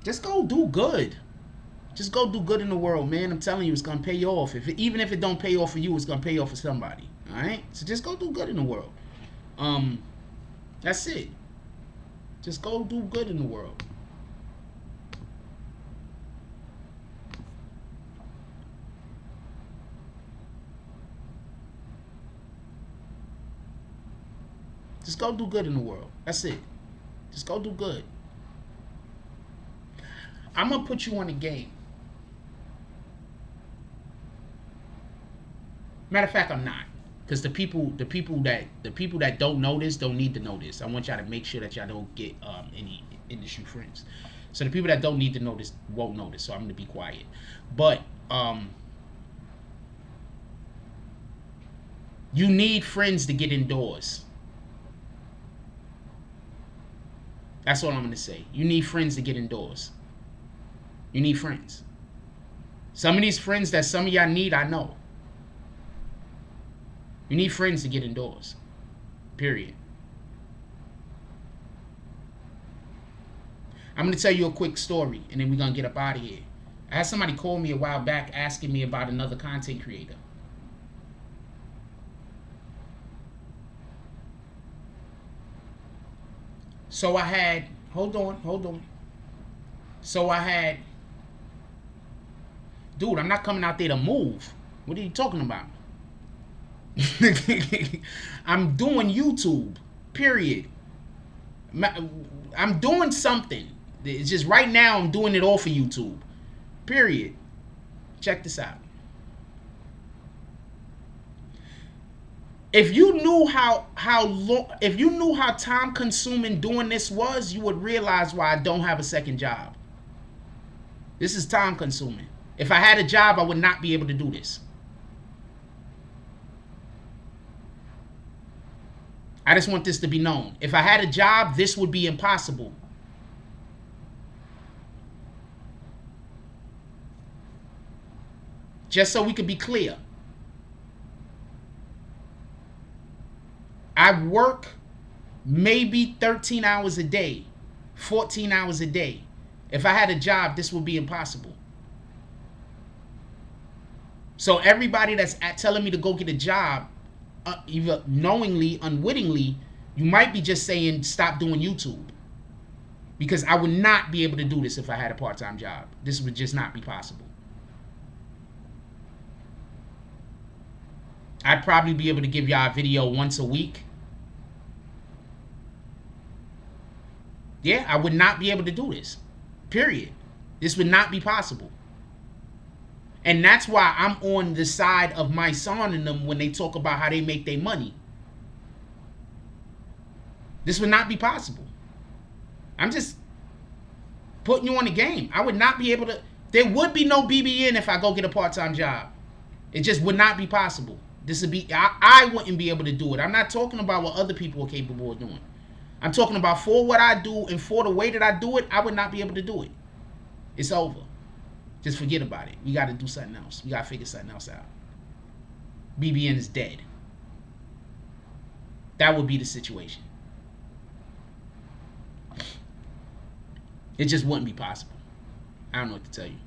Just go do good. Just go do good in the world, man. I'm telling you, it's gonna pay you off. Even if it don't pay off for you, it's gonna pay off for somebody. All right. So just go do good in the world. That's it. Just go do good in the world. Just go do good in the world. That's it. Just go do good. I'm gonna put you on a game. Matter of fact, I'm not, because the people that don't know this don't need to know this. I want y'all to make sure that y'all don't get any industry friends. So the people that don't need to know this won't know this. So I'm gonna be quiet. But you need friends to get indoors. That's all I'm going to say. You need friends to get indoors. You need friends. Some of these friends that some of y'all need, I know. You need friends to get indoors. Period. I'm going to tell you a quick story, and then we're going to get up out of here. I had somebody call me a while back asking me about another content creator. So I had, hold on. So I had, dude, I'm not coming out there to move. What are you talking about? I'm doing YouTube, period. I'm doing something. It's just right now I'm doing it all for YouTube, period. Check this out. If you knew how long, if you knew how time consuming doing this was, you would realize why I don't have a second job. This is time consuming. If I had a job, I would not be able to do this. I just want this to be known. If I had a job, this would be impossible. Just so we could be clear. I work maybe 13 hours a day, 14 hours a day. If I had a job, this would be impossible. So everybody that's telling me to go get a job, either knowingly, unwittingly, you might be just saying stop doing YouTube. Because I would not be able to do this if I had a part-time job. This would just not be possible. I'd probably be able to give y'all a video once a week. Yeah, I would not be able to do this. Period. This would not be possible. And that's why I'm on the side of Mysonne and them when they talk about how they make their money. This would not be possible. I'm just putting you on the game. I would not be able to. There would be no BBN if I go get a part-time job. It just would not be possible. This would be. I wouldn't be able to do it. I'm not talking about what other people are capable of doing. I'm talking about for what I do and for the way that I do it, I would not be able to do it. It's over. Just forget about it. We got to do something else. We got to figure something else out. BBN is dead. That would be the situation. It just wouldn't be possible. I don't know what to tell you.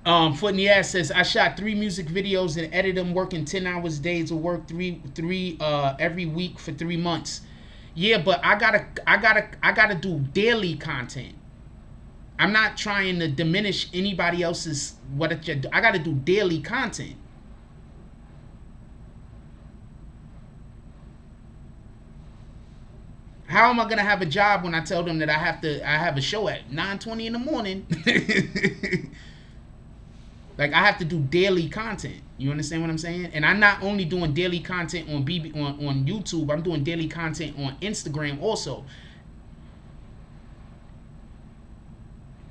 Foot in the ass says, I shot 3 music videos and edited them working 10 hours days of work three every week for 3 months. Yeah, but I gotta do daily content. I'm not trying to diminish anybody else's I gotta do daily content. How am I gonna have a job when I tell them that I have a show at 9:20 in the morning? Like, I have to do daily content. You understand what I'm saying? And I'm not only doing daily content on YouTube. I'm doing daily content on Instagram also.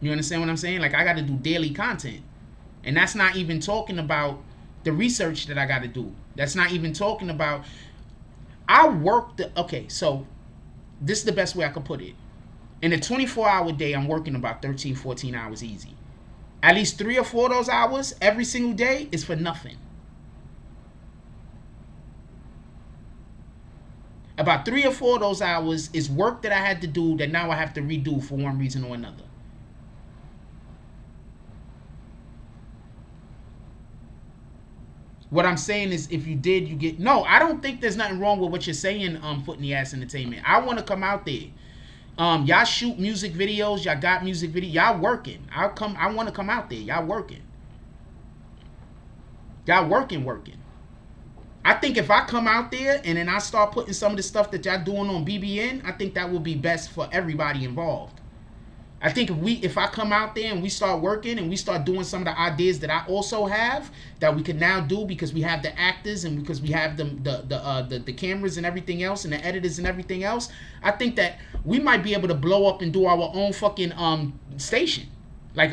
You understand what I'm saying? Like, I got to do daily content. And that's not even talking about the research that I got to do. That's not even talking about... Okay, so this is the best way I could put it. In a 24-hour day, I'm working about 13, 14 hours easy. At least 3 or 4 of those hours every single day is for nothing. About 3 or 4 of those hours is work that I had to do that now I have to redo for one reason or another. What I'm saying is, if you did, you get... No, I don't think there's nothing wrong with what you're saying, Foot in the Ass Entertainment. I want to come out there. Y'all shoot music videos. Y'all got music videos. Y'all working. I want to come out there. Y'all working. Y'all working. I think if I come out there and then I start putting some of the stuff that y'all doing on BBN, I think that would be best for everybody involved. I think if I come out there and we start working and we start doing some of the ideas that I also have that we can now do because we have the actors and because we have the cameras and everything else and the editors and everything else, I think that we might be able to blow up and do our own fucking station. Like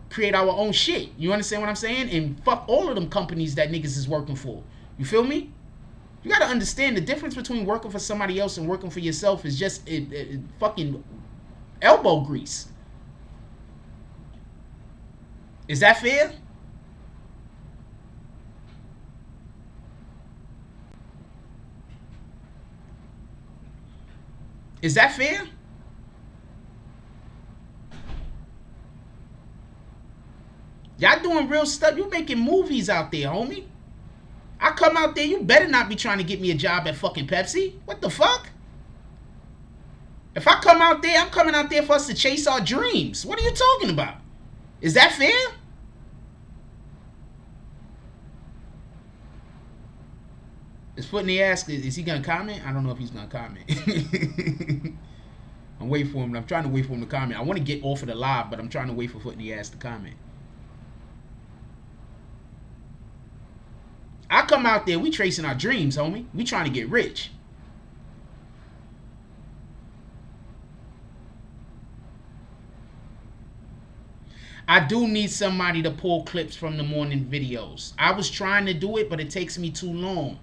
create our own shit. You understand what I'm saying? And fuck all of them companies that niggas is working for. You feel me? You gotta understand the difference between working for somebody else and working for yourself is just fucking elbow grease. Is that fair? Is that fair? Y'all doing real stuff. You making movies out there, homie. I come out there, you better not be trying to get me a job at fucking Pepsi. What the fuck? If I come out there, I'm coming out there for us to chase our dreams. What are you talking about? Is that fair? Is Foot in the Ass, is he going to comment? I don't know if he's going to comment. I'm waiting for him. I'm trying to wait for him to comment. I want to get off of the live, but I'm trying to wait for Foot in the Ass to comment. I come out there, we tracing our dreams, homie. We trying to get rich. I do need somebody to pull clips from the morning videos. I was trying to do it, but it takes me too long.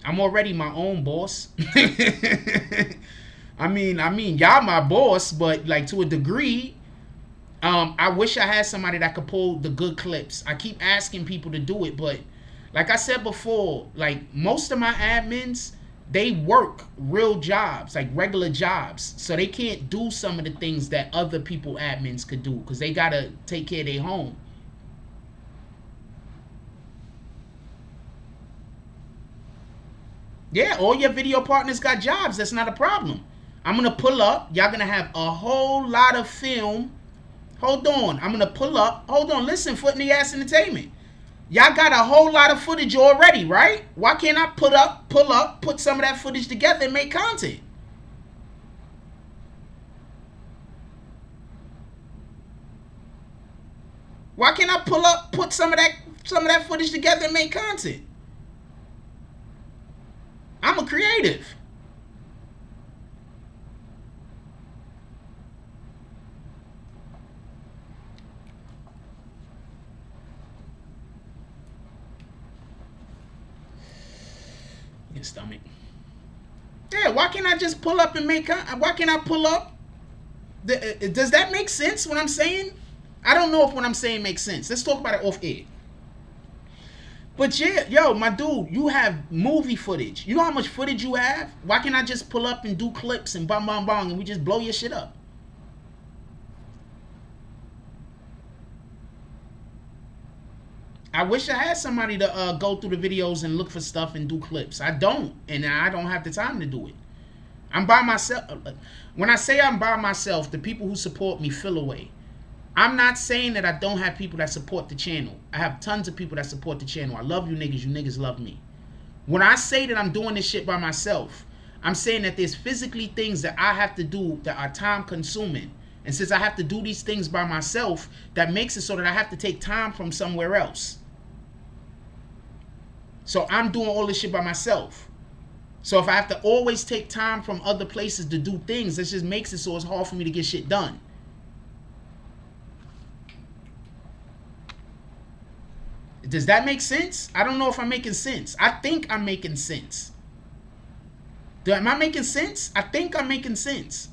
I'm already my own boss. I mean, y'all my boss, but like to a degree, I wish I had somebody that could pull the good clips. I keep asking people to do it, but like I said before, like most of my admins, they work real jobs, like regular jobs. So they can't do some of the things that other people admins could do because they got to take care of their home. Yeah, all your video partners got jobs. That's not a problem. I'm going to pull up. Y'all going to have a whole lot of film. Hold on. I'm going to pull up. Hold on. Listen, Foot in the Ass Entertainment. Y'all got a whole lot of footage already, right? Why can't I pull up, put some of that footage together and make content? Why can't I pull up, put some of that footage together and make content? I'm a creative. Your stomach. Yeah, why can't I just pull up and make? Why can't I pull up? Does that make sense? What I'm saying? I don't know if what I'm saying makes sense. Let's talk about it off air. But yeah, yo, my dude, you have movie footage. You know how much footage you have? Why can't I just pull up and do clips and bang, bang, bang, and we just blow your shit up? I wish I had somebody to go through the videos and look for stuff and do clips. I don't, and I don't have the time to do it. I'm by myself. When I say I'm by myself, the people who support me feel away. I'm not saying that I don't have people that support the channel. I have tons of people that support the channel. I love you niggas love me. When I say that I'm doing this shit by myself, I'm saying that there's physically things that I have to do that are time consuming. And since I have to do these things by myself, that makes it so that I have to take time from somewhere else. So I'm doing all this shit by myself. So if I have to always take time from other places to do things, that just makes it so it's hard for me to get shit done. Does that make sense? I don't know if I'm making sense. I think I'm making sense. Am I making sense? I think I'm making sense.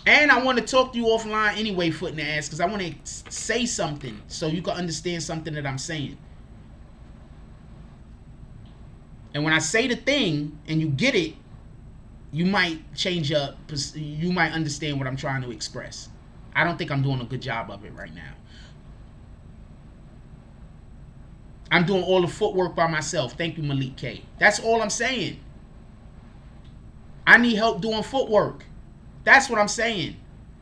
And I want to talk to you offline anyway, foot in the ass, because I want to say something so you can understand something that I'm saying. And when I say the thing and you get it, you might change up, you might understand what I'm trying to express. I don't think I'm doing a good job of it right now. I'm doing all the footwork by myself. Thank you, Malik K. That's all I'm saying. I need help doing footwork. That's what I'm saying.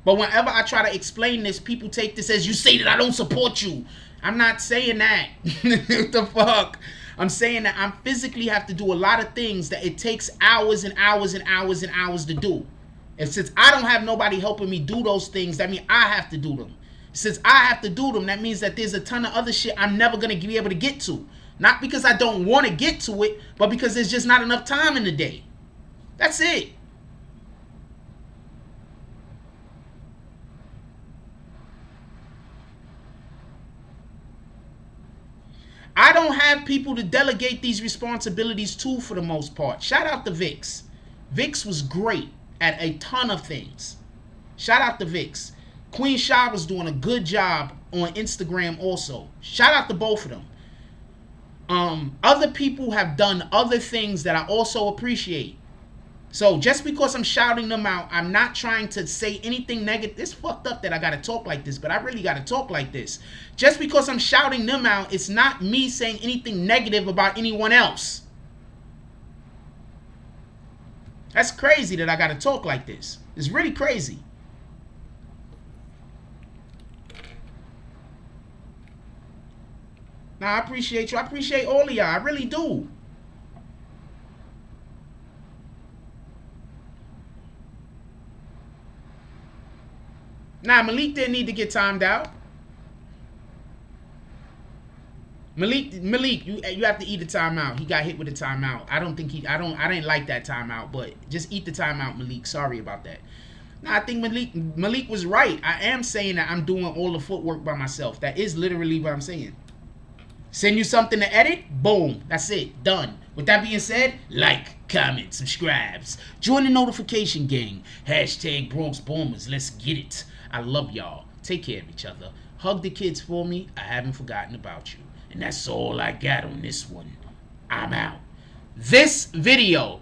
But whenever I try to explain this, people take this as you say that I don't support you. I'm not saying that. What the fuck? I'm saying that I physically have to do a lot of things that it takes hours and hours and hours and hours to do. And since I don't have nobody helping me do those things, that means I have to do them. Since I have to do them, that means that there's a ton of other shit I'm never going to be able to get to. Not because I don't want to get to it, but because there's just not enough time in the day. That's it. I don't have people to delegate these responsibilities to for the most part. Shout out to Vix. Vix was great at a ton of things. Shout out to Vix. Queen Sha was doing a good job on Instagram also. Shout out to both of them. Other people have done other things that I also appreciate. So just because I'm shouting them out, I'm not trying to say anything negative. It's fucked up that I gotta talk like this, but I really gotta talk like this. Just because I'm shouting them out, it's not me saying anything negative about anyone else. That's crazy that I gotta talk like this. It's really crazy. Nah, I appreciate you. I appreciate all of y'all. I really do. Nah, Malik didn't need to get timed out. Malik, you have to eat the timeout. He got hit with a timeout. I didn't like that timeout, but just eat the timeout, Malik. Sorry about that. Nah, I think Malik was right. I am saying that I'm doing all the footwork by myself. That is literally what I'm saying. Send you something to edit, boom, that's it, done. With that being said, like, comment, subscribes, join the notification gang, hashtag Bronx Bombers, let's get it. I love y'all. Take care of each other. Hug the kids for me. I haven't forgotten about you. And that's all I got on this one. I'm out. This video